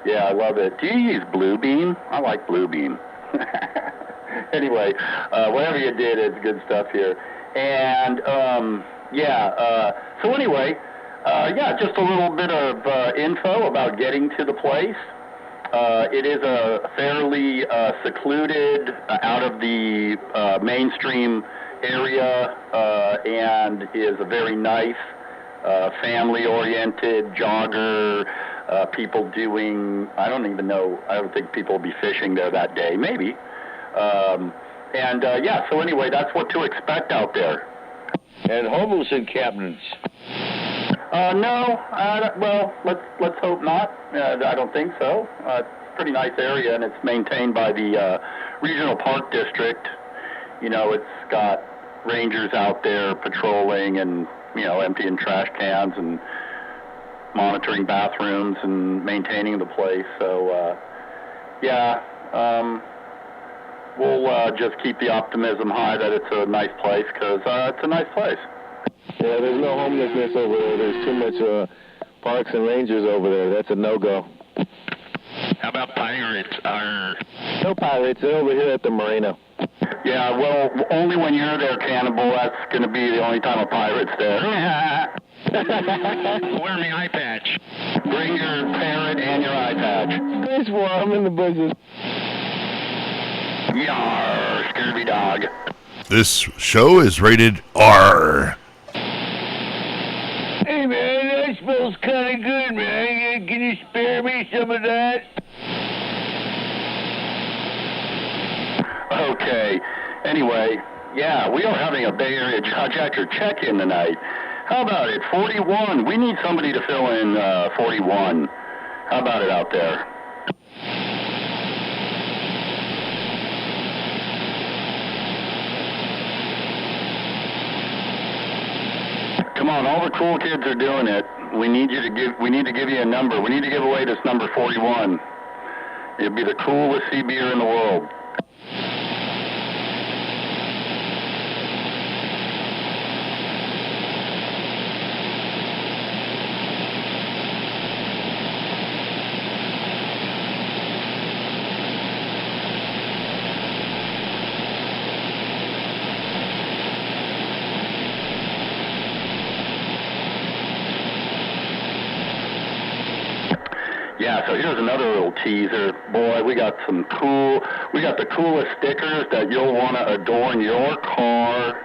Yeah, I love it. Do you use Bluebeam? I like Bluebeam. Anyway, whatever you did, it's good stuff here. And so anyway, just a little bit of info about getting to the place. It is a fairly secluded, out of the mainstream area, and is a very nice, family-oriented jogger. People doing, I don't think people will be fishing there that day, maybe. So anyway, that's what to expect out there. And homeless encampments. No, well, let's hope not. I don't think so. It's a pretty nice area, and it's maintained by the Regional Park District. You know, it's got rangers out there patrolling and, emptying trash cans and monitoring bathrooms and maintaining the place. So, we'll just keep the optimism high that it's a nice place, because it's a nice place. Yeah, there's no homelessness over there. There's too much parks and rangers over there. That's a no-go. How about pirates? No pirates. They're over here at the marina. Yeah, well, only when you're there, Cannibal. That's going to be the only time a pirate's there. Wear me eye patch. Bring your parrot and your eye patch. It's warm in the bushes. Yarr, Scooby Dog. This show is rated R. Hey, man, that smells kind of good, man. Can you spare me some of that? Okay. Anyway, we are having a Bay Area Jawjacker check-in tonight. How about it? 41. We need somebody to fill in 41. How about it out there? Come on, all the cool kids are doing it. We need to give you a number. We need to give away this number 41. It'd be the coolest CBer in the world. Yeah, so here's another little teaser. Boy, we got the coolest stickers that you'll want to adorn your car,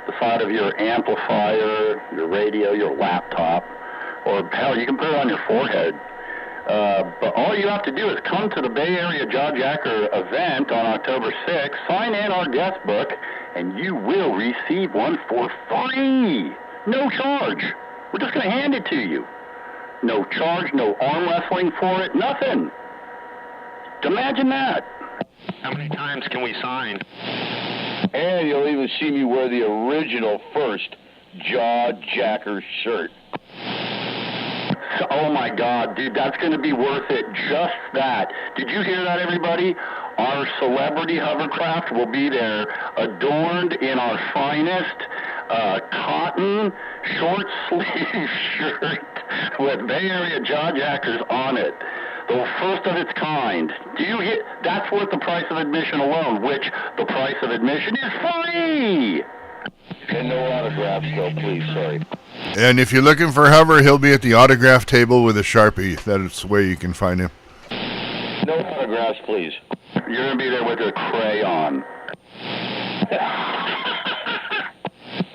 the side of your amplifier, your radio, your laptop, or hell, you can put it on your forehead. But all you have to do is come to the Bay Area Jaw Jacker event on October 6th, sign in our guest book, and you will receive one for free. No charge. We're just going to hand it to you. No charge, no arm wrestling for it, nothing. Imagine that. How many times can we sign? And you'll even see me wear the original first Jaw Jacker shirt. Oh my God, dude, that's going to be worth it. Just that. Did you hear that, everybody? Our celebrity hovercraft will be there, adorned in our finest cotton short sleeve shirt with Bay Area Jaw Jackers on it. The first of its kind. Do you hear? That's worth the price of admission alone, which the price of admission is free. And no autographs, though, please. Sorry. And if you're looking for Hover, he'll be at the autograph table with a Sharpie. That's where you can find him. No autographs, please. You're going to be there with a crayon.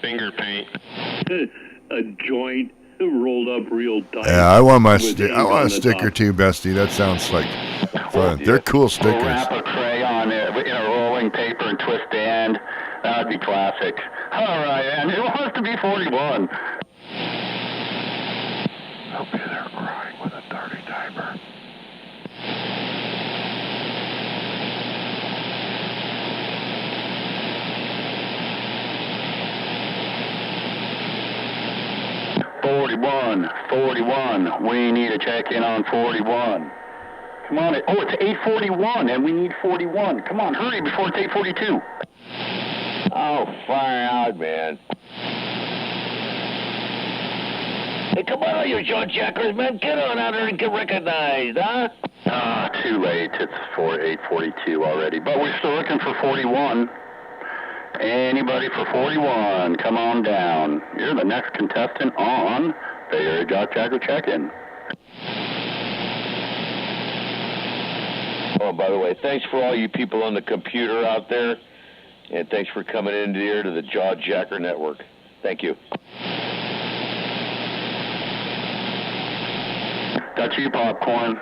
Finger paint. A joint rolled up real tight. Yeah, I want a sticker too, Bestie. That sounds like fun. They're cool stickers. We'll wrap a crayon in a rolling paper and twist the end. That would be classic. All right, and who wants to be 41? I'll be there crying with a dirty diaper. $41. We need to check in on 41. Come on. Oh, it's 8:41, and we need 41. Come on, hurry before it's 8:42. Oh, far out, man. Hey, come on, you jaw jackers, man. Get on out there and get recognized, huh? Too late. It's 8:42 already. But we're still looking for 41. Anybody for 41, come on down. You're the next contestant on Bay Area Jaw Jacker Check-In. Oh, by the way, thanks for all you people on the computer out there, and thanks for coming in here to the Jaw Jacker Network. Thank you. That's you, Popcorn.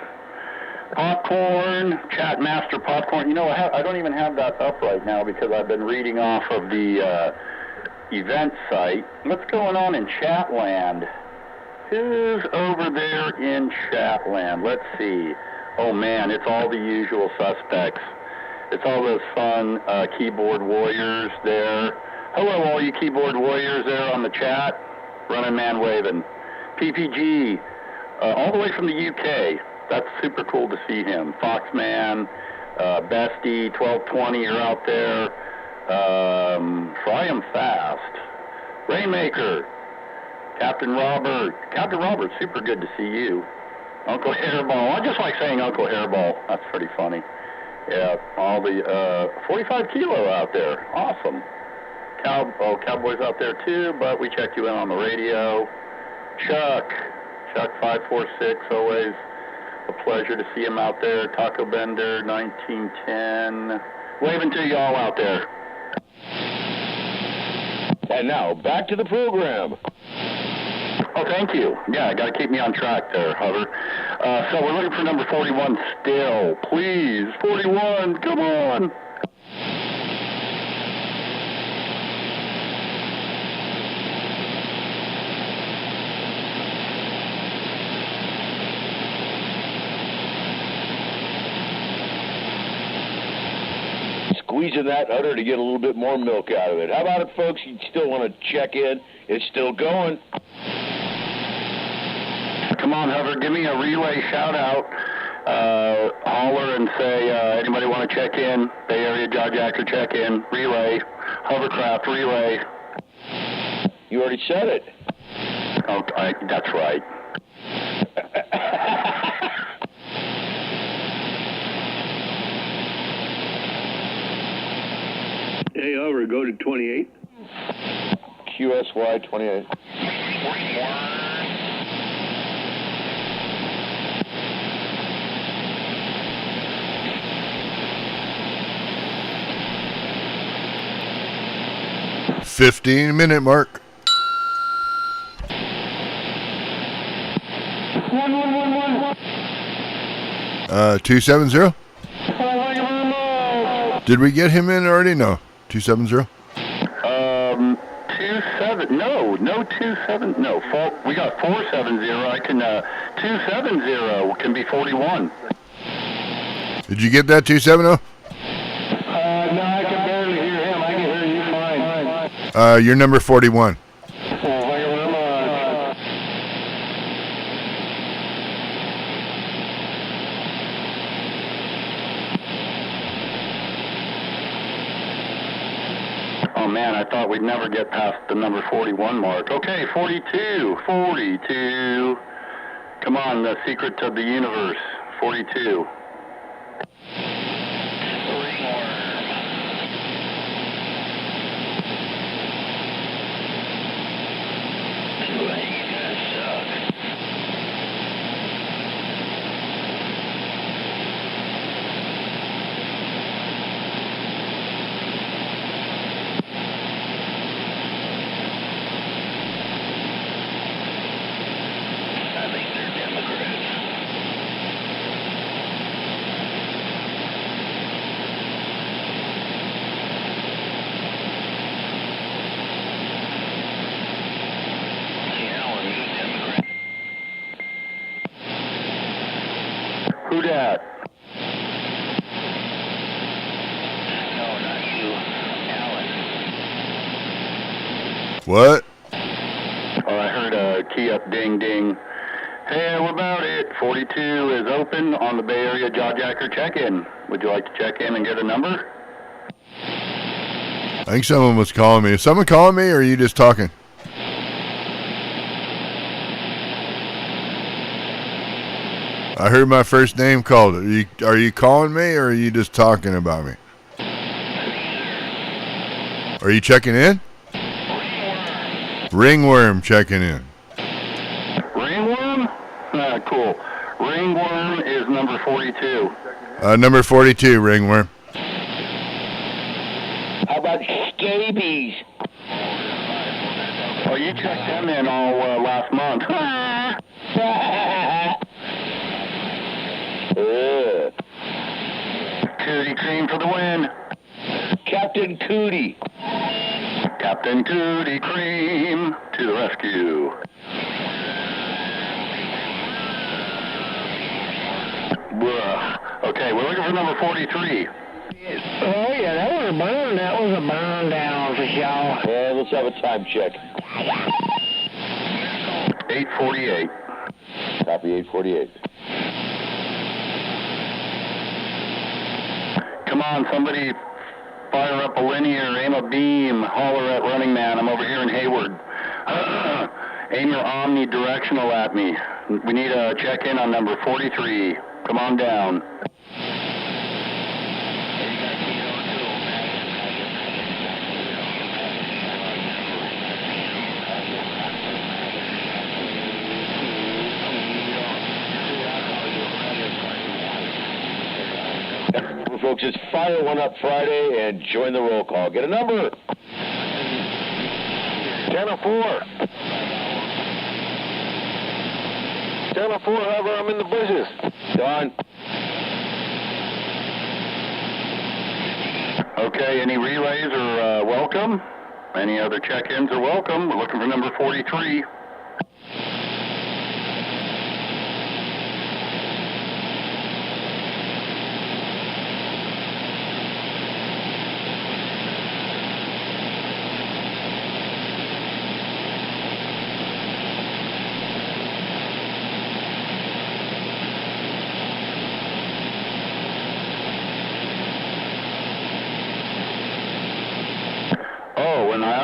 Popcorn, Chat Master Popcorn. You know, I don't even have that up right now because I've been reading off of the event site. What's going on in Chatland? Who's over there in Chatland? Let's see. Oh, man, it's all the usual suspects. It's all those fun keyboard warriors there. Hello, all you keyboard warriors there on the chat. Running Man waving. PPG, all the way from the UK. That's super cool to see him. Foxman, Bestie, 1220, you're out there. Fry 'em fast. Rainmaker, Captain Robert. Captain Robert, super good to see you. Uncle Hairball. I just like saying Uncle Hairball. That's pretty funny. Yeah, all the 45 kilo out there. Awesome. Cowboys out there too, but we checked you in on the radio. Chuck 546, always a pleasure to see him out there. Taco Bender 1910. Waving to you all out there. And now, back to the program. Oh, thank you. Yeah, got to keep me on track there, Hover. So we're looking for number 41 still. Please, 41, come on. squeezing that udder to get a little bit more milk out of it. How about it, folks? You still want to check in? It's still going. Come on, Hover, give me a relay shout-out. Holler and say, anybody want to check in? Bay Area Jawjacker check-in. Relay. Hovercraft relay. You already said it. Oh, that's right. Hey, Hover, go to 28. QSY 28. $15-minute mark. 270. Did we get him in already? No. 270. 27. No, 27. No, we got 470. I can 270 can be 41. Did you get that 270? No, I can barely hear him. I can hear you fine. You're number 41. Oh man, I thought we'd never get past the number 41 mark. Okay, 42. Come on, the secret to the universe. 42. Who dat? No, not you. Alan. What? Oh, I heard a key up ding ding. Hey, what about it? 42 is open on the Bay Area Jawjacker check-in. Would you like to check in and get a number? I think someone was calling me. Is someone calling me, or are you just talking? I heard my first name called. Are you calling me, or are you just talking about me? Are you checking in? Ringworm checking in. Ringworm? Cool. Ringworm is number 42. Number 42, Ringworm. How about scabies? Oh, you checked them in all last month. Cootie cream for the win. Captain Cootie. Captain Cootie cream to the rescue. Okay, we're looking for number 43. Oh, yeah, that was a burn. That was a burn down for sure. Yeah, let's have a time check. 8:48. Copy 8:48. Come on, somebody fire up a linear, aim a beam, holler at Running Man. I'm over here in Hayward. Aim your omnidirectional at me. We need a check-in on number 43. Come on down. Folks, just fire one up Friday and join the roll call. Get a number. 10-4. 10-4, however, I'm in the bushes. Done. Okay, any relays are welcome. Any other check-ins are welcome. We're looking for number 43.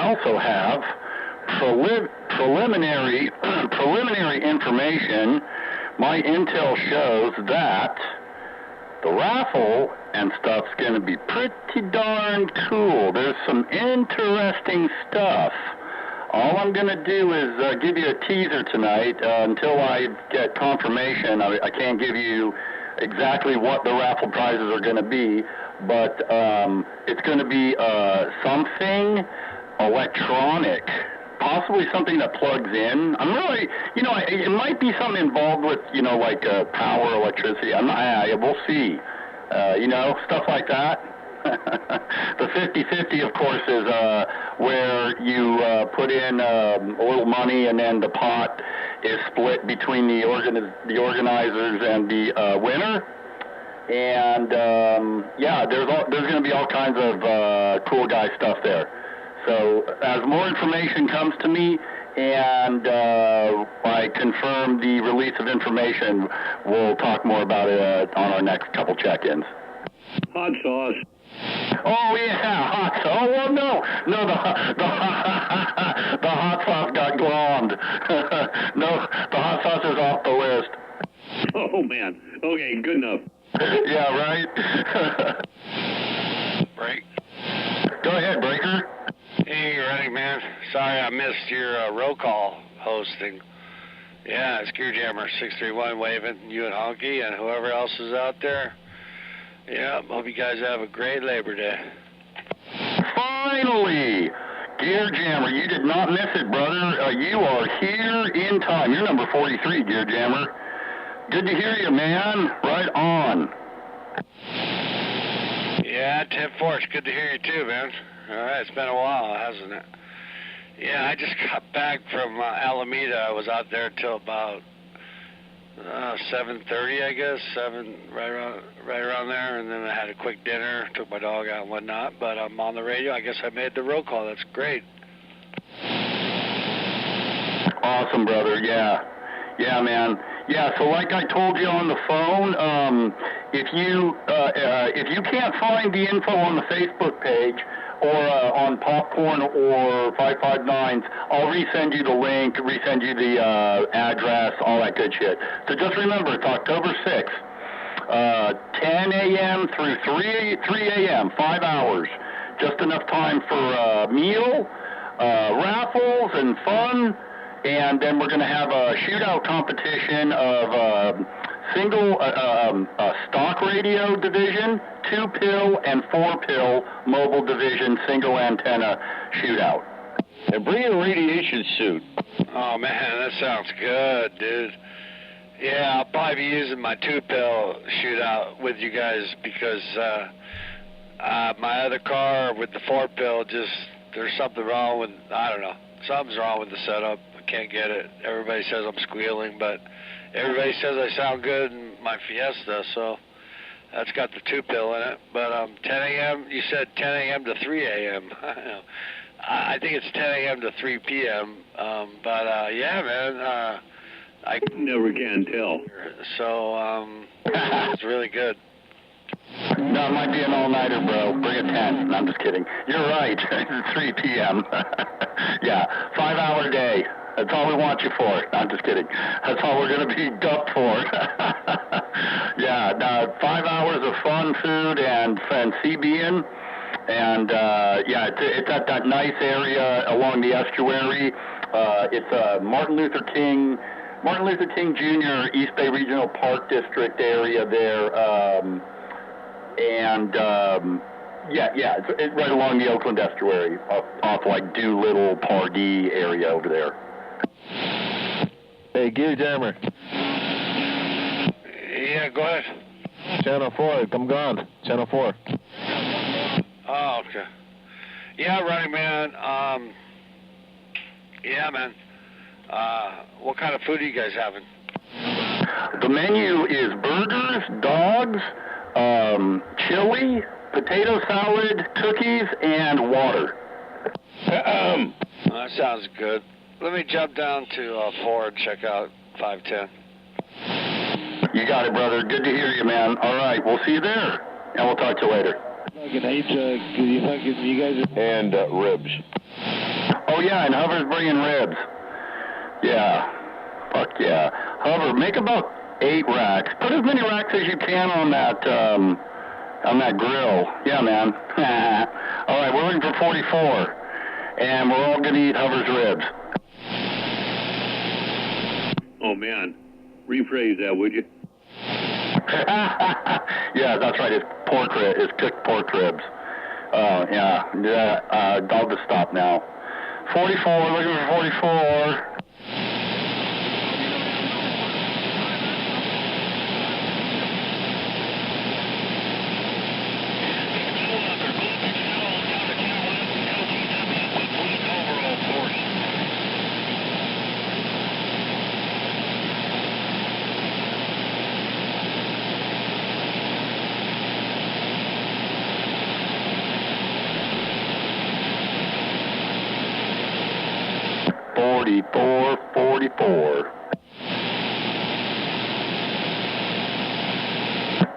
also have preliminary information. My intel shows that the raffle and stuff's going to be pretty darn cool. There's some interesting stuff. All I'm going to do is give you a teaser tonight until I get confirmation. I can't give you exactly what the raffle prizes are going to be, but it's going to be something electronic, possibly something that plugs in. I'm really, it might be something involved with, like power, electricity. We'll see. Stuff like that. The 50-50, of course, is where you put in a little money, and then the pot is split between the organizers and the winner. And there's going to be all kinds of cool guy stuff there. So as more information comes to me and I confirm the release of information, we'll talk more about it on our next couple check-ins. Hot sauce. Oh yeah, hot sauce. Oh well, no, the hot sauce got glommed. No, the hot sauce is off the list. Oh man. Okay, good enough. Yeah, right. Break. Go ahead, Breaker. Hey, Running Man. Sorry I missed your roll call hosting. Yeah, it's Gearjammer 631 waving you and Honky and whoever else is out there. Yeah, hope you guys have a great Labor Day. Finally! Gearjammer, you did not miss it, brother. You are here in time. You're number 43, Gearjammer. Good to hear you, man. Right on. Yeah, 10-4. It's good to hear you too, man. All right, it's been a while, hasn't it? Yeah, I just got back from Alameda. I was out there till about 7:30, I guess, right around there, and then I had a quick dinner, took my dog out and whatnot. But I'm on the radio. I guess I made the roll call. That's great. Awesome, brother. Yeah, man. Yeah. So, like I told you on the phone, if you can't find the info on the Facebook page or on Popcorn or 559s, I'll resend you the link, resend you the address, all that good shit. So just remember, it's October 6th, 10 a.m. through 3 a.m., 5 hours. Just enough time for a meal, raffles, and fun. And then we're going to have a shootout competition of single stock radio division, 2-pill and 4-pill mobile division single antenna shootout. And bring a radiation suit. Oh man, that sounds good, dude. Yeah, I'll probably be using my 2-pill shootout with you guys because my other car with the 4-pill, there's something wrong with, I don't know, something's wrong with the setup. I can't get it. Everybody says I'm squealing, but everybody says I sound good in my Fiesta, so that's got the 2-pill in it. But 10 a.m., you said 10 a.m. to 3 a.m. I think it's 10 a.m. to 3 p.m. Yeah, man, I never can tell. So it's really good. No, it might be an all-nighter, bro. Bring a tent. No, I'm just kidding. You're right. It's 3 p.m. Yeah, 5-hour day. That's all we want you for. No, I'm just kidding. That's all we're going to be dubbed for. Yeah, 5 hours of fun, food, and CBing. And, it's at that nice area along the estuary. It's Martin Luther King Jr. East Bay Regional Park District area there. It's right along the Oakland estuary, off like Doolittle, Pardee area over there. Hey, Gearjammer. Yeah, go ahead. Channel 4, I'm gone. Channel 4. Oh, okay. Yeah, Running Man. Yeah, man. What kind of food are you guys having? The menu is burgers, dogs, chili, potato salad, cookies, and water. That sounds good. Let me jump down to 4 and check out 510. You got it, brother. Good to hear you, man. All right, we'll see you there, and we'll talk to you later. Good night. You guys. And ribs. Oh, yeah, and Hover's bringing ribs. Yeah. Fuck yeah. Hover, make about 8 racks. Put as many racks as you can on that grill. Yeah, man. All right, we're looking for 44. And we're all going to eat Hover's ribs. Oh, man. Rephrase that, would you? Yeah, that's right. It's cooked pork ribs. Yeah. I'll just stop now. 44, looking for 44.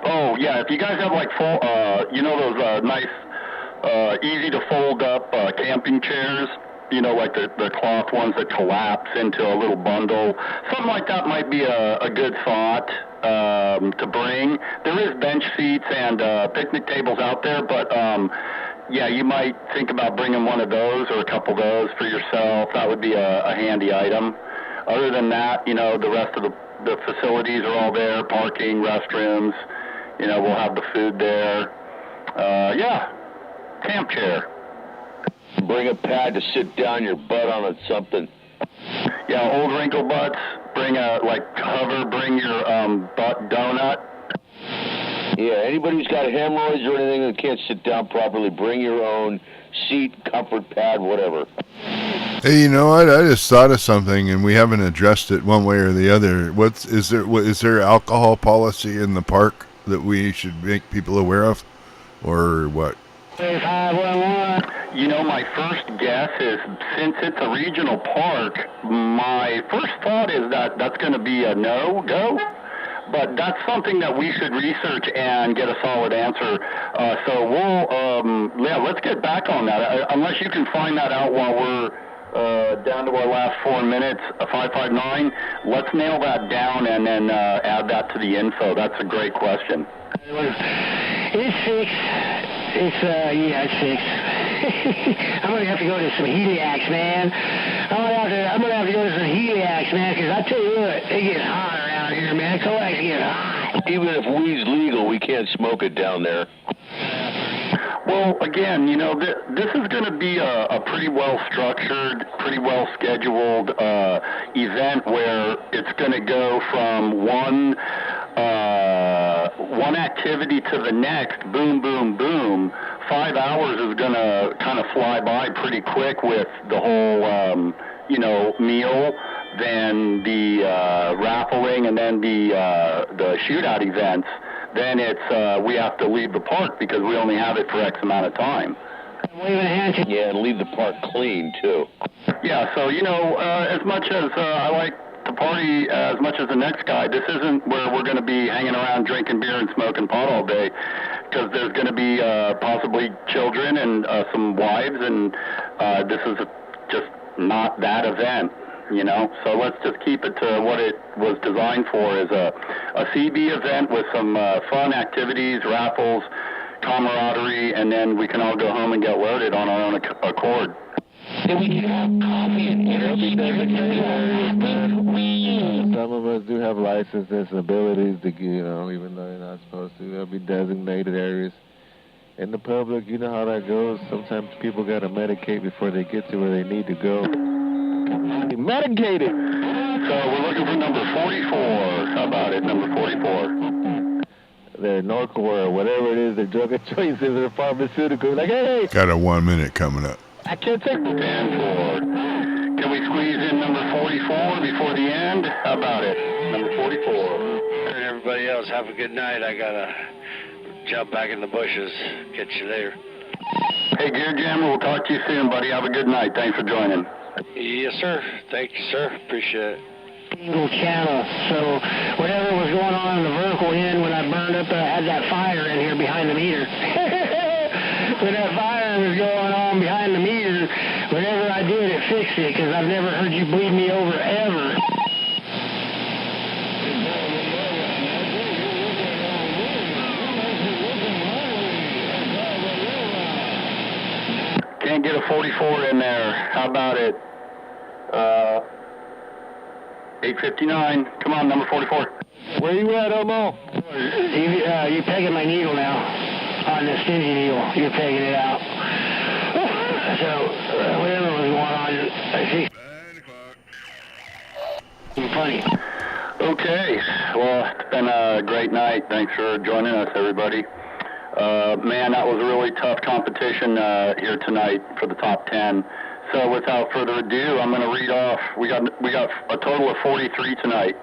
Oh, yeah, if you guys have like those nice, easy to fold up camping chairs, like the cloth ones that collapse into a little bundle, something like that might be a good thought to bring. There is bench seats and picnic tables out there, but yeah, you might think about bringing one of those or a couple of those for yourself. That would be a handy item. Other than that, the rest of the facilities are all there, parking, restrooms. We'll have the food there. Yeah, camp chair. Bring a pad to sit down your butt on it, something. Yeah, old wrinkle butts. Bring Hover, bring your butt donut. Yeah, anybody who's got hemorrhoids or anything that can't sit down properly, bring your own seat, comfort pad, whatever. Hey, you know what? I just thought of something, and we haven't addressed it one way or the other. Is there alcohol policy in the park that we should make people aware of, or what? My first guess is, since it's a regional park, my first thought is that that's going to be a no-go. But that's something that we should research and get a solid answer. So let's get back on that. Unless you can find that out while we're down to our last 4 minutes, 559, let's nail that down and then add that to the info. That's a great question. It's 6. It's 6. I'm going to have to go to some heliacs, man. I'm going to have to go to some heliacs, man, because I tell you what, it gets hot around here, man. Coax gets hot. Even if weed's legal, we can't smoke it down there. Well, again, this is going to be a pretty well-structured, pretty well-scheduled event where it's going to go from one activity to the next, boom, boom, boom. 5 hours is going to kind of fly by pretty quick with the whole, meal, then the raffling, and then the shootout events. Then we have to leave the park because we only have it for X amount of time. Yeah, and leave the park clean, too. Yeah, so, as much as I like to party as much as the next guy, this isn't where we're going to be hanging around drinking beer and smoking pot all day, because there's going to be possibly children and some wives, and this is just not that event. So let's just keep it to what it was designed for, as a CB event with some fun activities, raffles, camaraderie, and then we can all go home and get loaded on our own accord. And we can have coffee and energy. Some of us do have licenses and abilities to, even though you're not supposed to. There'll be designated areas. In the public, you know how that goes. Sometimes people got to medicate before they get to where they need to go. Medicated. So we're looking for number 44. How about it, number 44? Their Norco or whatever it is, their drug of choice is their pharmaceutical. Like, hey! Got a 1 minute coming up. I can't take the 10-4. Can we squeeze in number 44 before the end? How about it? Number 44. All right, everybody else, have a good night. I got to jump back in the bushes. Catch you later. Hey, Gear Jammer, we'll talk to you soon, buddy. Have a good night. Thanks for joining. Yes, sir. Thank you, sir. Appreciate it. Single channel. So whatever was going on in the vertical end when I burned up, had that fire in here behind the meter. when that fire was going on behind the meter, whatever I did, it fixed it, because I've never heard you bleed me over ever. Can't get a 44 in there. How about it? 859. Come on, number 44. Where you at, Elmo? You're pegging my needle now. On the stingy needle. You're pegging it out. So, whatever was going on, I see. Funny. Okay. Well, it's been a great night. Thanks for joining us, everybody. Man, that was a really tough competition here tonight for the top 10. So without further ado, I'm going to read off. We got a total of 43 tonight.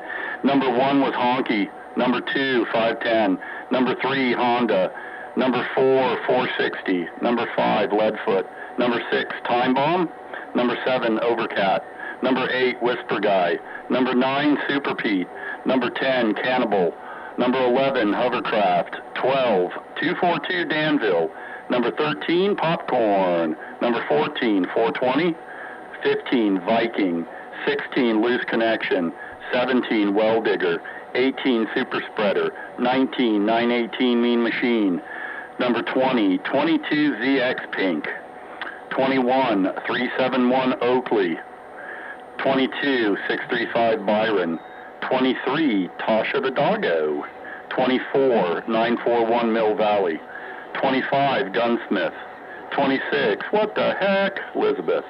Number 1 was Honky. Number 2, 510. Number 3, Honda. Number 4, 460. Number 5, Leadfoot. Number 6, Time Bomb. Number 7, Overcat. Number 8, Whisper Guy. Number 9, Super Pete. Number 10, Cannibal. Number 11, Hovercraft. 12, 242 Danville. Number 13, Popcorn. Number 14, 420. 15, Viking. 16, Loose Connection. 17, Well Digger. 18, Super Spreader. 19, 918 Mean Machine. Number 20, 22, ZX Pink. 21, 371 Oakley. 22, 635 Byron. 23, Tasha the Doggo. 24, 941 Mill Valley. 25, Gunsmith. 26, what the heck, Elizabeth.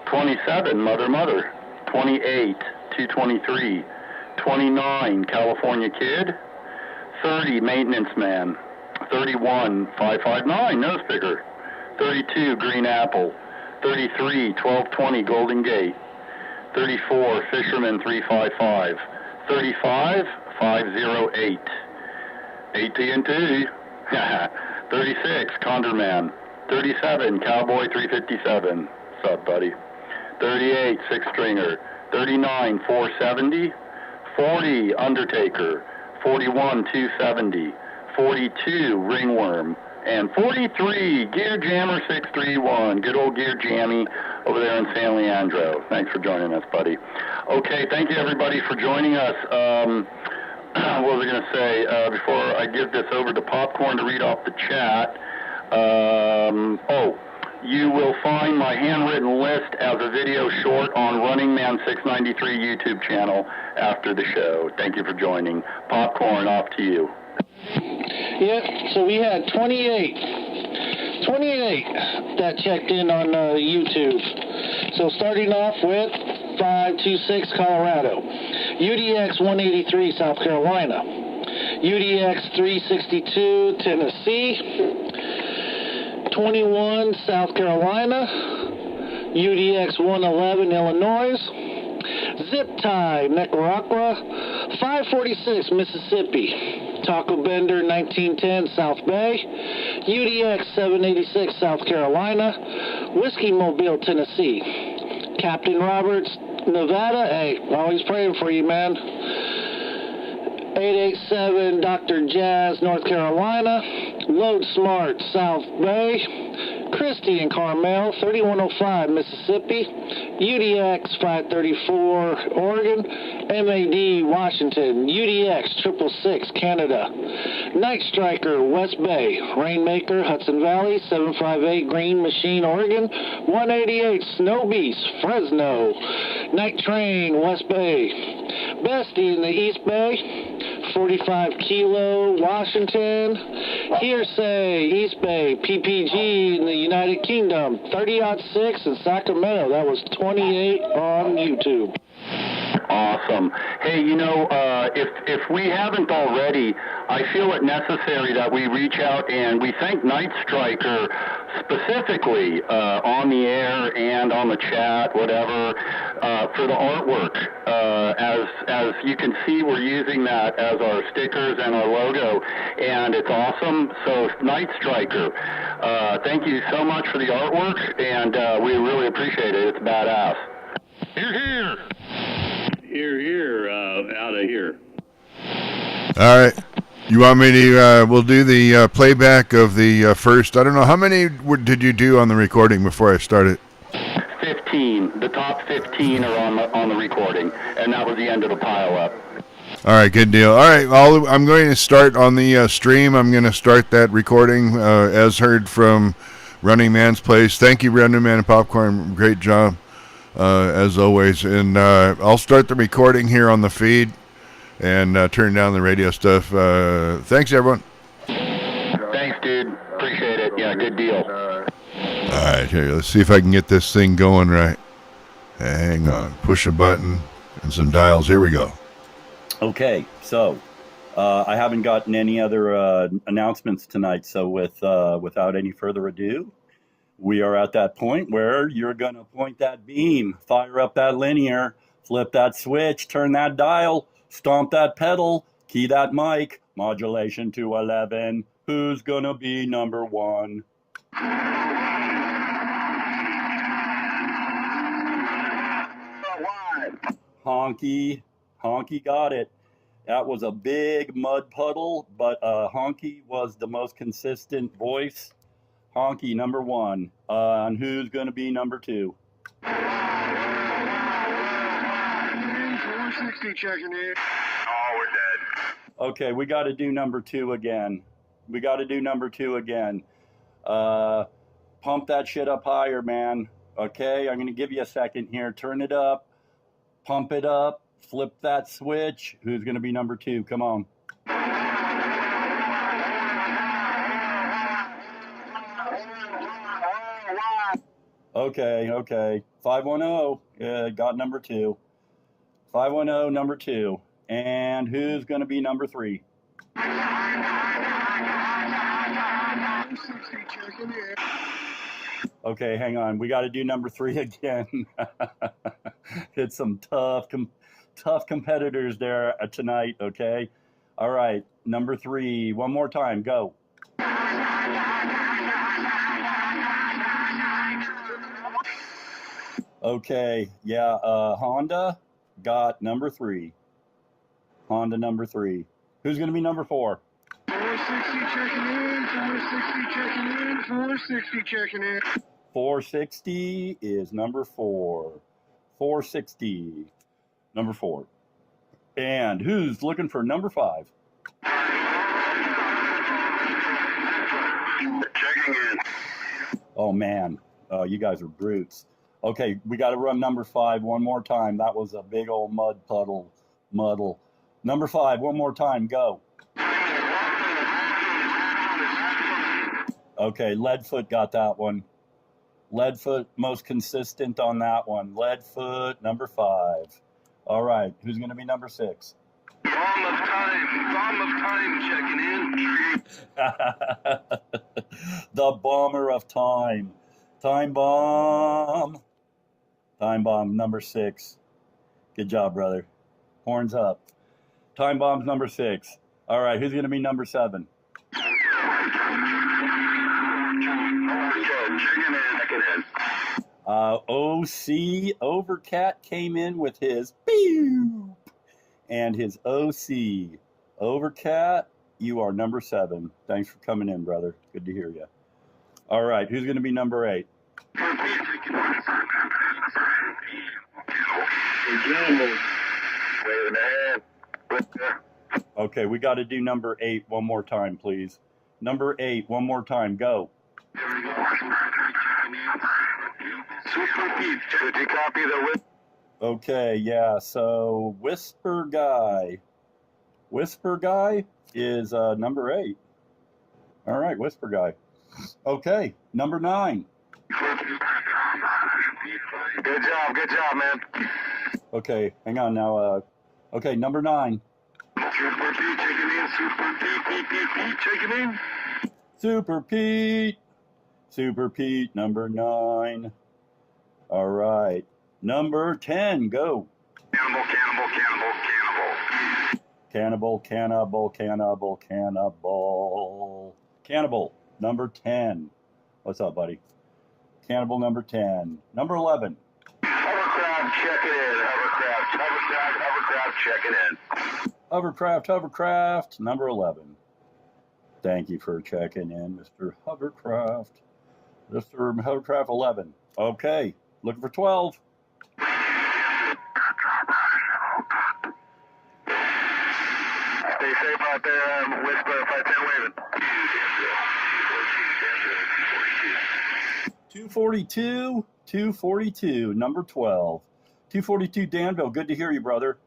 27, Mother. 28, 223. 29, California Kid. 30, Maintenance Man. 31, 559, Nose Picker. 32, Green Apple. 33, 1220 Golden Gate. 34, Fisherman 355. 35, 508. AT&T. 36, Condorman. 37, Cowboy 357. What's up, buddy? 38, Six Stringer. 39, 470. 40, Undertaker. 41, 270. 42, Ringworm. And 43, Gear Jammer 631. Good old Gear Jammy over there in San Leandro. Thanks for joining us, buddy. Okay, thank you, everybody, for joining us. What was I going to say? Before I give this over to Popcorn to read off the chat, you will find my handwritten list as a video short on Running Man 693 YouTube channel after the show. Thank you for joining. Popcorn, off to you. Yeah, so we had 28 that checked in on YouTube. So starting off with 526 Colorado, UDX 183 South Carolina, UDX 362 Tennessee, 21 South Carolina, UDX 111 Illinois, Zip Tie Nicaragua, 546 Mississippi, Taco Bender 1910 South Bay, UDX 786 South Carolina, Whiskey Mobile Tennessee, Captain Roberts Nevada. Hey, always praying for you, man. 887 Dr. Jazz North Carolina, Load Smart South Bay, Christie and Carmel 3105 Mississippi, UDX 534 Oregon, MAD Washington, UDX 666 Canada, Night Striker West Bay, Rainmaker Hudson Valley 758 Green Machine Oregon, 188 Snow Beast Fresno, Night Train West Bay, Bestie in the East Bay, 45 Kilo Washington, Hearsay East Bay, PPG in the United Kingdom, 30-06 in Sacramento. That was 28 on YouTube. Awesome. Hey, you know, if we haven't already, I feel it necessary that we reach out and we thank Night Striker specifically on the air and on the chat, whatever, for the artwork. As you can see, we're using that as our stickers and our logo, and it's awesome. So, Night Striker, thank you so much for the artwork, and we really appreciate it. It's badass. Hear, hear. Hear, hear, out of here. All right. You want me to, we'll do the playback of the first, I don't know, how many did you do on the recording before I started? 15. The top 15 are on the recording, and that was the end of the pile-up. All right, good deal. All right, I'm going to start on the stream. I'm going to start that recording as heard from Running Man's Place. Thank you, Running Man and Popcorn. Great job, as always. And I'll start the recording here on the feed and turn down the radio stuff. Thanks, everyone. Thanks, dude. Appreciate it. Yeah, good deal. All right, here, let's see if I can get this thing going right. Hang on. Push a button and some dials. Here we go. Okay, so I haven't gotten any other announcements tonight, so without any further ado, we are at that point where you're going to point that beam, fire up that linear, flip that switch, turn that dial, stomp that pedal, key that mic, modulation to 11. Who's going to be number one? Honky. Honky got it. That was a big mud puddle, but Honky was the most consistent voice. Honky, number one. And who's going to be number two? 460 checking in. Oh, we're dead. Okay, we got to do number two again. Pump that shit up higher, man. Okay, I'm going to give you a second here. Turn it up. Pump it up. Flip that switch. Who's going to be number two? Come on. Okay. 510. Got number two. 510, number two. And who's going to be number three? 460 checking in. Okay, hang on. We got to do number three again. It's some tough competitors there tonight, okay? All right, number three. One more time. Go. Okay, yeah, Honda got number three. Honda number three. Who's going to be number four? 460 checking in. 460 checking in. 460 checking in. 460 is number four. 460, number four. And who's looking for number five? Checking in. Oh, man. You guys are brutes. Okay, we got to run number five one more time. That was a big old muddle. Number five, one more time. Go. Okay, Leadfoot got that one. Leadfoot, most consistent on that one. Leadfoot, number five. All right, who's going to be number six? Bomb of time checking in. The bomber of time. Time bomb, number six. Good job, brother. Horns up. Time bomb's number six. All right, who's going to be number seven? OC Overcat came in with his pew, and his OC Overcat. You are number seven. Thanks for coming in, brother. Good to hear you. All right, who's going to be number eight? Okay, we got to do number eight one more time, please. Number eight, one more time. Go. Okay, yeah, so Whisper Guy is number eight. All right, Whisper Guy. Okay, number nine. Good job, man. Okay, hang on now. Okay, number nine. Super Pete checking in. Pete checking in. Super Pete, number nine. All right, number 10, go. Cannibal, number 10. What's up, buddy? Cannibal, number 10. Number 11. Hovercraft checking in. Hovercraft checking in. Hovercraft, number 11. Thank you for checking in, Mr. Hovercraft. Mr. Hovercraft 11. Okay, looking for 12. Stay safe out there, Whisper 510 waving. 242, number 12. 242 Danville, good to hear you, brother.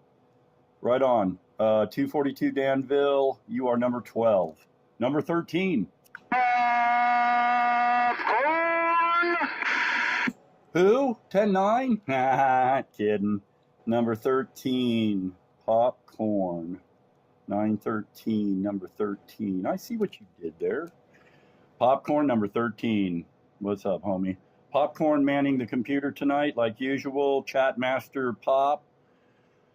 Right on. 242 Danville, you are number 12. Number 13. Who? 10-9? Kidding. Number 13, Popcorn. 913, number 13. I see what you did there. Popcorn, number 13. What's up, homie? Popcorn manning the computer tonight, like usual. Chat Master Pop.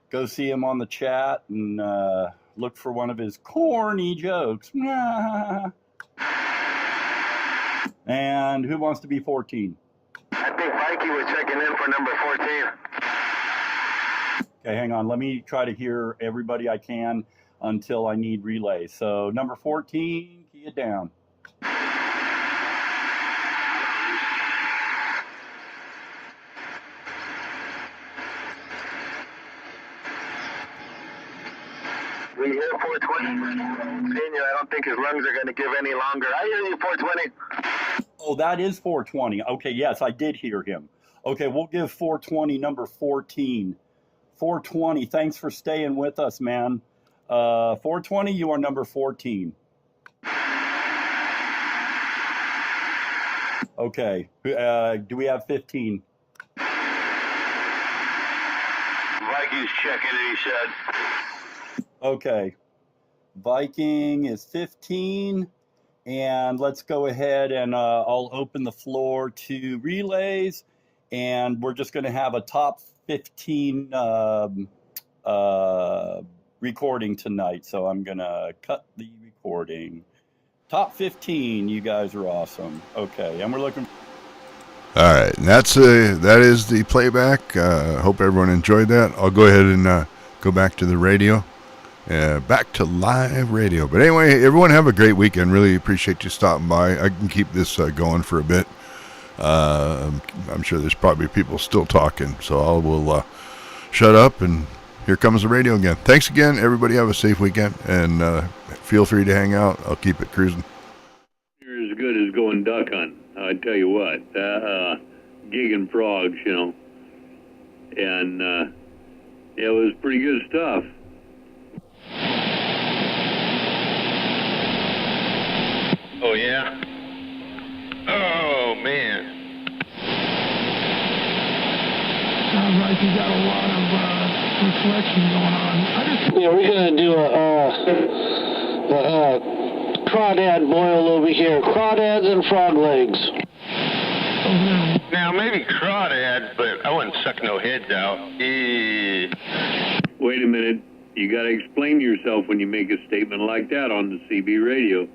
Go see him on the chat and look for one of his corny jokes. And who wants to be 14? I think Mikey was checking in for number 14. Okay, hang on. Let me try to hear everybody I can until I need relay. So number 14, key it down. We hear 420. Senior, I don't think his lungs are going to give any longer. I hear you, 420. Oh, that is 420. Okay, yes, I did hear him. Okay, we'll give 420 number 14. 420, thanks for staying with us, man. 420, you are number 14. Okay, do we have 15? Viking's checking in, he said. Okay, Viking is 15, and let's go ahead and I'll open the floor to relays, and we're just going to have a top 15 recording tonight, so I'm going to cut the recording. Top 15, you guys are awesome. Okay, and we're looking... All right, and that is the playback. Hope everyone enjoyed that. I'll go ahead and go back to the radio. Back to live radio. But anyway, everyone have a great weekend. Really appreciate you stopping by. I can keep this going for a bit. I'm sure there's probably people still talking, so I will shut up, and here comes the radio again. Thanks again, everybody. Have a safe weekend, and feel free to hang out. I'll keep it cruising. You're as good as going duck hunting. I tell you what, gigging frogs, you know, and it was pretty good stuff. Oh, yeah? Oh, man. Sounds like you got a lot of reflection going on. Yeah, we're going to do a crawdad boil over here. Crawdads and frog legs. Now, maybe crawdad, but I wouldn't suck no heads out. Wait a minute. You got to explain yourself when you make a statement like that on the CB radio.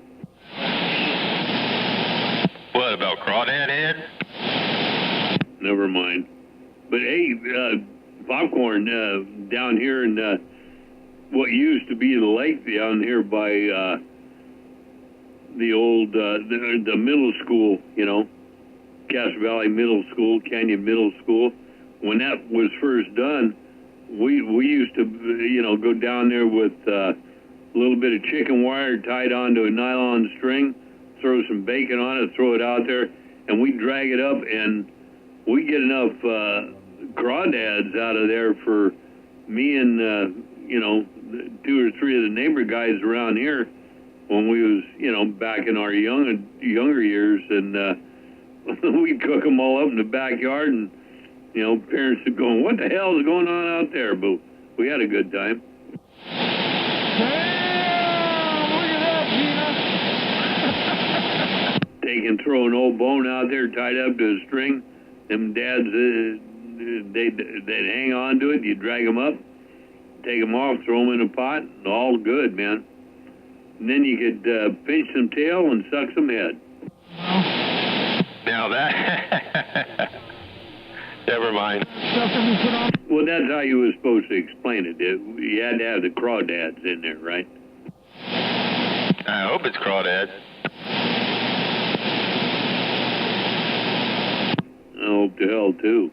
What about crawdad head? Never mind. But hey, Popcorn, down here in what used to be the lake down here by the old the middle school, you know, Cass Valley Middle School, Canyon Middle School. When that was first done, we used to, you know, go down there with a little bit of chicken wire tied onto a nylon string, throw some bacon on it, throw it out there, and we drag it up, and we get enough crawdads out of there for me and, you know, 2 or 3 of the neighbor guys around here when we was, you know, back in our younger years, and we'd cook them all up in the backyard, and, you know, parents are going, what the hell is going on out there? But we had a good time. Throw an old bone out there tied up to a string. Them dads, they'd hang on to it. You drag them up, take them off, throw them in a pot, all good, man. And then you could pinch some tail and suck some head. Now that... Never mind. Well, that's how you were supposed to explain it. You had to have the crawdads in there, right? I hope it's crawdad. I hope to hell, too.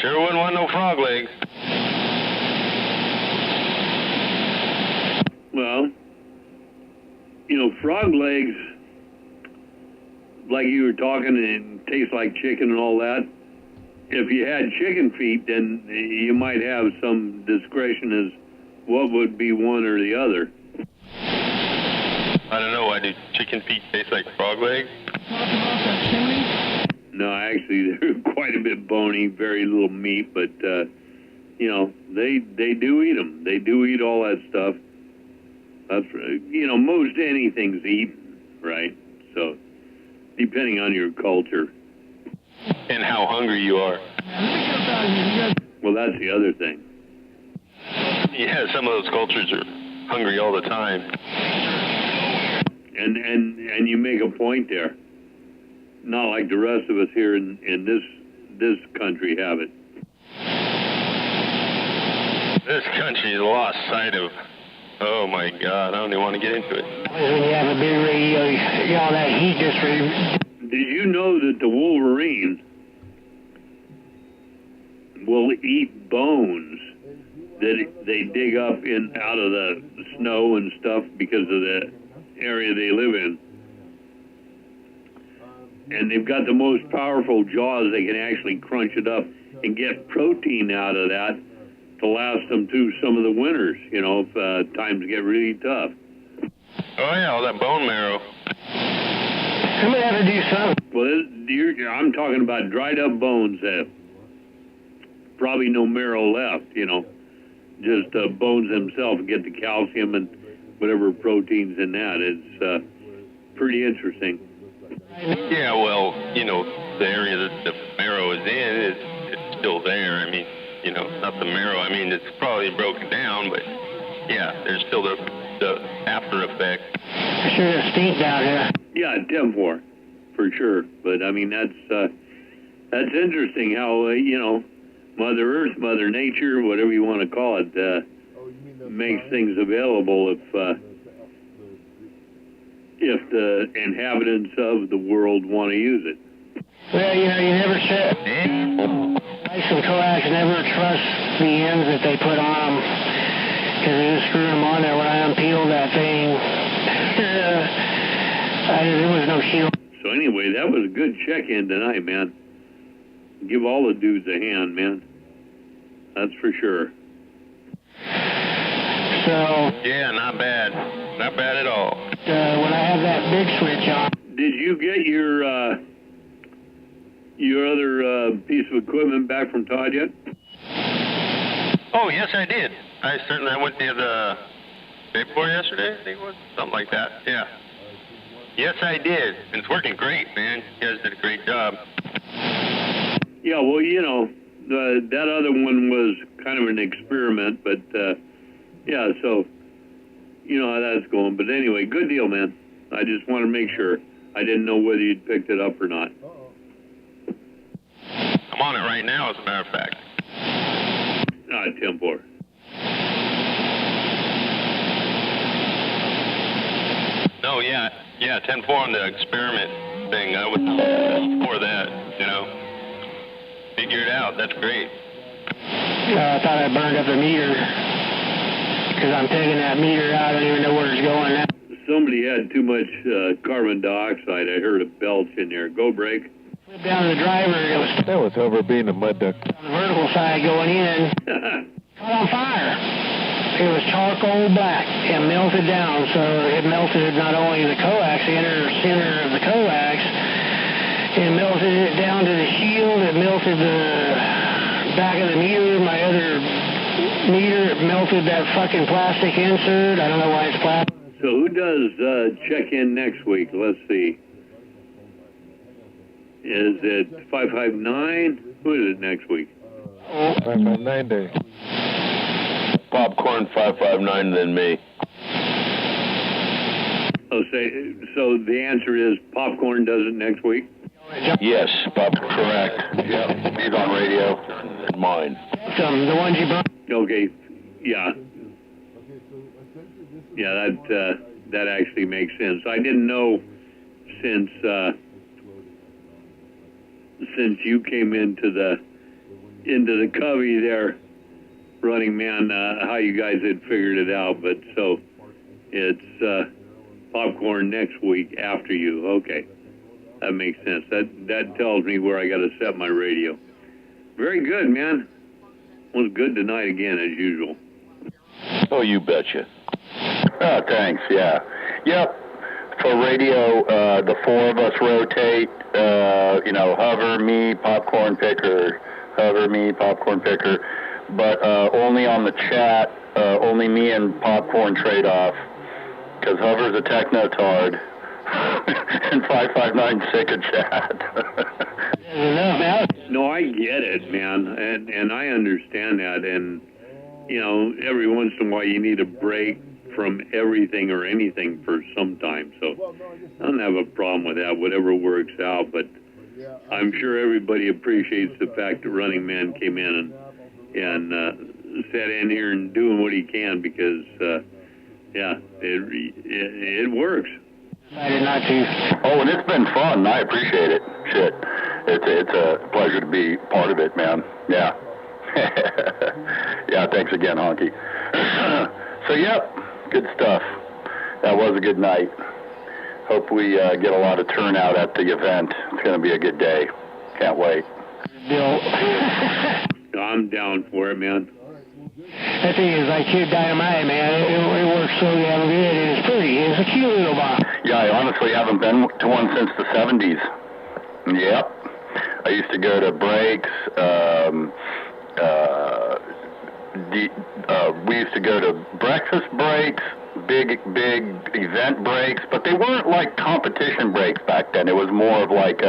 Sure wouldn't want no frog legs. Well, you know, frog legs, like you were talking, and taste like chicken and all that. If you had chicken feet, then you might have some discretion as what would be one or the other. I don't know, why do chicken feet taste like frog legs? No, actually, they're quite a bit bony, very little meat, but, you know, they do eat them. They do eat all that stuff. That's, you know, most anything's eaten, right? So, depending on your culture. And how hungry you are. Well, that's the other thing. Yeah, some of those cultures are hungry all the time. And you make a point there. Not like the rest of us here in this country have it. This country lost sight of, oh my God, I don't even want to get into it. When you have a big radio, you get all that heat just... Did you know that the wolverine will eat bones that they dig up out of the snow and stuff because of the area they live in? And they've got the most powerful jaws. They can actually crunch it up and get protein out of that to last them through some of the winters, you know, if times get really tough. Oh yeah, all that bone marrow. I'm going to have to do something. Well, I'm talking about dried up bones that probably no marrow left, you know, just bones themselves, get the calcium and whatever proteins in that. It's pretty interesting. Yeah, well, you know, the area that the marrow is in, it's still there. I mean, you know, not the marrow. I mean, it's probably broken down, but yeah, there's still the after effect. Sure, it stinks out here. Yeah, Temfor, for sure. But I mean, that's interesting how you know, Mother Earth, Mother Nature, whatever you want to call it, makes things available if the inhabitants of the world want to use it. Well, you know, you never said. Rice and coax never trust the ends that they put on them, because they just screw them on there. When I unpeeled that thing, there was no shield. So anyway, that was a good check-in tonight, man. Give all the dudes a hand, man. That's for sure. So. Yeah, not bad. Not bad at all. When I have that big switch on. Did you get your other piece of equipment back from Todd yet? Oh, yes, I did. I went there the day before yesterday, I think it was. Something like that, yeah. Yes, I did. And it's working great, man. You guys did a great job. Yeah, well, you know, that other one was kind of an experiment, but, yeah, so, you know how that's going. But anyway, good deal, man. I just want to make sure. I didn't know whether you'd picked it up or not. I'm on it right now, as a matter of fact. Temfor. No, yeah, 10-4 on the experiment thing. I was for that, you know. Figure it out. That's great. I thought I burned up the meter, because I'm taking that meter out. I don't even know where it's going now. Somebody had too much carbon dioxide. I heard a belch in there. Go break. Down the driver, that was over being a mud duck. On the vertical side going in, caught on fire. It was charcoal black and melted down, so it melted not only the coax, the inner center of the coax, it melted it down to the shield, it melted the back of the meter, my other meter, it melted that fucking plastic insert. I don't know why it's plastic. So who does check-in next week? Let's see. Is it 559? Who is it next week? 559 day. Popcorn 559, then me. So the answer is Popcorn does it next week? Yes, correct. Yeah, he's on radio. Mine. The ones you brought. Okay, yeah. Yeah, that actually makes sense. I didn't know since you came into the covey there, running man, how you guys had figured it out. But so it's popcorn next week after you. Okay, that makes sense. That tells me where I got to set my radio. Very good, man. Was good tonight again as usual. Oh, you betcha. Oh, thanks. Yeah. Yep. For radio, the four of us rotate. Hover, me, popcorn picker. Hover, me, popcorn picker. But only on the chat. Only me and popcorn trade off. Because Hover's a techno-tard. And 559 sick of chat. No, I get it, man, and I understand that, and every once in a while you need a break from everything or anything for some time. So I don't have a problem with that, whatever works out. But I'm sure everybody appreciates the fact that Running Man came in and sat in here and doing what he can, because it works. I did not choose. Oh, and it's been fun. I appreciate it. Shit. It's a pleasure to be part of it, man. Yeah. Yeah, thanks again, Honky. So, yep, good stuff. That was a good night. Hope we get a lot of turnout at the event. It's going to be a good day. Can't wait. Bill. I'm down for it, man. That thing is like kid dynamite, man. It works so damn good. It's pretty. It's a cute little box. Yeah, I honestly haven't been to one since the 70s. Yep. I used to go to breaks. We used to go to breakfast breaks, big event breaks, but they weren't like competition breaks back then. It was more of like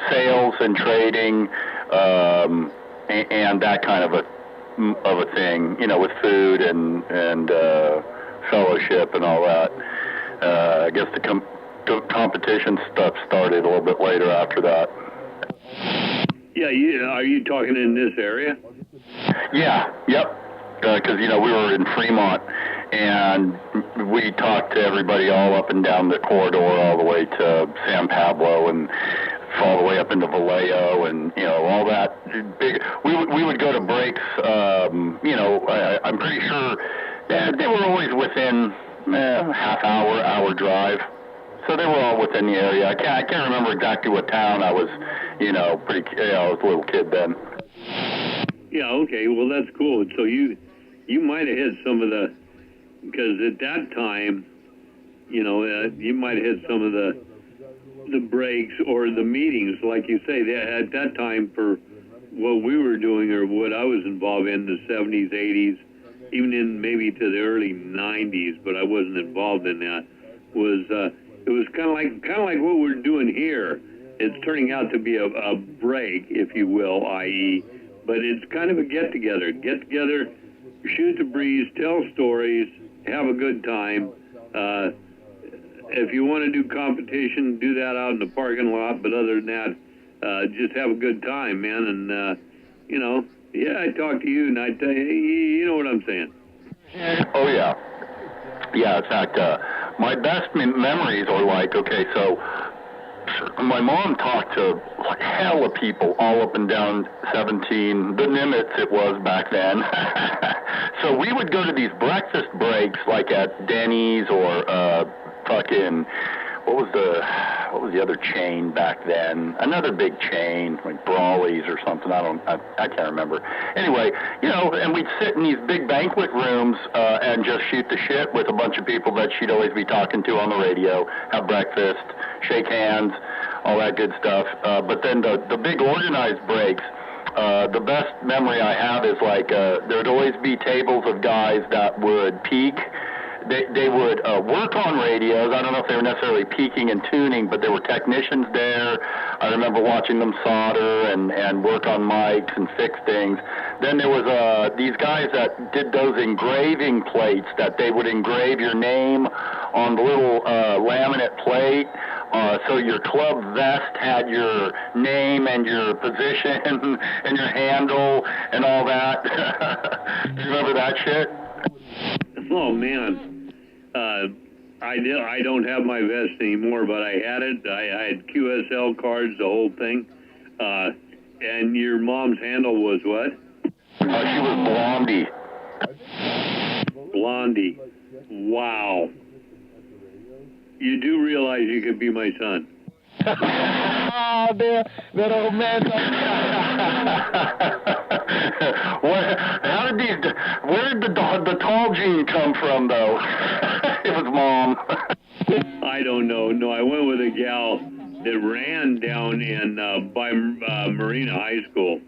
sales and trading and that kind of a thing, with food and fellowship and all that. I guess the competition stuff started a little bit later after that. Yeah, are you talking in this area? Yeah, yep. Because, we were in Fremont, and we talked to everybody all up and down the corridor, all the way to San Pablo, and all the way up into Vallejo, and, all that big. We would go to breaks, I'm pretty sure they were always within half hour drive. So they were all within the area. I can't remember exactly what town I was, I was a little kid then. Yeah, okay, well, that's cool. So you might have hit some of the, because at that time, you might have hit some of the breaks or the meetings, like you say. At that time, for what we were doing or what I was involved in, the 70s, 80s, even in maybe to the early 90s, but I wasn't involved in that, was it was kind of like what we're doing here. It's turning out to be a break, if you will, i.e., but it's kind of a get-together, shoot the breeze, tell stories, have a good time. If you want to do competition, do that out in the parking lot, but other than that, just have a good time, man. And, I talk to you, and I tell you, you know what I'm saying. Oh, yeah. Yeah, in fact, my best memories are like, okay, so my mom talked to like hell of people all up and down 17, the Nimitz it was back then. So we would go to these breakfast breaks like at Denny's or fucking, what was the other chain back then? Another big chain, like Brawley's or something. I can't remember. Anyway, and we'd sit in these big banquet rooms and just shoot the shit with a bunch of people that she'd always be talking to on the radio, have breakfast, shake hands, all that good stuff. But then the big organized breaks, the best memory I have is like there'd always be tables of guys that would peak. They would work on radios. I don't know if they were necessarily peaking and tuning, but there were technicians there. I remember watching them solder and work on mics and fix things. Then there was these guys that did those engraving plates that they would engrave your name on the little laminate plate. So your club vest had your name and your position and your handle and all that. Do you remember that shit? Oh, man. I don't have my vest anymore, but I had it. I had QSL cards, the whole thing. And your mom's handle was what? She was Blondie. Blondie. Wow. You do realize you could be my son. Oh, that old man. Where did the tall gene come from, though? It was Mom. I don't know. No, I went with a gal that ran down in by Marina High School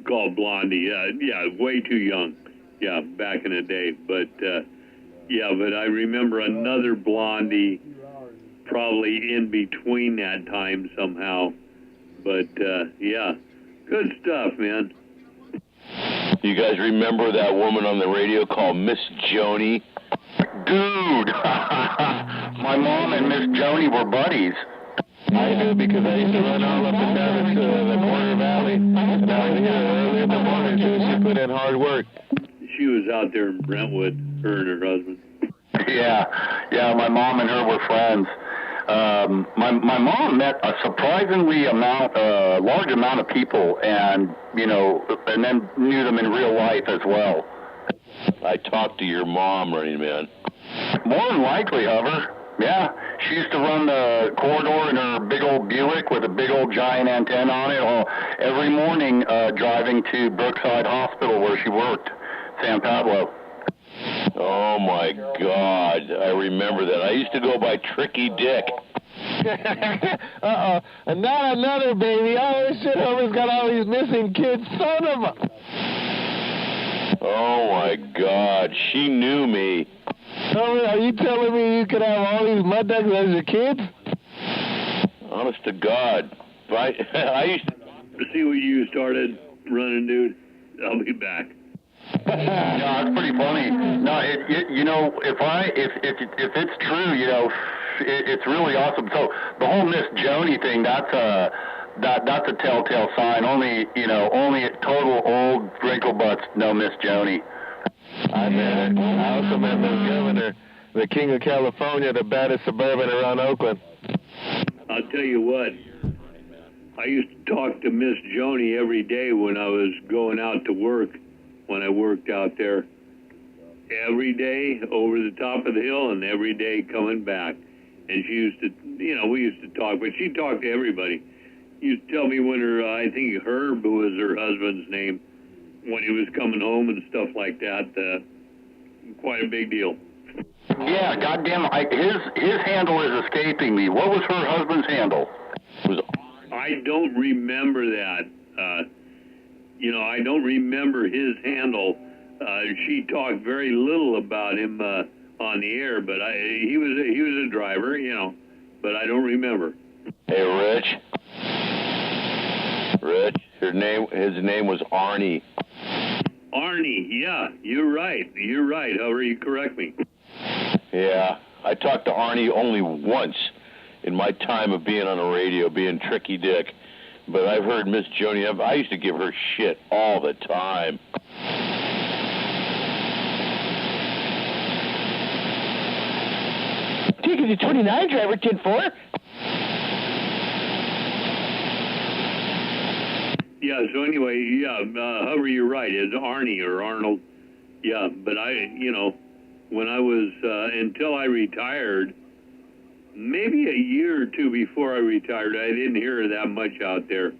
called Blondie. Yeah, way too young. Yeah, back in the day. But, but I remember another Blondie probably in between that time somehow. But, good stuff, man. You guys remember that woman on the radio called Miss Joni? Dude, my mom and Miss Joni were buddies. I do, because I used to run all up and down the Border Valley, and I would hear her early in the morning too. She put in hard work. She was out there in Brentwood, her and her husband. Yeah, my mom and her were friends. My mom met a surprisingly large amount of people, and and then knew them in real life as well. I talked to your mom, Running Man. More than likely, Hover. Yeah, she used to run the corridor in her big old Buick with a big old giant antenna on it every morning, driving to Brookside Hospital where she worked, San Pablo. Oh my God, I remember that. I used to go by Tricky Dick. Uh-oh, and not another baby. Oh shit, Homer's got all these missing kids. Son of a... Oh my God, she knew me. Homer, are you telling me you could have all these mud ducks as your kids? Honest to God. I used to see what you started running, dude. I'll be back. No, it's pretty funny. No, if it's true, it's really awesome. So the whole Miss Joni thing, that's a telltale sign. Only total old wrinkle butts know Miss Joni. I met her. I also met Miss Governor, the King of California, the baddest suburban around Oakland. I'll tell you what. I used to talk to Miss Joni every day when I was going out to work. When I worked out there, every day over the top of the hill and every day coming back. And she used to, we used to talk, but she talked to everybody. She used to tell me when I think Herb was her husband's name, when he was coming home and stuff like that. Quite a big deal. Yeah, goddamn, his handle is escaping me. What was her husband's handle? I don't remember that. I don't remember his handle. She talked very little about him on the air, but he was a driver, but I don't remember. Hey, Rich, his name was Arnie. Arnie, yeah, you're right. However, you correct me. Yeah, I talked to Arnie only once in my time of being on the radio, being Tricky Dick. But I've heard Miss Joni, I used to give her shit all the time. Taking the 29 driver, 10-4. Yeah, so anyway, however, you're right. It's Arnie or Arnold. Yeah, but when I was, until I retired, maybe a year or two before I retired, I didn't hear her that much out there.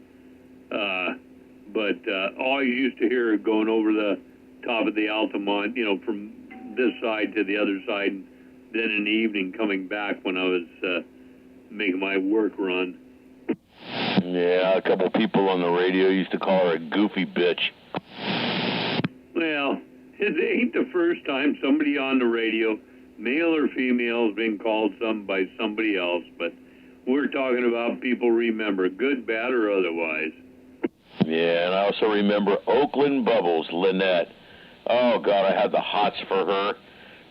But all you used to hear going over the top of the Altamont, from this side to the other side, and then in the evening coming back when I was making my work run. Yeah, a couple people on the radio used to call her a goofy bitch. Well, it ain't the first time somebody on the radio, male or female, has been called something by somebody else, but we're talking about people remember, good, bad, or otherwise. Yeah, and I also remember Oakland Bubbles, Lynette. Oh, God, I had the hots for her.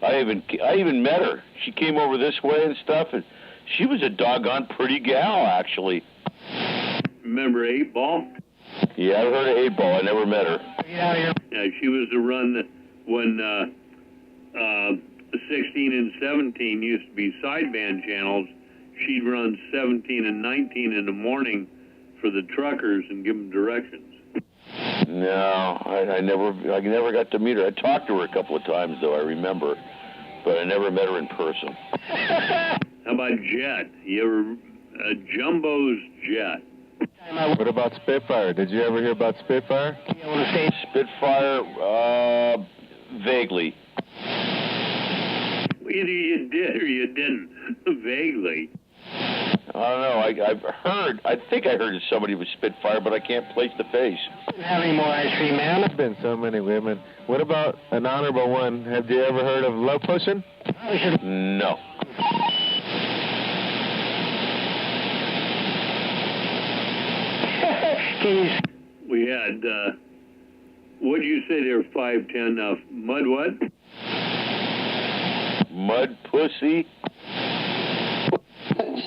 I even met her. She came over this way and stuff, and she was a doggone pretty gal, actually. Remember 8-Ball? Yeah, I've heard of 8-Ball. I never met her. Yeah, she was the run when 16 and 17 used to be sideband channels. She'd run 17 and 19 in the morning for the truckers and give them directions. No, I never got to meet her. I talked to her a couple of times, though, I remember, but I never met her in person. How about Jet? You ever, Jumbo's Jet? What about Spitfire? Did you ever hear about Spitfire? Spitfire, vaguely. Either you did or you didn't. Vaguely. I don't know. I think I heard somebody was Spitfire, but I can't place the face. Have any more ice cream, man? There's been so many women. What about an honorable one? Have you ever heard of Love Pushing? No. We had, what'd you say there, 5'10", Mud what? Mud Pussy?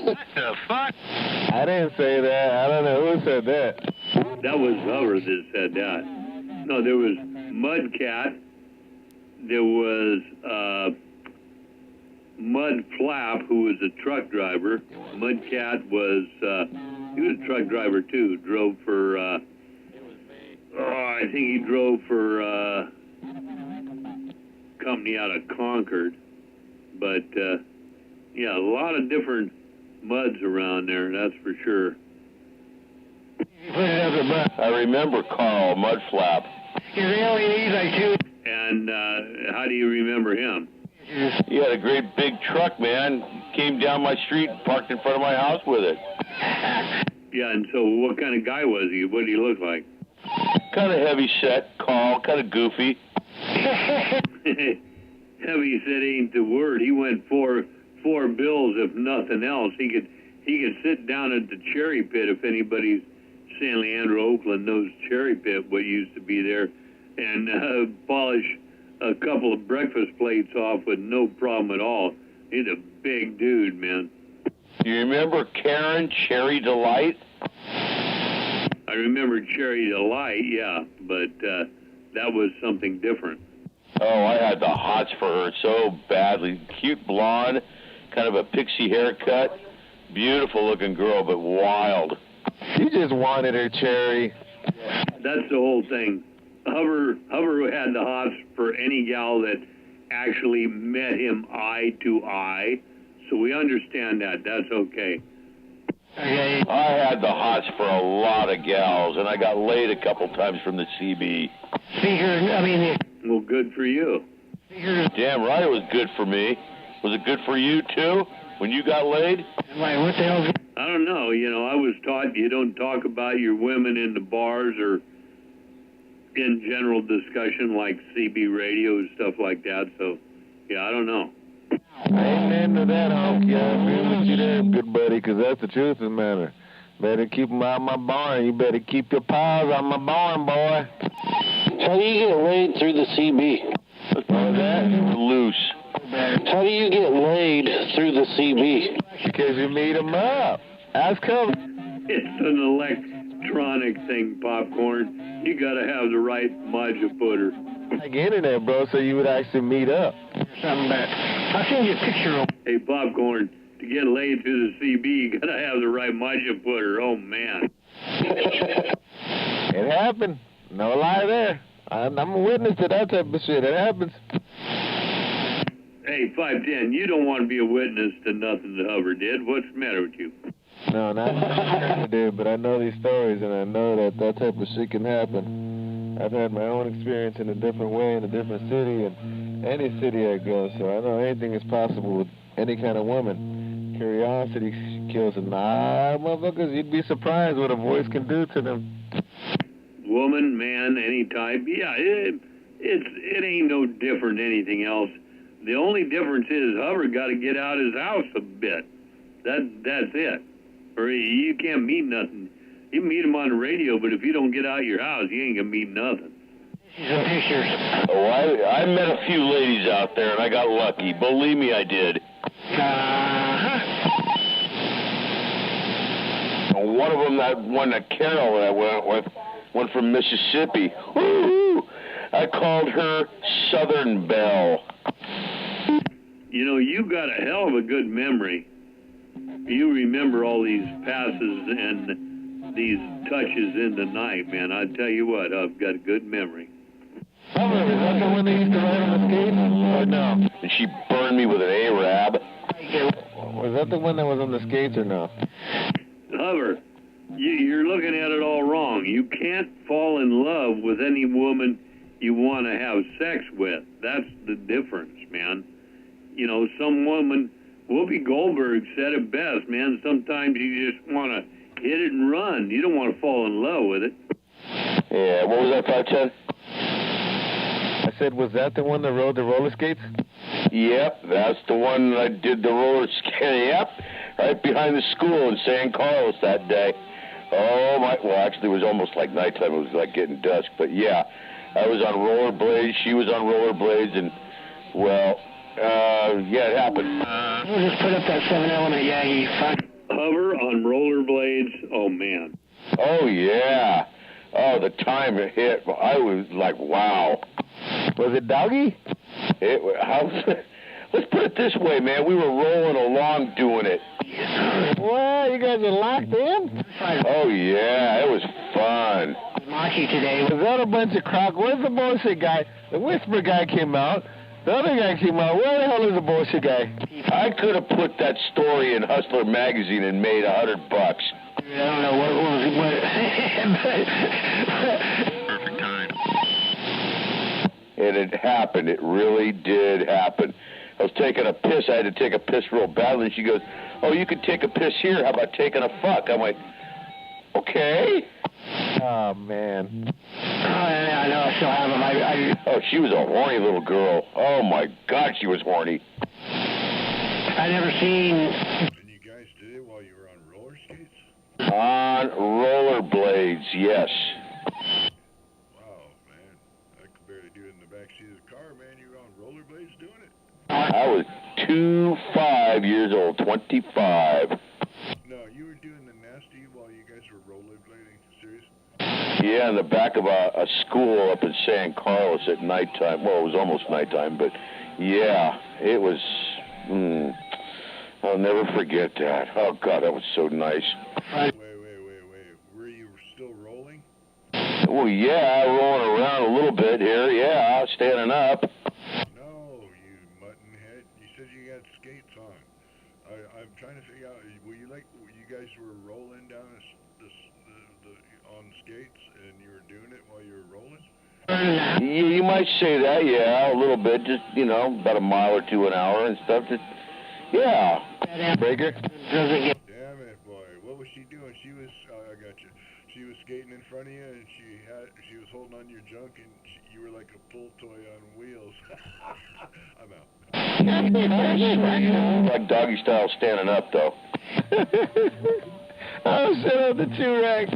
What the fuck? I didn't say that. I don't know who said that. That was Hover that said that. No, there was Mudcat. There was Mud Flap, who was a truck driver. Mudcat was, he was a truck driver too. Drove for, I think he drove for company out of Concord. But, yeah, a lot of different muds around there, that's for sure. I remember Carl Mudflap. And how do you remember him? He had a great big truck, man. Came down my street, parked in front of my house with it. Yeah, and so what kind of guy was he? What did he look like? Kind of heavy set, Carl, kind of goofy. Heavy set ain't the word. He went four bills, if nothing else. He could sit down at the Cherry Pit, if anybody's San Leandro, Oakland knows Cherry Pit, what used to be there, and polish a couple of breakfast plates off with no problem at all. He's a big dude, man. You remember Karen Cherry Delight? I remember Cherry Delight, yeah, but that was something different. Oh, I had the hots for her so badly. Cute blonde, kind of a pixie haircut. Beautiful looking girl, but wild. You just wanted her, Cherry. That's the whole thing. Hover had the hots for any gal that actually met him eye to eye. So we understand that. That's okay. I had the hots for a lot of gals, and I got laid a couple times from the CB. Well, good for you. Damn right it was good for me. Was it good for you, too, when you got laid? What the hell? I don't know. You know, I was taught you don't talk about your women in the bars or in general discussion like CB radio and stuff like that. So, yeah, I don't know. I ain't into that, honky. I agree with you there, good buddy, because that's the truth of the matter. Better keep them out of my barn. You better keep your paws on my barn, boy. How do you get laid through the CB? What's that? Loose. How do you get laid through the CB? Because you meet them up. Ask him. It's an electronic thing, Popcorn. You got to have the right module putter. Like internet, bro, so you would actually meet up. Something back. I'll send you a picture of. Hey, Popcorn, to get laid through the CB, you got to have the right module putter. Oh, man. It happened. No lie there. I'm a witness to that type of shit. It happens. Hey, 510, you don't want to be a witness to nothing that Hover did. What's the matter with you? No, not I did, but I know these stories, and I know that that type of shit can happen. I've had my own experience in a different way, in a different city, and any city I go, so I know anything is possible with any kind of woman. Curiosity kills them. Nah, motherfuckers, you'd be surprised what a voice can do to them. Woman, man, any type, yeah, it ain't no different than anything else. The only difference is Hover got to get out his house a bit. That's it. Or you can't meet nothing. You can meet him on the radio, but if you don't get out your house, you ain't gonna meet nothing. Some pictures. Oh, I met a few ladies out there, and I got lucky. Believe me, I did. One of them, that one, that Carol that I went with, one from Mississippi. Woo-hoo! I called her Southern Belle. You know, you got a hell of a good memory. You remember all these passes and these touches in the night, man. I tell you what, I've got a good memory. Hover, is that the one they used to ride on the skates? Or no? And she burned me with an Arab. Was that the one that was on the skates or no? Hover, you're looking at it all wrong. You can't fall in love with any woman you want to have sex with. That's the difference, man. You know, some woman, Whoopi Goldberg said it best, man. Sometimes you just want to hit it and run. You don't want to fall in love with it. Yeah, what was that, 510? I said, was that the one that rode the roller skates? Yep, that's the one that I did the roller skate. Yep, right behind the school in San Carlos that day. Oh, my, well, actually, it was almost like nighttime. It was like getting dusk. But, yeah, I was on rollerblades. She was on rollerblades. And, well, yeah, it happened. We'll just put up that 7-element Yagi. Hover on rollerblades. Oh, man. Oh, yeah. Oh, the time it hit. I was like, wow. Was it doggy? Let's put it this way, man. We were rolling along doing it. What? You guys are locked in? Oh, yeah. It was fun. Machi today. Was that a bunch of crock? Where's the bullshit guy? The whisper guy came out. The other guy came out. Where the hell is the bullshit guy? I could have put that story in Hustler magazine and made $100. I don't know what Perfect time. And it happened. It really did happen. I was taking a piss. I had to take a piss real badly. And she goes, oh, you could take a piss here. How about taking a fuck? I'm like, okay. Oh, man. I know. I still have him. Oh, she was a horny little girl. Oh, my God, she was horny. I never seen... And you guys did it while you were on roller skates? On rollerblades, yes. Wow, man. I could barely do it in the backseat of the car, man. You were on rollerblades doing it? I was 25 years old, 25. No, you were doing the nasty while you guys were rollerblading? Serious? Yeah, in the back of a school up in San Carlos at nighttime. Well, it was almost nighttime, but yeah, it was... I'll never forget that. Oh, God, that was so nice. Wait. Were you still rolling? Well, yeah, rolling around a little bit here. Yeah, standing up. No, you muttonhead. You said you had skates on. I'm trying to figure out, were you like, you guys were rolling down on skates and you were doing it while you were rolling? You might say that, yeah, a little bit. Just, you know, about a mile or two an hour and stuff. Just, yeah. Breaker? Damn it, boy. What was she doing? She was, I got you. She was skating in front of you and she was holding on to your junk and you were like a pull toy on wheels. I'm out. Like doggy style standing up, though. Oh, shut up, the two-rack.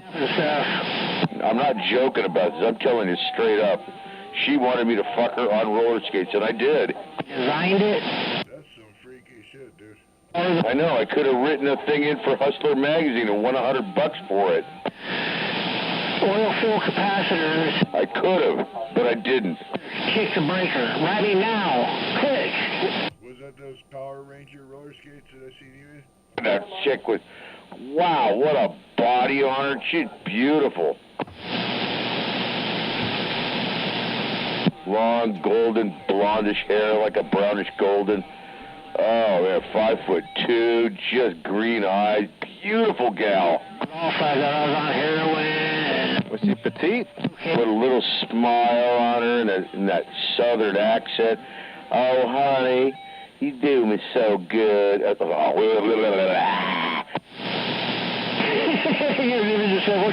I'm not joking about this. I'm telling you straight up. She wanted me to fuck her on roller skates, and I did. Designed it? That's some freaky shit, dude. I know. I could have written a thing in for Hustler magazine and won $100 for it. Oil-filled capacitors. I could have, but I didn't. Kick the breaker. Right me now. Quick. Was that those Power Ranger roller skates that I seen you in? That chick was... Wow, what a body on her. She's beautiful. Long, golden, blondish hair, like a brownish golden. Oh, man, 5'2", just green eyes. Beautiful gal. Off I thought I was on heroin. Was she petite? With a little smile on her and that southern accent. Oh, honey, you do me so good. What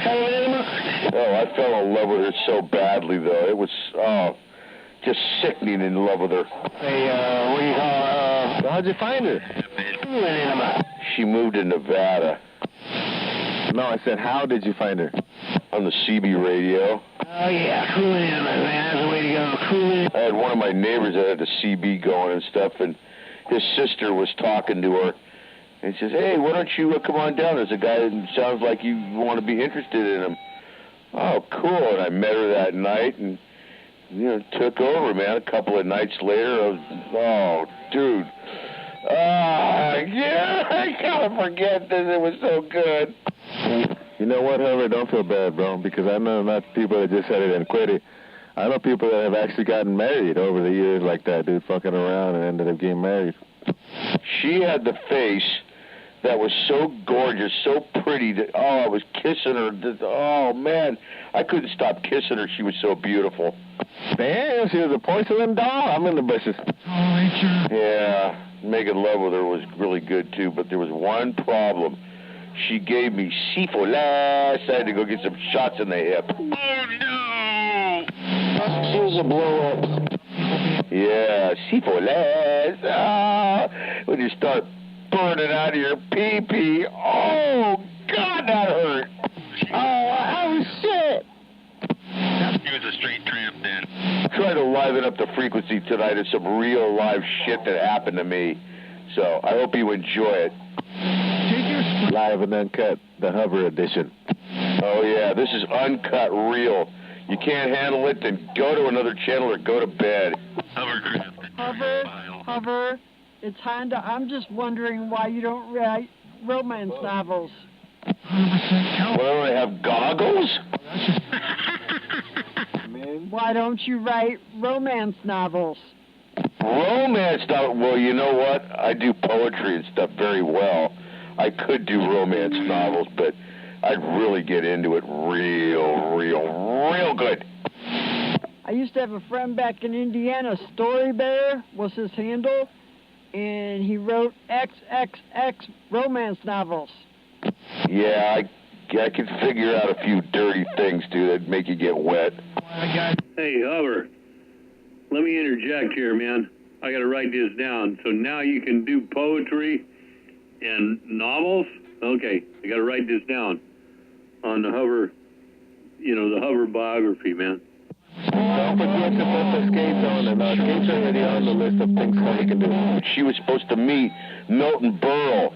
kind of animal? Oh, I fell in love with her so badly, though. It was, just sickening in love with her. Hey, what do you call how'd you find her? She moved to Nevada. No, I said, how did you find her? On the CB radio. Oh, yeah, cool animal, man. That's the way to go. Cool. I had one of my neighbors that had the CB going and stuff, and his sister was talking to her. And he says, hey, why don't you come on down? There's a guy that sounds like you want to be interested in him. Oh, cool. And I met her that night, and took over, man. A couple of nights later, oh, dude. Yeah, I gotta forget this. It was so good. You know what, Hover? Don't feel bad, bro, because I know not people that just said it and quit it. I know people that have actually gotten married over the years like that, dude, fucking around and ended up getting married. She had the face that was so gorgeous, so pretty that, I was kissing her. Oh, man, I couldn't stop kissing her. She was so beautiful. Damn, she was a porcelain doll. I'm in the bushes. Yeah, making love with her was really good, too, but there was one problem. She gave me syphilis. I had to go get some shots in the hip. Oh, no! She was a blow-up. Yeah, syphilis. When you start burning out of your pee-pee. Oh, God, that hurt. Oh, shit. He was a straight tramp then. Try to liven up the frequency tonight of some real live shit that happened to me. So I hope you enjoy it. Live and uncut, the Hover edition. Oh, yeah, this is uncut real. You can't handle it, then go to another channel or go to bed. Hover, it's Honda. I'm just wondering why you don't write romance novels. Well, don't I have goggles? Why don't you write romance novels? Romance novels? Well, you know what? I do poetry and stuff very well. I could do romance novels, but I'd really get into it real good. I used to have a friend back in Indiana, Story Bear was his handle, and he wrote XXX romance novels. Yeah, I can figure out a few dirty things, dude, that'd make you get wet. Hey, Hover, let me interject here, man. I got to write this down. So now you can do poetry and novels? Okay, I got to write this down on the Hover, the Hover biography, man. Don't forget to put the skates on, and skates are already on the list of things Hover can do. She was supposed to meet Milton Berle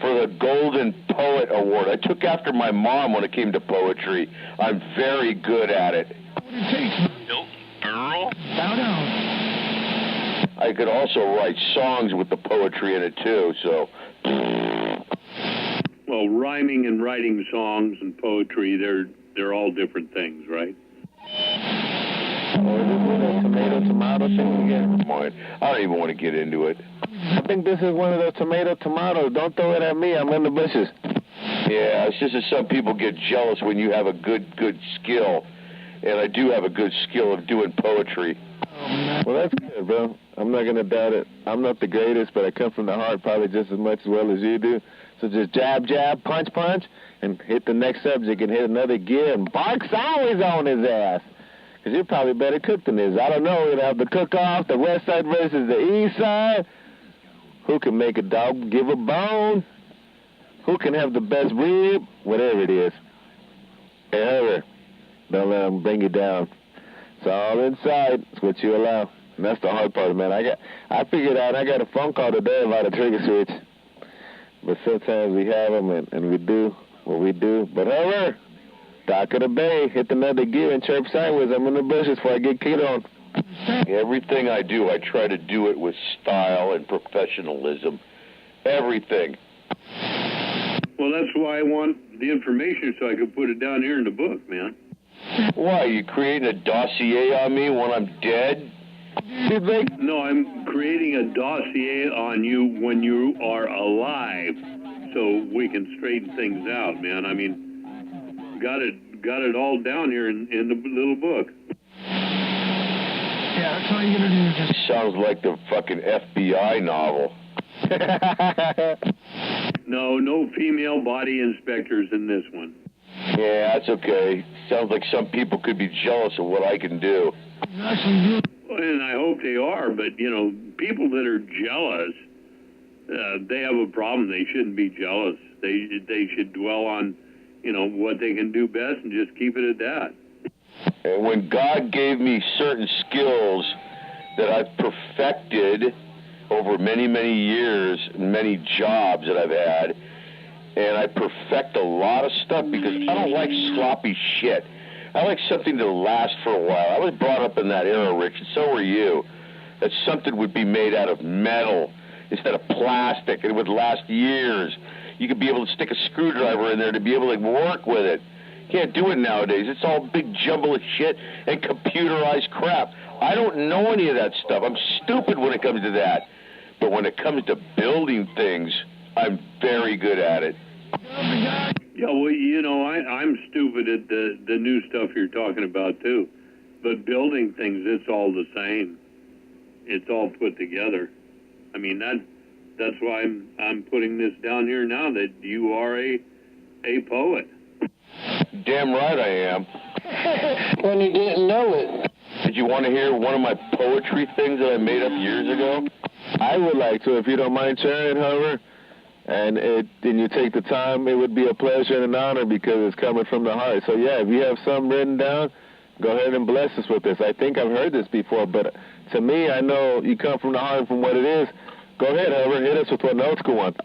for the Golden Poet Award. I took after my mom when it came to poetry. I'm very good at it. Milton Berle? Bow down. I could also write songs with the poetry in it, too, so... Well, rhyming and writing songs and poetry, they're all different things, right? Tomato thing again. I don't even want to get into it. I think this is one of those tomatoes. Don't throw it at me. I'm in the bushes. Yeah, it's just that some people get jealous when you have a good skill. And I do have a good skill of doing poetry. Well, that's good, bro. I'm not going to doubt it. I'm not the greatest, but I come from the heart probably just as much as well as you do. So just jab, punch, and hit the next subject and hit another gear. And Bark's always on his ass. Because you're probably better cook than this. I don't know. We're going to have the cook-off, the west side versus the east side. Who can make a dog give a bone? Who can have the best rib? Whatever it is. Hey, Hover, don't let them bring you down. It's all inside. It's what you allow. And that's the hard part, man. I figured out I got a phone call today about a trigger switch. But sometimes we have them and we do what we do. But Hover, dock of the bay, hit another gear and chirp sideways. I'm in the bushes before I get keyed on. Everything I do, I try to do it with style and professionalism. Everything. Well, that's why I want the information so I can put it down here in the book, man. Why, you creating a dossier on me when I'm dead? No, I'm creating a dossier on you when you are alive so we can straighten things out, man. I mean, got it all down here in the little book. Yeah, that's all you're going to do. Just... Sounds like the fucking FBI novel. No female body inspectors in this one. Yeah, that's okay. Sounds like some people could be jealous of what I can do. And I hope they are, but, people that are jealous, they have a problem. They shouldn't be jealous. They should dwell on, what they can do best and just keep it at that. And when God gave me certain skills that I've perfected over many, many years, many jobs that I've had, and I perfect a lot of stuff because I don't like sloppy shit. I like something to last for a while. I was brought up in that era, Rich, and so were you, that something would be made out of metal instead of plastic, and it would last years. You could be able to stick a screwdriver in there to be able to work with it. You can't do it nowadays. It's all big jumble of shit and computerized crap. I don't know any of that stuff. I'm stupid when it comes to that. But when it comes to building things, I'm very good at it. Yeah, well, you know, I'm stupid at the new stuff you're talking about, too. But building things, it's all the same. It's all put together. I mean, that's why I'm putting this down here now, that you are a poet. Damn right I am. When you didn't know it. Did you want to hear one of my poetry things that I made up years ago? I would like to, if you don't mind sharing, Hover. And you take the time, it would be a pleasure and an honor because it's coming from the heart. So, yeah, if you have something written down, go ahead and bless us with this. I think I've heard this before, but to me, I know you come from the heart from what it is. Go ahead, Hover, hit us with one else one.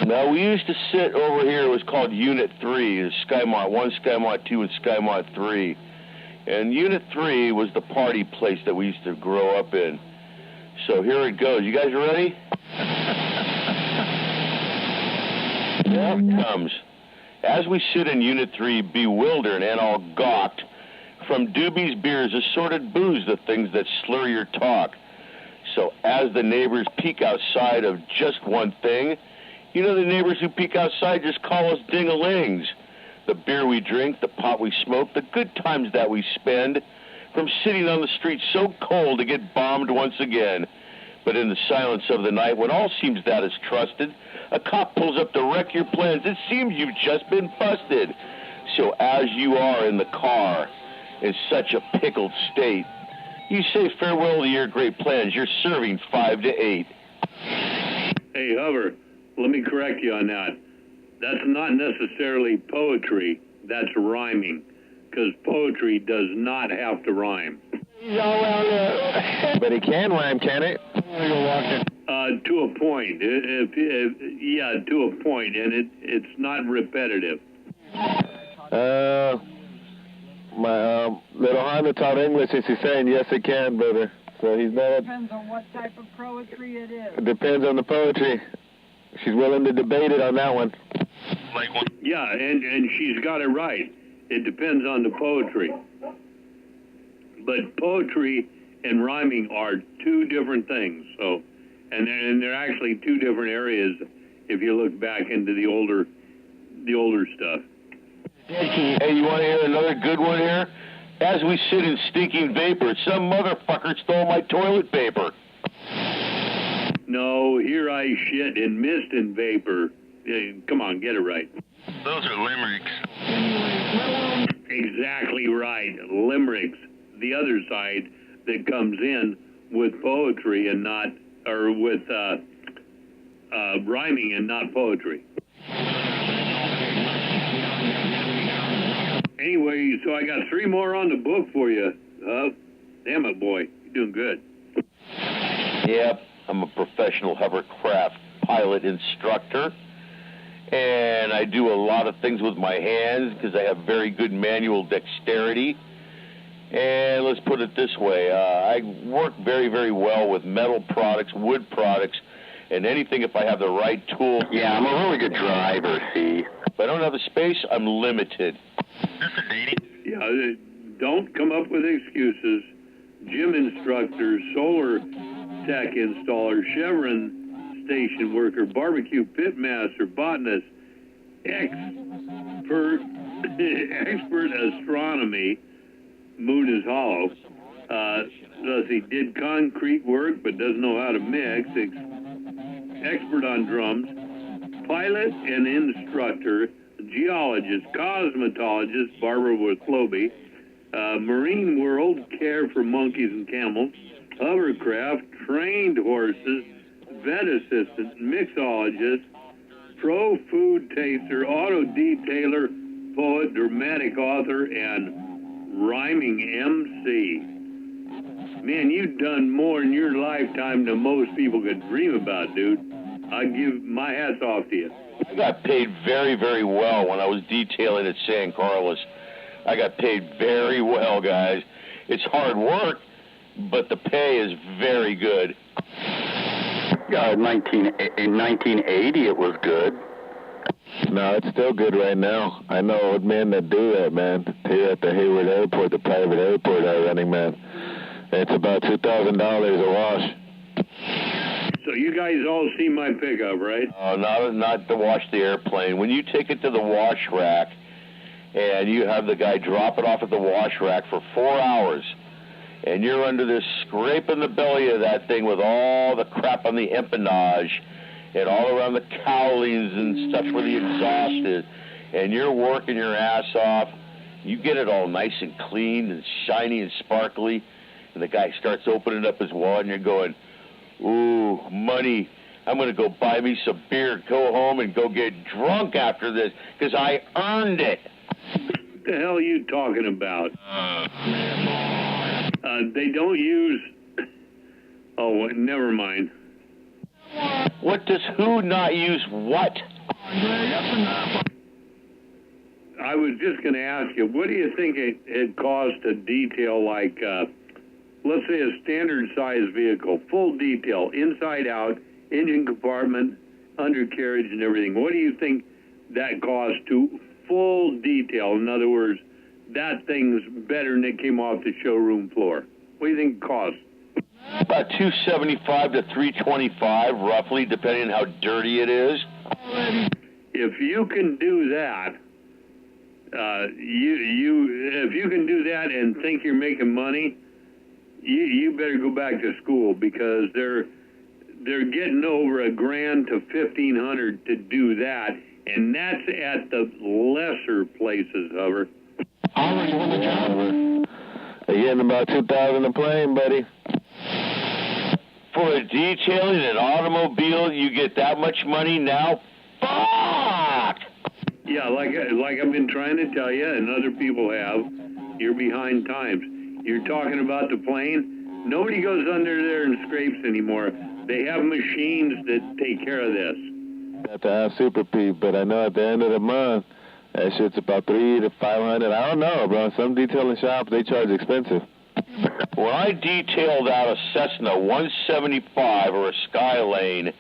Now, we used to sit over here. It was called Unit 3. It was SkyMont 1, SkyMont 2, and SkyMont 3. And Unit 3 was the party place that we used to grow up in. So here it goes. You guys ready? Here it comes. As we sit in Unit 3, bewildered and all gawked, from Doobie's beers, assorted booze, the things that slur your talk. So as the neighbors peek outside of just one thing, you know the neighbors who peek outside just call us ding-a-lings. The beer we drink, the pot we smoke, the good times that we spend, from sitting on the street so cold to get bombed once again. But in the silence of the night, when all seems that is trusted, a cop pulls up to wreck your plans. It seems you've just been busted. So as you are in the car, in such a pickled state, you say farewell to your great plans. You're serving 5 to 8. Hey, Hover, let me correct you on that. That's not necessarily poetry. That's rhyming, because poetry does not have to rhyme. But it can rhyme, can it? To a point. Yeah, to a point, and it's not repetitive. My little Honda taught English, and she's saying yes, it can, brother. So he's not. Depends on what type of poetry it is. It depends on the poetry. She's willing to debate it on that one. Yeah, and she's got it right. It depends on the poetry. But poetry and rhyming are two different things. So, and they're actually two different areas if you look back into the older stuff. Hey, you want to hear another good one here? As we sit in stinking vapor, some motherfucker stole my toilet paper. No, here I shit in mist and vapor. Come on, get it right. Those are limericks. Exactly right. Limericks. The other side that comes in with poetry and not, or with rhyming and not poetry. Anyway, so I got 3 more on the book for you. Damn it, boy. You're doing good. Yep, I'm a professional hovercraft pilot instructor. And I do a lot of things with my hands because I have very good manual dexterity. And let's put it this way, I work very, very well with metal products, wood products, and anything if I have the right tool. Yeah, I'm a really good driver, see. If I don't have the space, I'm limited. Yeah, don't come up with excuses. Gym instructor, solar tech installer, Chevron station worker, barbecue pit master, botanist, expert astronomy, moon is hollow. Let's see, did concrete work but doesn't know how to mix. Expert on drums, pilot and instructor, geologist, cosmetologist, Barbara Flowby, marine world, care for monkeys and camels, hovercraft, trained horses, vet assistant, mixologist, pro food taster, auto detailer, poet, dramatic author, and rhyming MC. Man, you've done more in your lifetime than most people could dream about, dude. I give my hats off to you. I got paid very, very well when I was detailing at San Carlos. I got paid very well, guys. It's hard work, but the pay is very good. In 1980, it was good. No, it's still good right now. I know old men that do that, man. Here at the Hayward Airport, the private airport are running, man. It's about $2,000 a wash. So you guys all see my pickup, right? Not to wash the airplane. When you take it to the wash rack and you have the guy drop it off at the wash rack for 4 hours, and you're under this scraping the belly of that thing with all the crap on the empennage and all around the cowlings and stuff where the exhaust is, and you're working your ass off, you get it all nice and clean and shiny and sparkly, and the guy starts opening up his wallet, and you're going, ooh, money. I'm going to go buy me some beer, go home, and go get drunk after this, because I earned it. What the hell are you talking about? They don't use... Oh, never mind. What does who not use what? I was just going to ask you, what do you think it costs to detail, like, let's say a standard size vehicle, full detail, inside out, engine compartment, undercarriage and everything. What do you think that costs to full detail? In other words, that thing's better than it came off the showroom floor. What do you think it costs? About $275 to $325, roughly, depending on how dirty it is. If you can do that, if you can do that and think you're making money, you better go back to school, because they're getting over $1,000 to $1,500 to do that, and that's at the lesser places, Hover. Hover, you want the job? They're getting about $2,000 a plane, buddy. For a detailing an automobile, you get that much money now? Fuck! Yeah, like I've been trying to tell you, and other people have, you're behind times. You're talking about the plane. Nobody goes under there and scrapes anymore. They have machines that take care of this. You have to have Super P, but I know at the end of the month, that shit's about $300 to $500. I don't know, bro. Some detailing shops, they charge expensive. When I detailed out a Cessna 175 or a Skylane,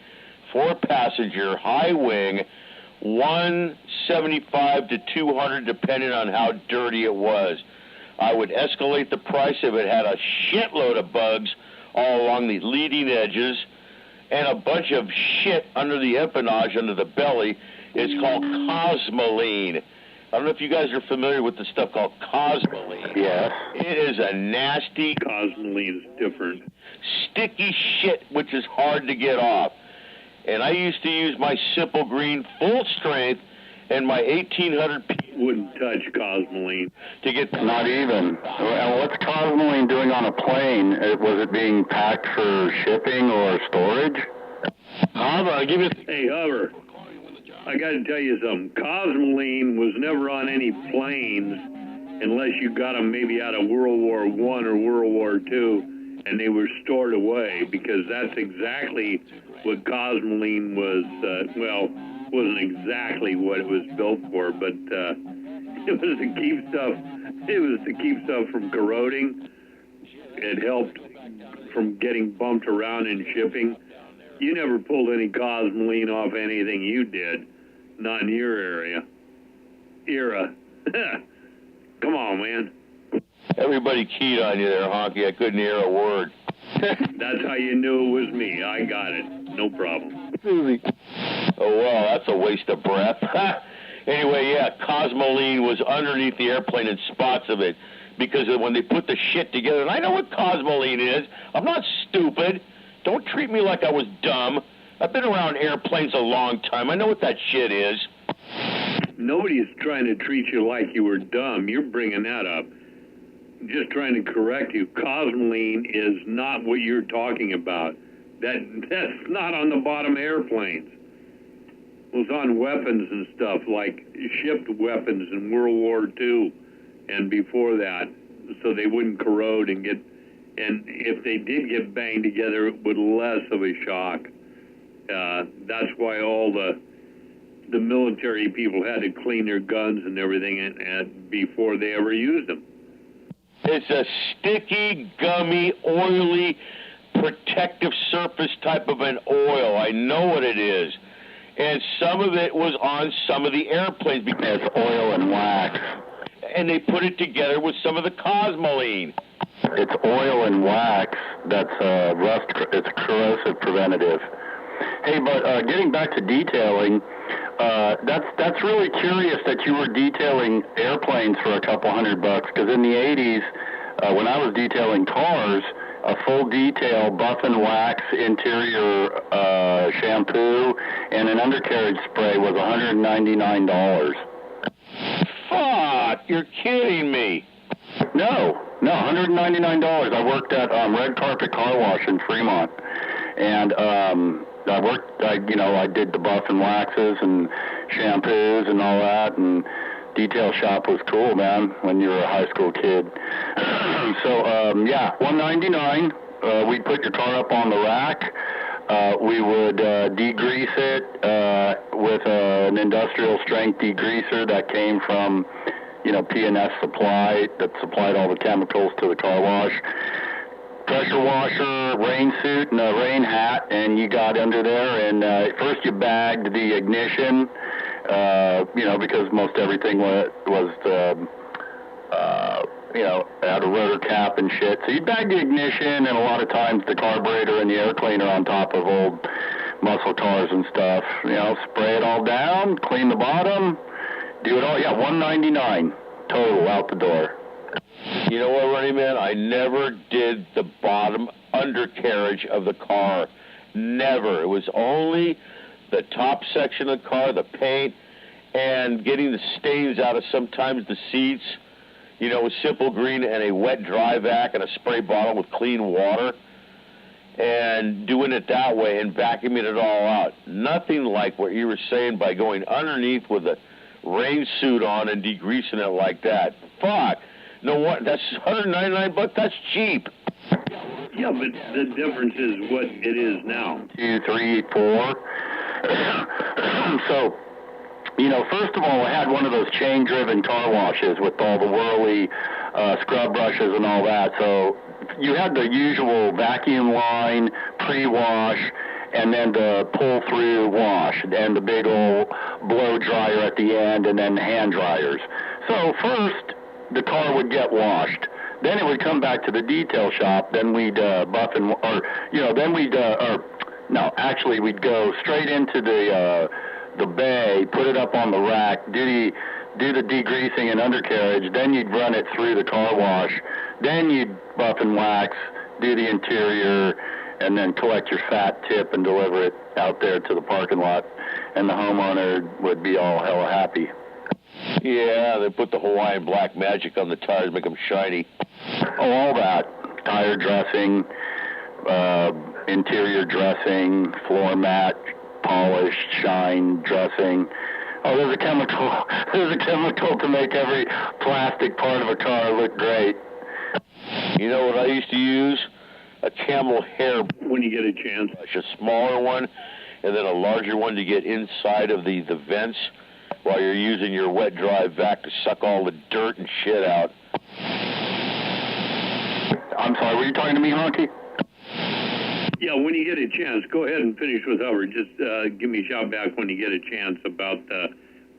4-passenger, high wing, 175 to 200, depending on how dirty it was. I would escalate the price if it had a shitload of bugs all along the leading edges and a bunch of shit under the empennage, under the belly. It's called cosmoline. I don't know if you guys are familiar with the stuff called cosmoline. Yeah. It is a nasty... Cosmoline is different. Sticky shit, which is hard to get off. And I used to use my Simple Green full strength and my 1800 wouldn't touch cosmoline. To get... Not even. And what's cosmoline doing on a plane? Was it being packed for shipping or storage? Hover, give it... Hey, Hover. I got to tell you something. Cosmoline was never on any planes unless you got them maybe out of World War I or World War II, and they were stored away, because that's exactly what cosmoline was. Well, wasn't exactly what it was built for, but it was to keep stuff. It was to keep stuff from corroding. It helped from getting bumped around in shipping. You never pulled any cosmoline off anything you did. Not in your area. Era. Come on, man. Everybody keyed on you there, Honky. I couldn't hear a word. That's how you knew it was me. I got it. No problem. Oh, well, that's a waste of breath. Anyway, yeah, cosmoline was underneath the airplane in spots of it, because when they put the shit together, and I know what cosmoline is. I'm not stupid. Don't treat me like I was dumb. I've been around airplanes a long time. I know what that shit is. Nobody's trying to treat you like you were dumb. You're bringing that up. Just trying to correct you. Cosmoline is not what you're talking about. That's not on the bottom airplanes. It was on weapons and stuff, like shipped weapons in World War II and before that, so they wouldn't corrode and get... And if they did get banged together with less of a shock, that's why all the the military people had to clean their guns and everything and before they ever used them. It's a sticky, gummy, oily, protective surface type of an oil. I know what it is. And some of it was on some of the airplanes because it's oil and wax. And they put it together with some of the cosmoline. It's oil and wax that's it's corrosive preventative. Hey, but getting back to detailing, that's really curious that you were detailing airplanes for a couple $100, because in the 80s, when I was detailing cars, a full detail buff and wax interior shampoo and an undercarriage spray was $199. Fuck, you're kidding me. No, $199. I worked at Red Carpet Car Wash in Fremont, and I did the buff and waxes and shampoos and all that, and detail shop was cool, man, when you were a high school kid. So, $199. We'd put your car up on the rack. We would degrease it with an industrial strength degreaser that came from, P&S Supply, that supplied all the chemicals to the car wash. Pressure washer, rain suit, and a rain hat, and you got under there, and first you bagged the ignition, because most everything had a rotor cap and shit. So you bag the ignition, and a lot of times the carburetor and the air cleaner on top of old muscle cars and stuff. Spray it all down, clean the bottom, do it all. Yeah, $199 total out the door. You know what, Running Man? I never did the bottom undercarriage of the car. Never. It was only the top section of the car, the paint, and getting the stains out of sometimes the seats, with simple green and a wet dry vac and a spray bottle with clean water, and doing it that way and vacuuming it all out. Nothing like what you were saying by going underneath with a rain suit on and degreasing it like that. Fuck. No, what? That's $199. That's cheap. Yeah, but the difference is what it is now. 2, 3, 4. So, first of all, I had one of those chain-driven car washes with all the whirly scrub brushes and all that. So you had the usual vacuum line, pre-wash, and then the pull-through wash, and the big old blow dryer at the end, and then hand dryers. So first, the car would get washed. Then it would come back to the detail shop. Then we'd buff and, we'd go straight into the bay, put it up on the rack, do the degreasing and undercarriage. Then you'd run it through the car wash. Then you'd buff and wax, do the interior, and then collect your fat tip and deliver it out there to the parking lot. And the homeowner would be all hella happy. Yeah, they put the Hawaiian black magic on the tires, make them shiny. Oh, all that. Tire dressing, interior dressing, floor mat, polish, shine, dressing. Oh, there's a chemical. There's a chemical to make every plastic part of a car look great. You know what I used to use? A camel hair. When you get a chance. A smaller one, and then a larger one to get inside of the vents, while you're using your wet dry vac to suck all the dirt and shit out. I'm sorry, were you talking to me, Honky? Yeah, when you get a chance, go ahead and finish with Hubbard. Just give me a shout back when you get a chance about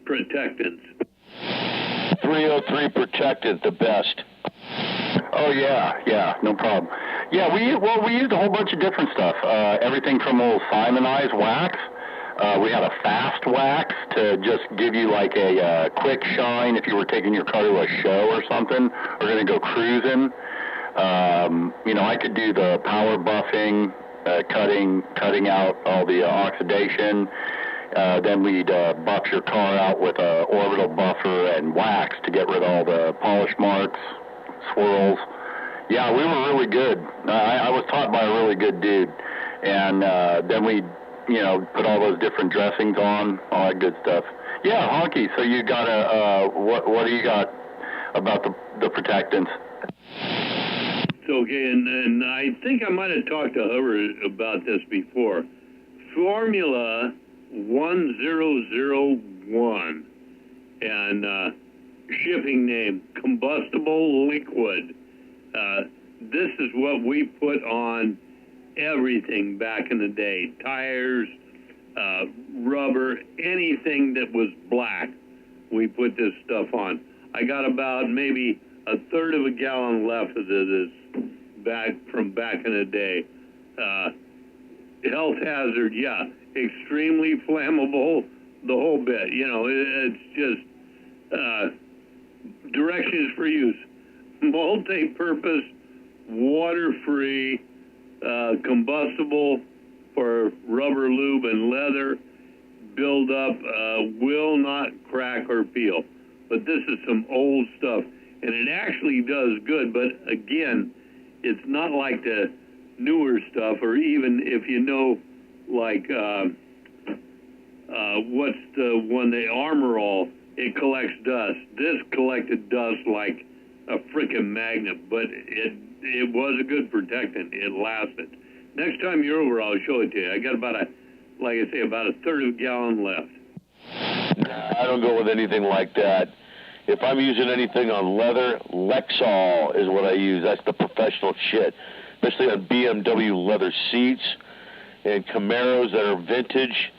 protectants. 303 Protectant, the best. Oh, yeah, no problem. Yeah, we used a whole bunch of different stuff. Everything from old Simonized wax. We had a fast wax to just give you like a quick shine if you were taking your car to a show or something, or going to go cruising. I could do the power buffing, cutting out all the oxidation. Then we'd buff your car out with a orbital buffer and wax to get rid of all the polish marks, swirls. Yeah, we were really good. I was taught by a really good dude. And then we'd put all those different dressings on, all that good stuff. Yeah, Honky, so you got what do you got about the protectants? Okay, and I think I might have talked to Hubbard about this before. Formula 1001. And shipping name, combustible liquid. This is what we put on everything back in the day. Tires, rubber, anything that was black, we put this stuff on. I got about maybe a third of a gallon left of this back in the day. Health hazard, yeah, extremely flammable, the whole bit. You know, it's just directions for use. Multi-purpose, water-free, combustible for rubber, lube, and leather. Build up, will not crack or peel. But this is some old stuff, and it actually does good. But again, it's not like the newer stuff, or even if you know, like what's the one, the Armor All, it collects dust. This collected dust like a frickin' magnet, but it was a good protectant. It lasted. Next time you're over, I'll show it to you. I got about a third of a gallon left. I don't go with anything like that. If I'm using anything on leather, Lexol is what I use. That's the professional shit, especially on BMW leather seats and Camaros that are vintage.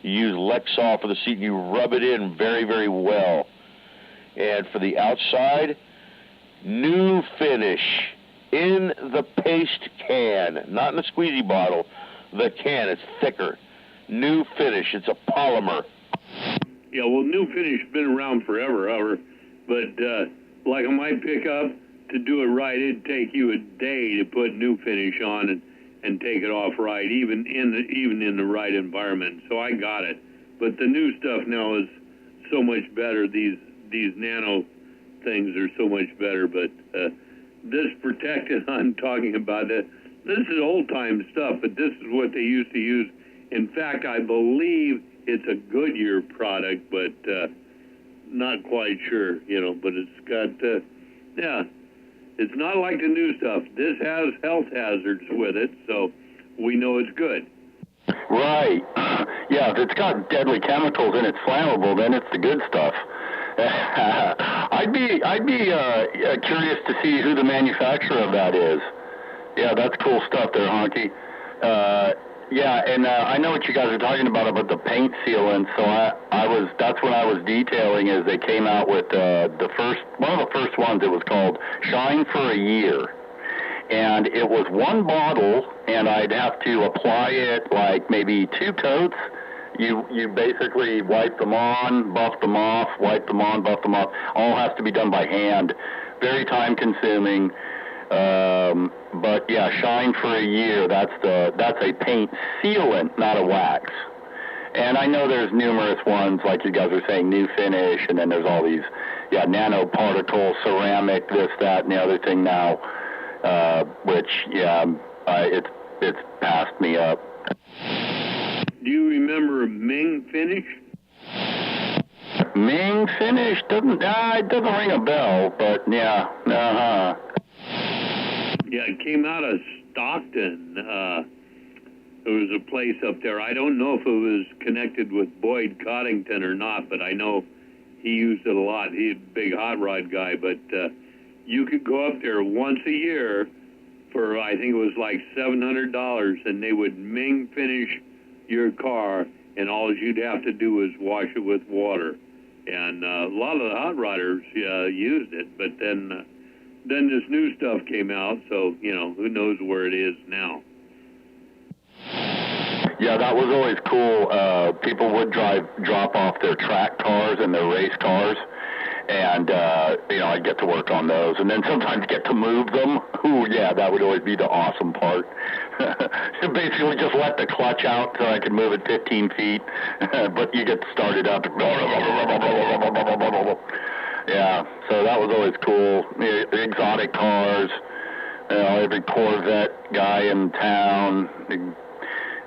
You use Lexol for the seat, and you rub it in very, very well. And for the outside, New Finish in the paste can, not in the squeezy bottle. The can is thicker. New Finish, it's a polymer. Yeah, well, New Finish has been around forever, but like on my pickup, to do it right, it'd take you a day to put New Finish on and take it off right, even in the right environment. So I got it. But the new stuff now is so much better. These nano things are so much better. But this protected, I'm talking about, this is old-time stuff, but this is what they used to use. In fact, I believe it's a Goodyear product, but not quite sure, you know, but it's got, yeah, it's not like the new stuff. This has health hazards with it, so we know it's good. Right. Yeah, if it's got deadly chemicals and it's flammable, then it's the good stuff. I'd be curious to see who the manufacturer of that is. Yeah, that's cool stuff there, Honky. Yeah, and I know what you guys are talking about the paint sealant. So that's what I was detailing. Is they came out with one of the first ones. It was called Shine for a Year, and it was one bottle, and I'd have to apply it like maybe 2 coats. You basically wipe them on, buff them off, wipe them on, buff them off. All has to be done by hand. Very time consuming. But yeah, Shine for a Year, that's a paint sealant, not a wax. And I know there's numerous ones, like you guys are saying, New Finish, and then there's all these, nanoparticle, ceramic, this, that, and the other thing now, which, it's passed me up. Do you remember Ming Finish? Ming Finish? It doesn't ring a bell, but yeah, uh-huh. Yeah, it came out of Stockton. There was a place up there. I don't know if it was connected with Boyd Coddington or not, but I know he used it a lot. He's a big hot rod guy, but you could go up there once a year for, I think it was like $700, and they would Ming Finish your car, and all you'd have to do is wash it with water. And a lot of the hot rodders used it, but then this new stuff came out, so, who knows where it is now. Yeah, that was always cool. People would drop off their track cars and their race cars, and, I'd get to work on those, and then sometimes get to move them. Ooh, yeah, that would always be the awesome part. So basically just let the clutch out so I could move it 15 feet, but you get started up. Yeah, so that was always cool. Exotic cars, every Corvette guy in town.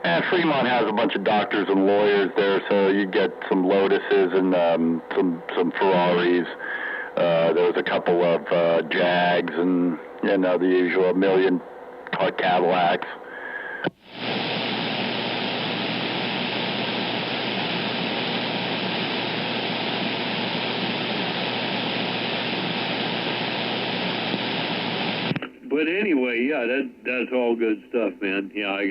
And Fremont has a bunch of doctors and lawyers there, so you get some Lotuses and some Ferraris. There was a couple of Jags and, the usual million Cadillacs. But anyway, yeah, that's all good stuff, man. I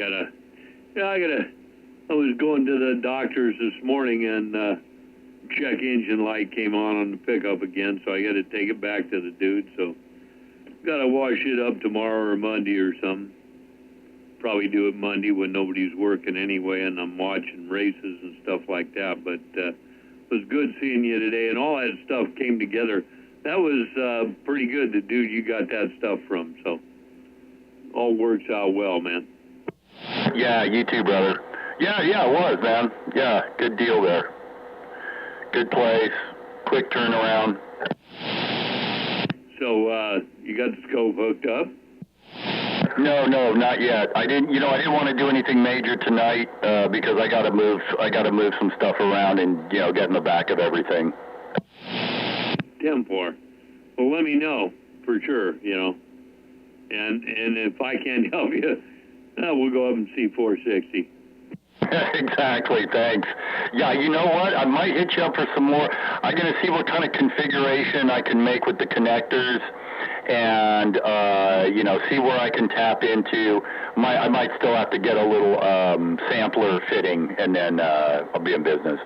was going to the doctor's this morning, and check engine light came on the pickup again, so I got to take it back to the dude. So got to wash it up tomorrow or Monday or something. Probably do it Monday when nobody's working anyway, and I'm watching races and stuff like that. But it was good seeing you today, and all that stuff came together. That was pretty good, the dude you got that stuff from. So all works out well, man. Yeah, you too, brother. Yeah, it was, man. Yeah, good deal there. Good place, quick turnaround. So you got the scope hooked up? No, not yet. I didn't want to do anything major tonight because I got to move some stuff around and get in the back of everything. 10-4. Well, let me know for sure. And if I can't help you, we'll go up and see 460. Exactly, thanks. Yeah, you know what? I might hit you up for some more. I'm going to see what kind of configuration I can make with the connectors and, see where I can tap into. I might still have to get a little sampler fitting, and then I'll be in business.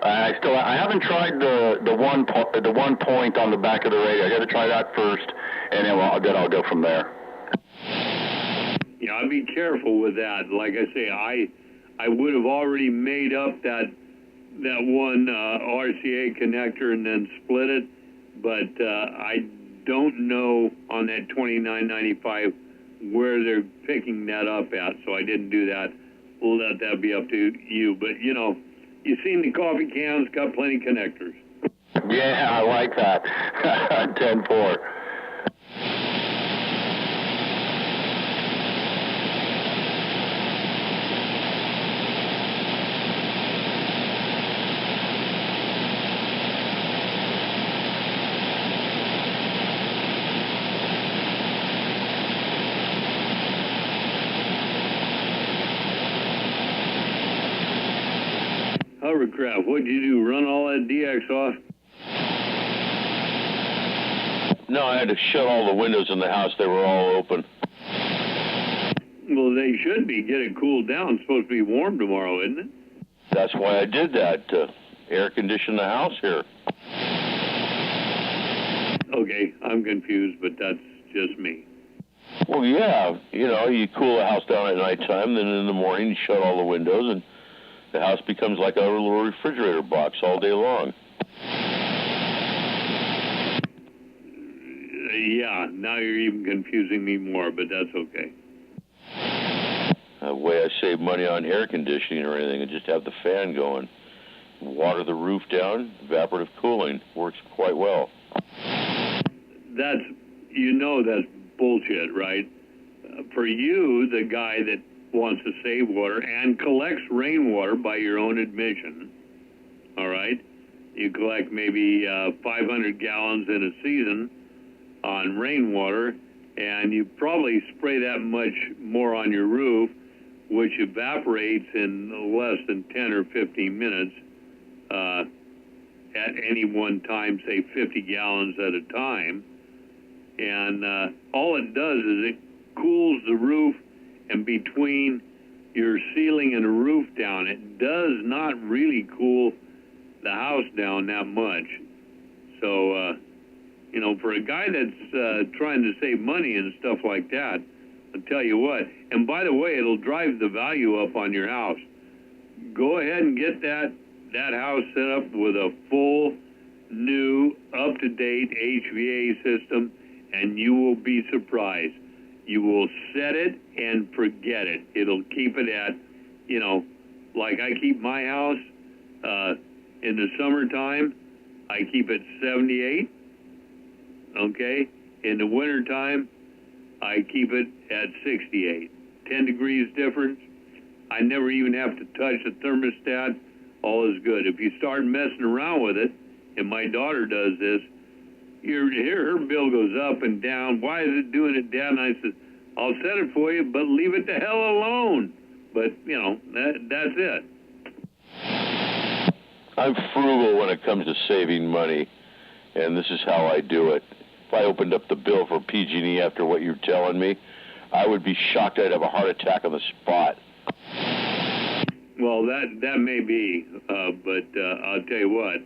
I haven't tried the one point on the back of the radio. I got to try that first, and then I'll go from there. Yeah, I'll be careful with that. Like I say, I would have already made up that one RCA connector and then split it, but I don't know on that 2995 where they're picking that up at, so I didn't do that. We'll let that be up to you. But you've seen the coffee cans, got plenty of connectors. Yeah, I like that. 10-4. Hovercraft, what'd you do, run all that DX off? No, I had to shut all the windows in the house. They were all open. Well, they should be. Get it cooled down. It's supposed to be warm tomorrow, isn't it? That's why I did that, to air condition the house here. Okay, I'm confused, but that's just me. Well, yeah, you cool the house down at nighttime, then in the morning you shut all the windows, and the house becomes like a little refrigerator box all day long. Yeah, now you're even confusing me more, but that's okay. The way I save money on air conditioning or anything, I just have the fan going. Water the roof down, evaporative cooling. Works quite well. That's bullshit, right? For you, the guy that wants to save water and collects rainwater by your own admission, all right? You collect maybe 500 gallons in a season on rainwater, and you probably spray that much more on your roof, which evaporates in less than 10 or 15 minutes at any one time, say 50 gallons at a time. And all it does is it cools the roof, and between your ceiling and the roof down, it does not really cool the house down that much. So, for a guy that's trying to save money and stuff like that, I'll tell you what, and by the way, it'll drive the value up on your house. Go ahead and get that house set up with a full, new, up-to-date HVA system, and you will be surprised. You will set it and forget it. It'll keep it at, like I keep my house in the summertime, I keep it 78, okay? In the wintertime, I keep it at 68. 10 degrees difference. I never even have to touch the thermostat. All is good. If you start messing around with it, and my daughter does this, her bill goes up and down. Why is it doing it down? I said, I'll set it for you, but leave it the hell alone. But, that's it. I'm frugal when it comes to saving money, and this is how I do it. if I opened up the bill for PG&E after what you're telling me, I would be shocked I'd have a heart attack on the spot. Well, that may be, but I'll tell you what.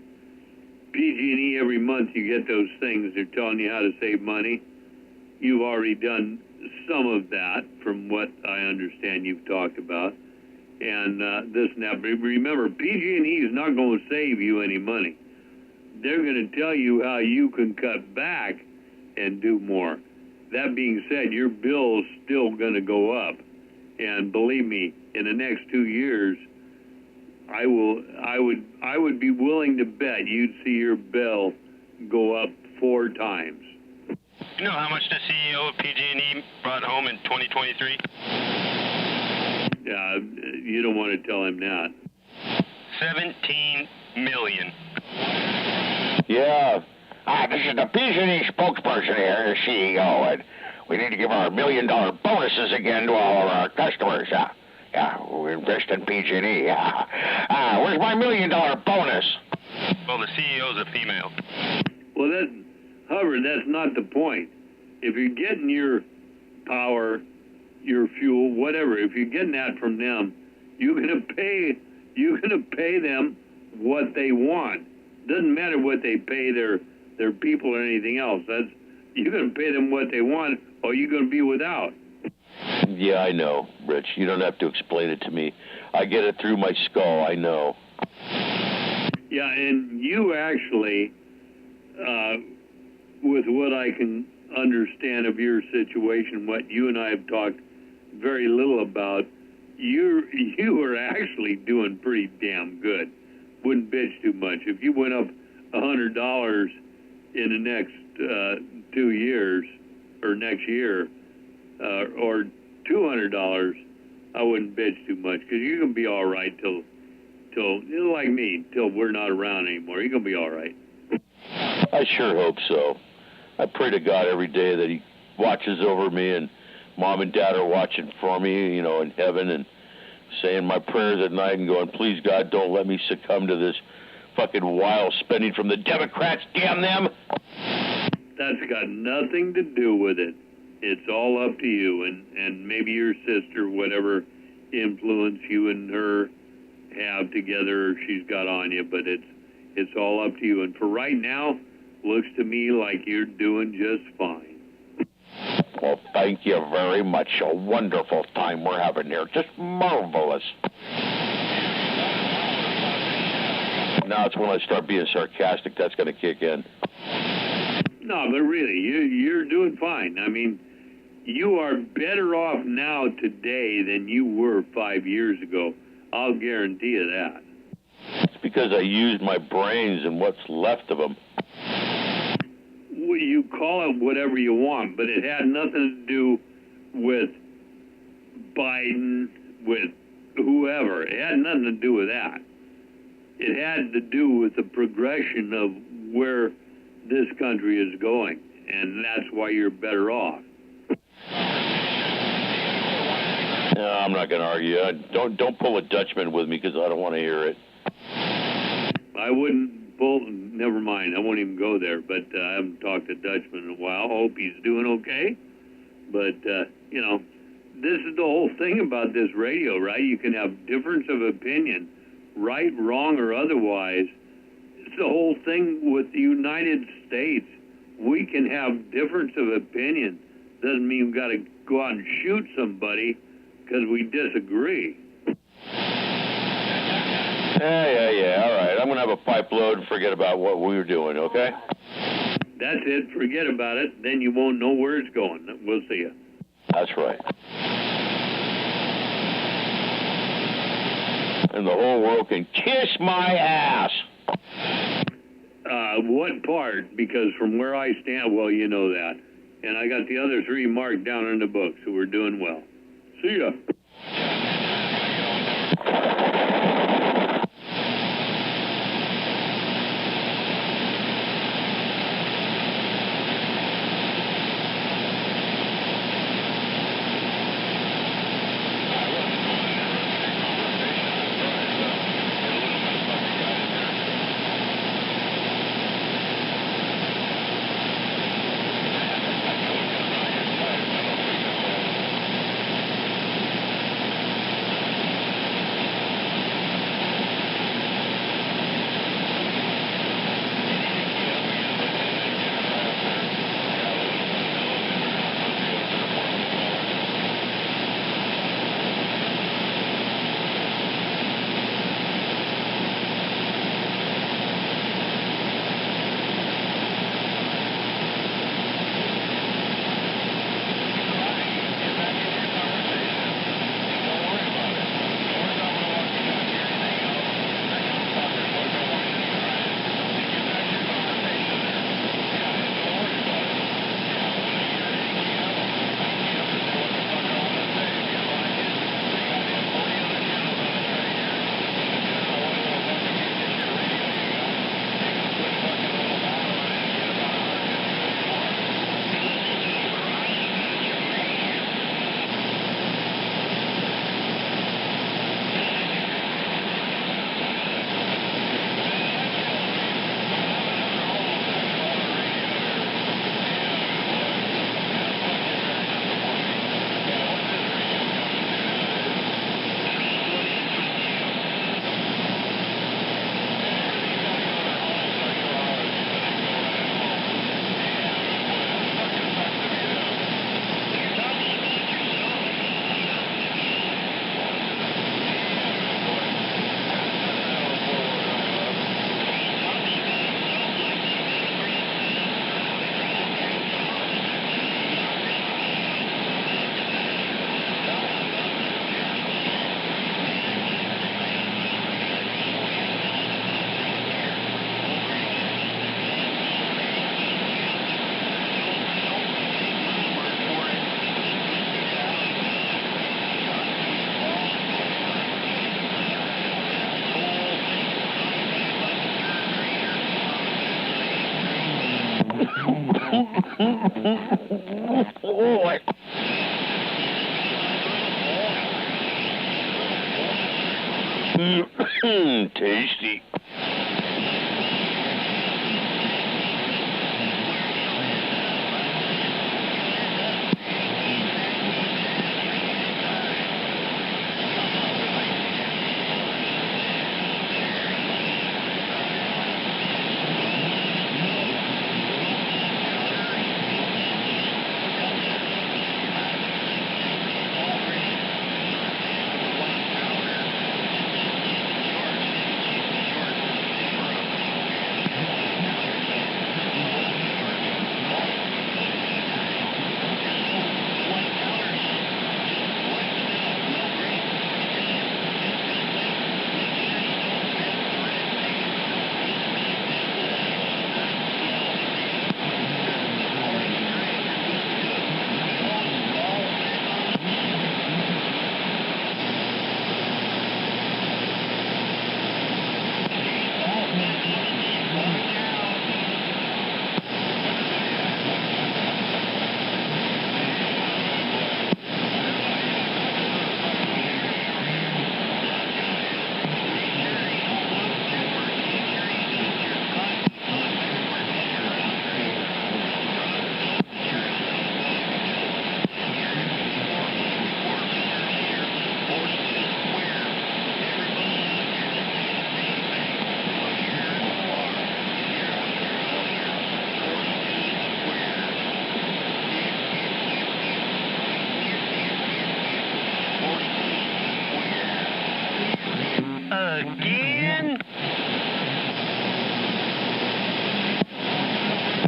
PG&E, every month you get those things. They're telling you how to save money. You've already done some of that, from what I understand you've talked about. And this and that. But remember, PG&E is not going to save you any money. They're going to tell you how you can cut back and do more. That being said, your bill's still going to go up. And believe me, in the next 2 years, I would be willing to bet you'd see your bill go up 4 times. You know how much the CEO of PG&E brought home in 2023? Yeah, you don't want to tell him that. $17 million. Yeah. This is the PG&E spokesperson here, the CEO, and we need to give our $1 million bonuses again to all of our customers. Yeah, we invest in PG&E. Where's my $1 million bonus? Well, the CEO's a female. Well, Hubbard, that's not the point. If you're getting your power, your fuel, whatever, if you're getting that from them, you're gonna pay them what they want. Doesn't matter what they pay their people or anything else. You're gonna pay them what they want, or you're gonna be without. Yeah, I know, Rich. You don't have to explain it to me. I get it through my skull. I know. Yeah, and you actually, with what I can understand of your situation, what you and I have talked very little about, you are actually doing pretty damn good. Wouldn't bitch too much. If you went up $100 in the next 2 years, or next year, or $200, I wouldn't bitch too much, because you're gonna be all right till like me, till we're not around anymore. You're gonna be all right. I sure hope so. I pray to God every day that He watches over me, and Mom and Dad are watching for me, you know, in heaven, and saying my prayers at night and going, please God, don't let me succumb to this fucking wild spending from the Democrats, damn them. That's got nothing to do with it. It's all up to you, and maybe your sister, whatever influence you and her have together, she's got on you, but it's all up to you. And for right now, looks to me like you're doing just fine. Well, thank you very much. A wonderful time we're having here. Just marvelous. Now it's when I start being sarcastic that's going to kick in. No, but really, you're doing fine. I mean, you are better off now today than you were 5 years ago. I'll guarantee you that. It's because I used my brains and what's left of them. Well, you call it whatever you want, but it had nothing to do with Biden, with whoever. It had nothing to do with that. It had to do with the progression of where this country is going, and that's why you're better off. No, I'm not going to argue. Don't pull a Dutchman with me, because I don't want to hear it. I wouldn't pull. Never mind. I won't even go there. But I haven't talked to Dutchman in a while. Hope he's doing okay. But you know, this is the whole thing about this radio, right? You can have difference of opinion, right, wrong, or otherwise. It's the whole thing with the United States. We can have difference of opinion. Doesn't mean we've got to go out and shoot somebody because we disagree. Yeah. All right. I'm going to have a pipe load and forget about what we were doing, okay? That's it. Forget about it. Then you won't know where it's going. We'll see you. That's right. And the whole world can kiss my ass. What part? Because from where I stand, well, you know that. And I got the other 3 marked down in the book, so we're doing well. See ya. Tasty.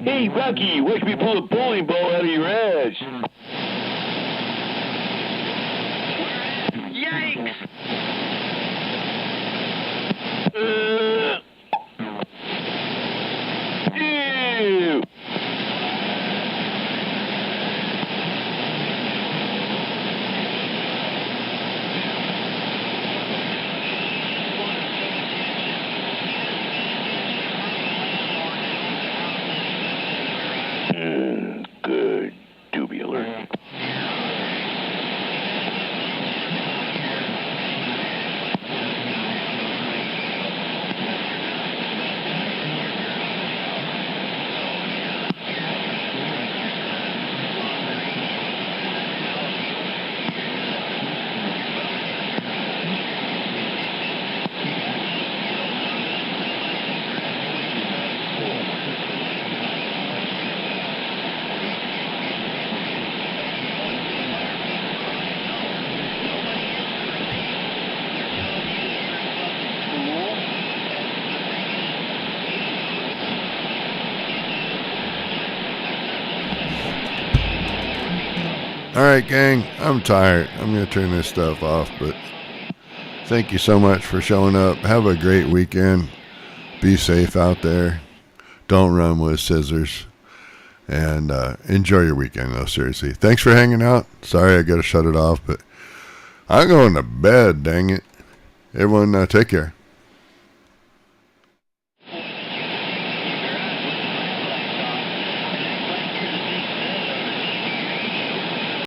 Hey, Rocky, watch me pull a bowling ball out of your ass. Yikes! Ew! Good. Doobie alert. All right, gang, I'm tired. I'm going to turn this stuff off, but thank you so much for showing up. Have a great weekend. Be safe out there. Don't run with scissors. And enjoy your weekend, though, seriously. Thanks for hanging out. Sorry I got to shut it off, but I'm going to bed, dang it. Everyone, take care.